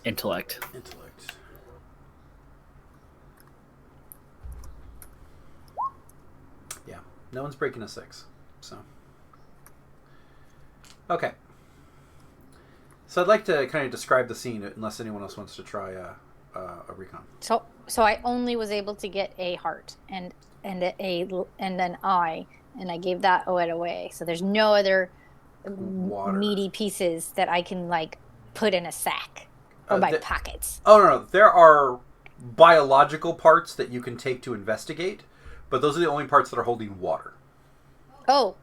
Intellect. intellect. Yeah, no one's breaking a 6. So okay. So I'd like to kind of describe the scene, unless anyone else wants to try a recon. So I only was able to get a heart and an eye, and I gave that away. So there's no other Water. meaty pieces that I can like put in a sack or my pockets. Oh no, there are biological parts that you can take to investigate, but those are the only parts that are holding water. Oh,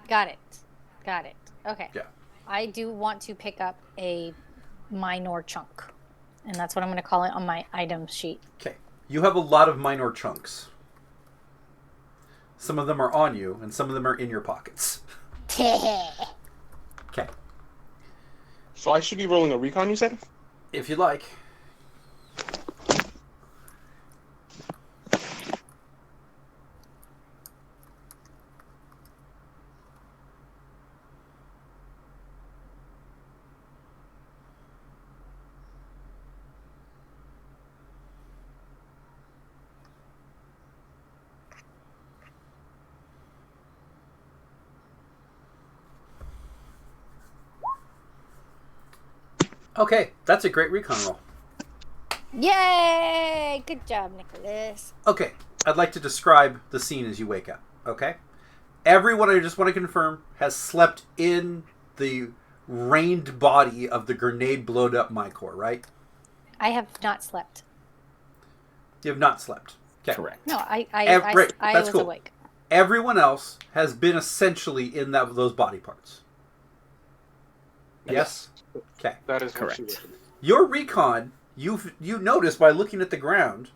got it. Okay. Yeah. I do want to pick up a minor chunk, and that's what I'm going to call it on my item sheet. Okay. You have a lot of minor chunks. Some of them are on you, and some of them are in your pockets. Okay. So I should be rolling a recon, you said? If you'd like. Okay, that's a great recon roll. Yay! Good job, Nicholas. Okay, I'd like to describe the scene as you wake up, okay? Everyone, I just want to confirm, has slept in the rained body of the grenade blowed up Mycor, right? I have not slept. You have not slept. Okay. Correct. No, I that's was cool. awake. Everyone else has been essentially in those body parts. Yes? Okay. That is Correct. what she was. Your recon, you notice by looking at the ground,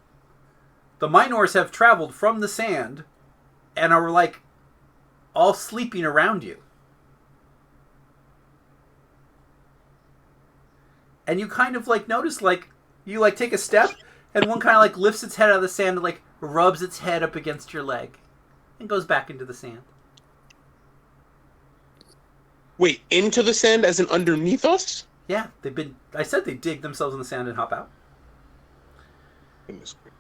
the Minors have traveled from the sand and are like all sleeping around you. And you kind of like notice like you like take a step and one kind of like lifts its head out of the sand and like rubs its head up against your leg and goes back into the sand. Wait, into the sand as in underneath us? Yeah, I said they dig themselves in the sand and hop out. Goodness gracious.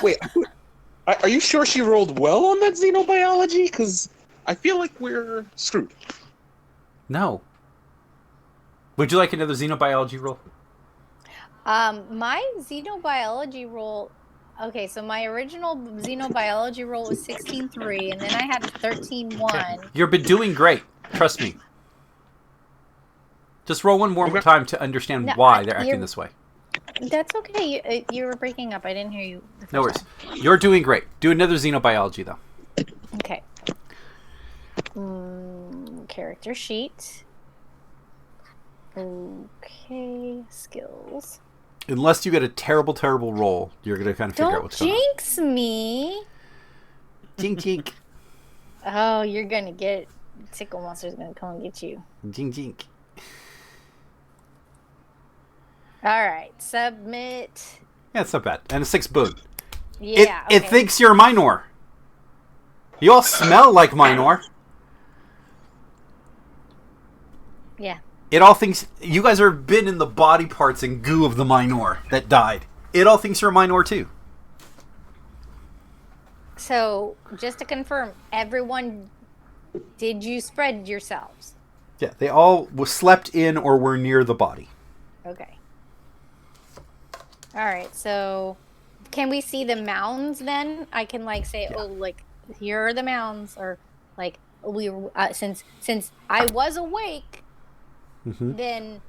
Wait, are you sure she rolled well on that xenobiology? Because I feel like we're screwed. No. Would you like another xenobiology roll? My xenobiology roll. Okay, so my original xenobiology roll was 16.3, and then I had a 13.1. You've been doing great. Trust me. Just roll one more Okay. time to understand No, why they're acting this way. That's okay. You were breaking up. I didn't hear you. The No first worries. You're doing great. Do another xenobiology, though. time. Okay. Character sheet. Okay. Skills. Unless you get a terrible, terrible roll, you're going to kind of figure out Don't what's going on. jinx me. Jink, jink. Oh, you're gonna get Tickle Monster's gonna come and get you. Jink, jink. All right, submit. Yeah, it's not bad. And a 6 boon. Yeah, It okay. thinks you're a Minor. You all smell like Minor. Yeah. It all thinks... You guys have been in the body parts and goo of the Minor that died. It all thinks you're a Minor, too. So, just to confirm, everyone, did you spread yourselves? Yeah, they all slept in or were near the body. Okay. All right, so can we see the mounds then? I can like say, oh, like here are the mounds, or like we since I was awake, then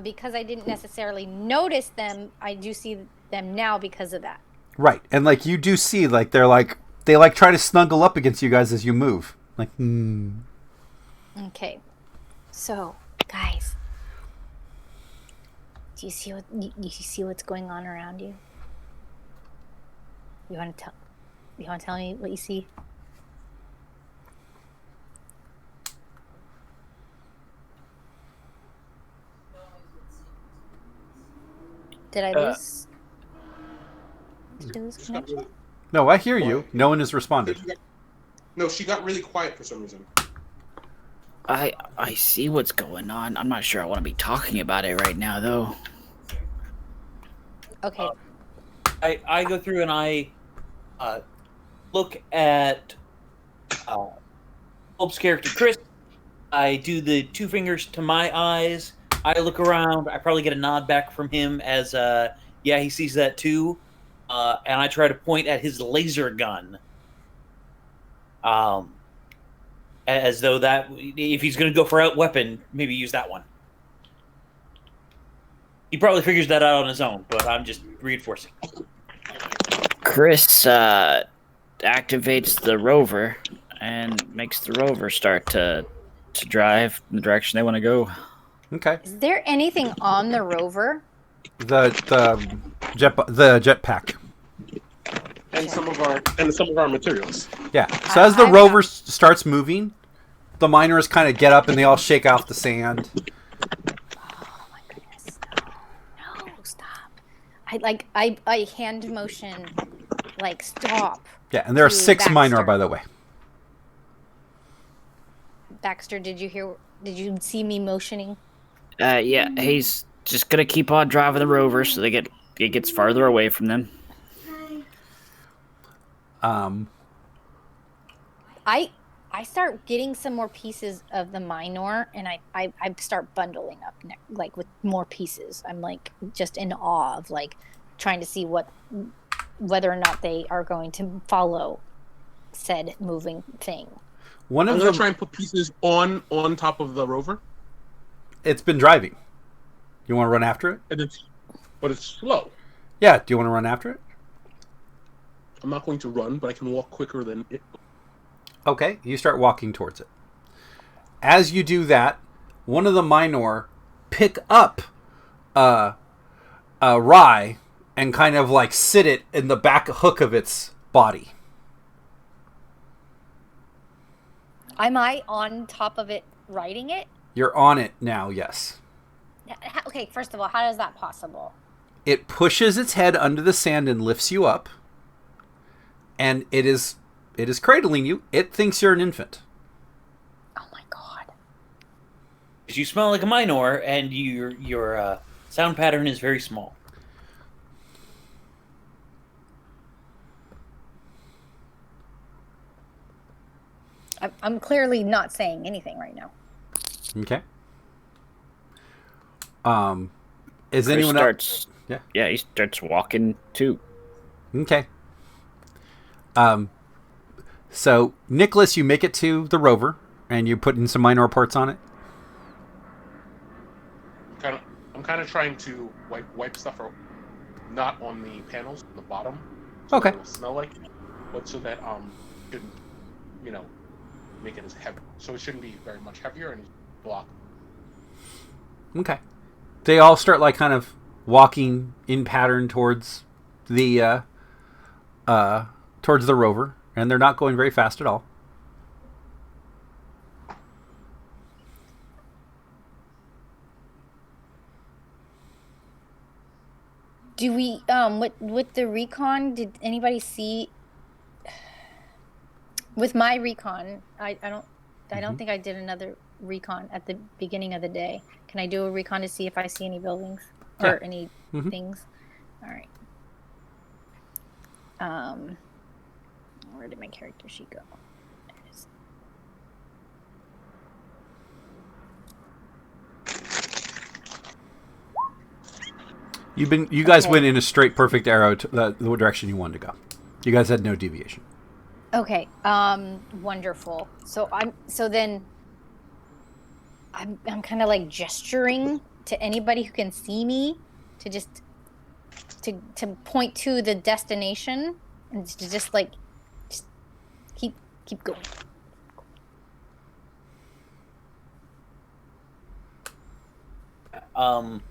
because I didn't necessarily notice them, I do see them now because of that. Right, and like you do see, like they like try to snuggle up against you guys as you move. Like, Okay, so guys, do you see you see what's going on around you? You want to tell me what you see? Did I lose? Did I lose connection? No, I hear you. No one has responded. No, she got really quiet for some reason. I see what's going on. I'm not sure I want to be talking about it right now, though. Okay. I go through and I look at Hope's character Chris. I do the 2 fingers to my eyes. I look around. I probably get a nod back from him as yeah, he sees that too. And I try to point at his laser gun. As though that, if he's going to go for a weapon, maybe use that one. He probably figures that out on his own, but I'm just reinforcing. Chris activates the rover and makes the rover start to drive in the direction they want to go. Okay. Is there anything on the rover? The jetpack. And some of our materials. Yeah. So as the rover starts moving, the miners kind of get up and they all shake off the sand. Oh my goodness! No, stop! I hand motion, like stop. Yeah, and there are To 6 minor, Baxter. by the way. Baxter, did you see me motioning? Yeah, he's just gonna keep on driving the rover so it gets farther away from them. I start getting some more pieces of the minor, and I start bundling up like with more pieces. I'm like just in awe of like trying to see whether or not they are going to follow said moving thing. One I'm of gonna them, try and put pieces on top of the rover, it's been driving. You want to run after it? but it's slow. Yeah. Do you want to run after it? I'm not going to run, but I can walk quicker than it. Okay, you start walking towards it. As you do that, one of the minor pick up Rye and kind of like sit it in the back hook of its body. Am I on top of it riding it? You're on it now, yes. Okay, first of all, how is that possible? It pushes its head under the sand and lifts you up. And it is cradling you. It thinks you're an infant. Oh my god. You smell like a minor, and your sound pattern is very small. I'm clearly not saying anything right now. Okay. Is Chris anyone starts, else? Yeah, he starts walking too. Okay. So Nicholas, you make it to the rover, and you put in some minor parts on it. I'm kind of trying to wipe stuff out, not on the panels, on the bottom. So okay. It will smell like it, but so that shouldn't, make it as heavy. So it shouldn't be very much heavier and block. Okay. They all start like kind of walking in pattern towards the rover, and they're not going very fast at all. Do we with the recon? Did anybody see? With my recon, I don't think I did another recon at the beginning of the day. Can I do a recon to see if I see any buildings or any things? All right. Where did my character sheet go? There it is. You guys went in a straight, perfect arrow to the direction you wanted to go. You guys had no deviation. Okay. Wonderful. So I'm kind of like gesturing to anybody who can see me to just to point to the destination and to just keep going. I'm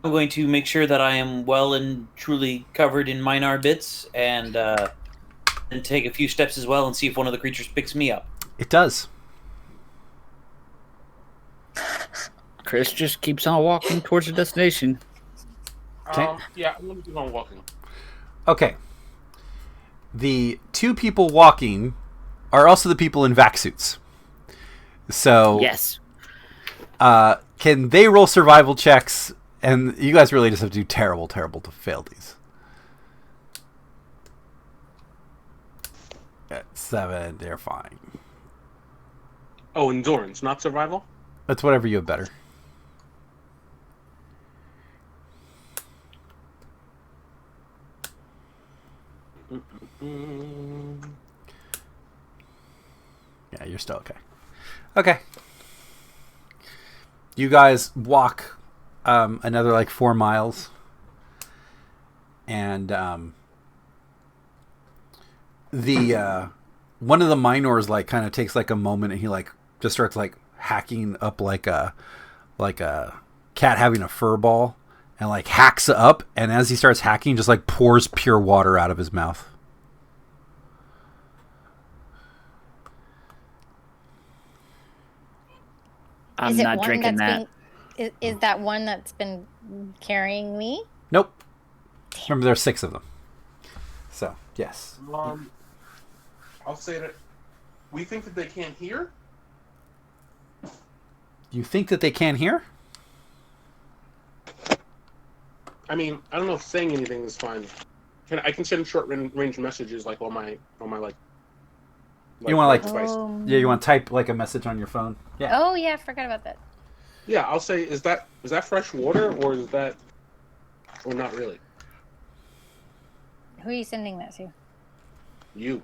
going to make sure that I am well and truly covered in Minar bits, and take a few steps as well and see if one of the creatures picks me up. It does. Chris just keeps on walking towards the destination. Yeah, I'm going to keep on walking. Okay. The two people walking are also the people in vac suits. So Yes. Can they roll survival checks? And you guys really just have to do terrible to fail these. At 7, they're fine. Oh, endurance, not survival? That's whatever you have better. Yeah, you're still okay. Okay. You guys walk another like 4 miles. And the one of the minors like kind of takes like a moment, and he like just starts like hacking up like a cat having a fur ball, and like hacks it up, and as he starts hacking, just like pours pure water out of his mouth. I'm not drinking that. Is that one that's been carrying me? Nope. Remember, there's 6 of them. So, yes. I'll say that we think that they can't hear. You think that they can't hear? I mean, I don't know if saying anything is fine. I can send short range messages like on my like. You want to device. Yeah, you want to type like a message on your phone. Yeah. Oh yeah, I forgot about that. Yeah, I'll say is that fresh water or is that or not really? Who are you sending that to? You.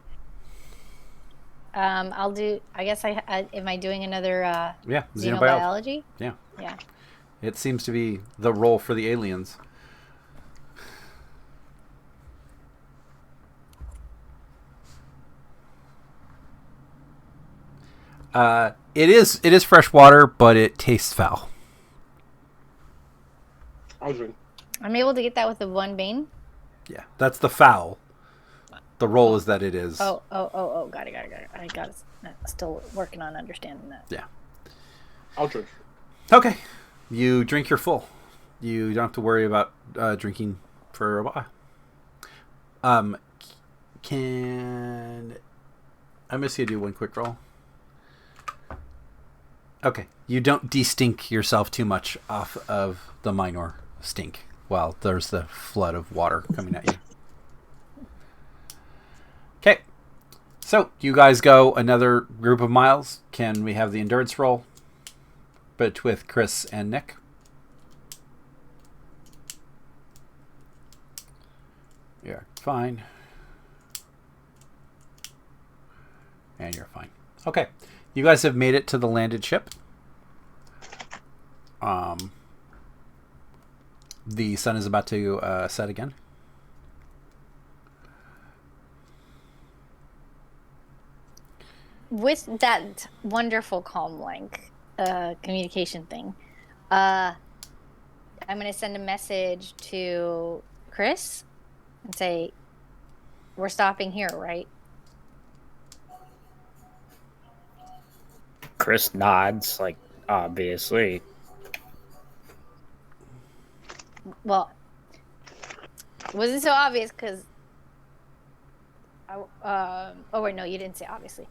I'll do. I guess am I doing another? Yeah, xenobiology. Yeah. Yeah. It seems to be the role for the aliens. It is fresh water, but it tastes foul. I'll drink. I'm able to get that with the 1 bane. Yeah, that's the foul. The role is that it is. Oh! Got it. I got it. I'm still working on understanding that. Yeah. I'll drink. Okay. You drink your full. You don't have to worry about drinking for a while. I'm gonna see you do one quick roll. Okay. You don't de-stink yourself too much off of the minor stink while there's the flood of water coming at you. Okay. So, you guys go another group of miles. Can we have the endurance roll? But with Chris and Nick. You're fine. And you're fine. Okay. You guys have made it to the landed ship. The sun is about to set again. With that wonderful calm link communication thing, I'm going to send a message to Chris and say, we're stopping here, right? Chris nods, like, obviously. Well, it wasn't so obvious because oh wait, no, you didn't say obviously.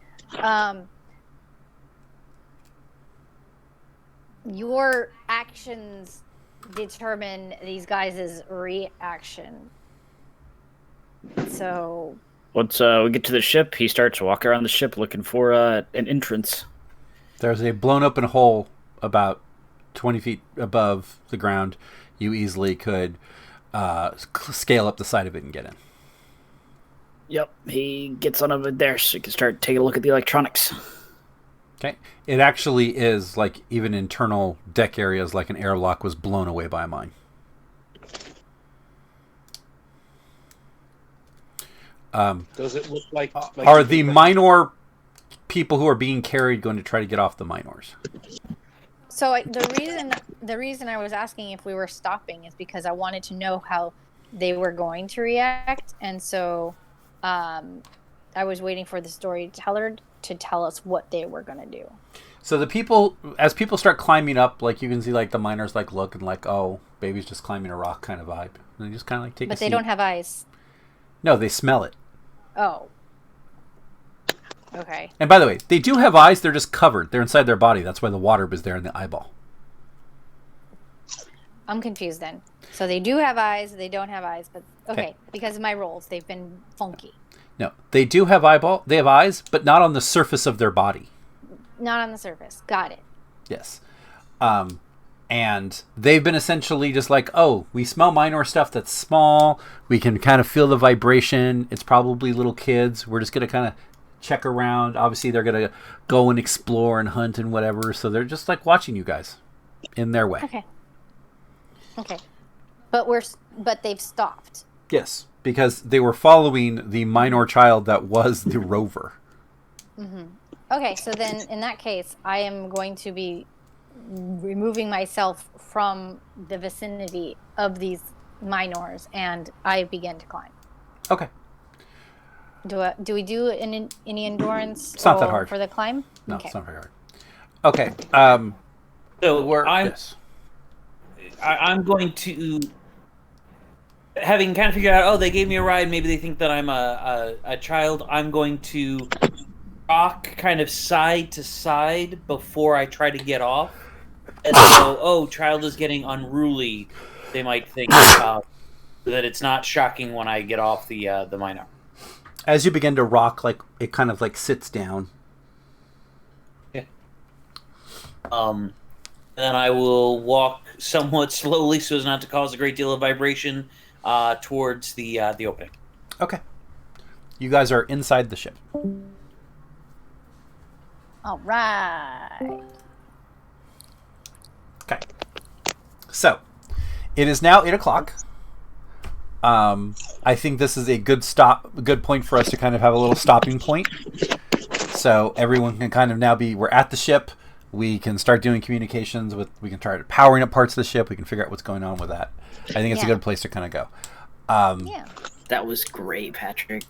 Your actions determine these guys' reaction. So Once we get to the ship, he starts walking around the ship looking for an entrance. There's a blown open hole about 20 feet above the ground. You easily could scale up the side of it and get in. Yep, he gets on over there so he can start taking a look at the electronics. Okay. It actually is like even internal deck areas, like an airlock was blown away by a mine. Does it look like Are the minor people who are being carried going to try to get off the minors? So the reason I was asking if we were stopping is because I wanted to know how they were going to react, and so I was waiting for the storyteller to tell us what they were going to do. So the people, as people start climbing up, like you can see, like the miners like look and like, oh, baby's just climbing a rock kind of vibe, and they just kind of like take. But a they seat. don't have eyes. No, they smell it. Oh. Okay. And by the way, they do have eyes. They're just covered. They're inside their body. That's why the water was there in the eyeball. I'm confused then. So they do have eyes. They don't have eyes, but okay. Because of my rolls, they've been funky. No, they do have eyeball. They have eyes, but not on the surface of their body. Not on the surface. Got it. Yes. And they've been essentially just like, oh, we smell minor stuff that's small. We can kind of feel the vibration. It's probably little kids. We're just going to kind of check around. Obviously, they're going to go and explore and hunt and whatever. So they're just like watching you guys in their way. Okay. But they've stopped. Yes, because they were following the minor child that was the rover. Mm-hmm. Okay, so then in that case, I am going to be removing myself from the vicinity of these minors, and I begin to climb. Okay. Do we do any endurance? It's not that hard for the climb. No, okay. It's not very hard. Okay. So yes. I'm going to, having kind of figured out, oh, they gave me a ride. Maybe they think that I'm a child. I'm going to rock kind of side to side before I try to get off. And so, oh, child is getting unruly. They might think that it's not shocking when I get off the minor. As you begin to rock, like it kind of like sits down. Yeah. Then I will walk somewhat slowly so as not to cause a great deal of vibration towards the opening. Okay. You guys are inside the ship. All right. Okay. So, it is now 8 o'clock. I think this is a good point for us to kind of have a little stopping point. So everyone can kind of now we're at the ship. We can start doing communications we can start powering up parts of the ship. We can figure out what's going on with that. I think it's a good place to kind of go. That was great, Patrick.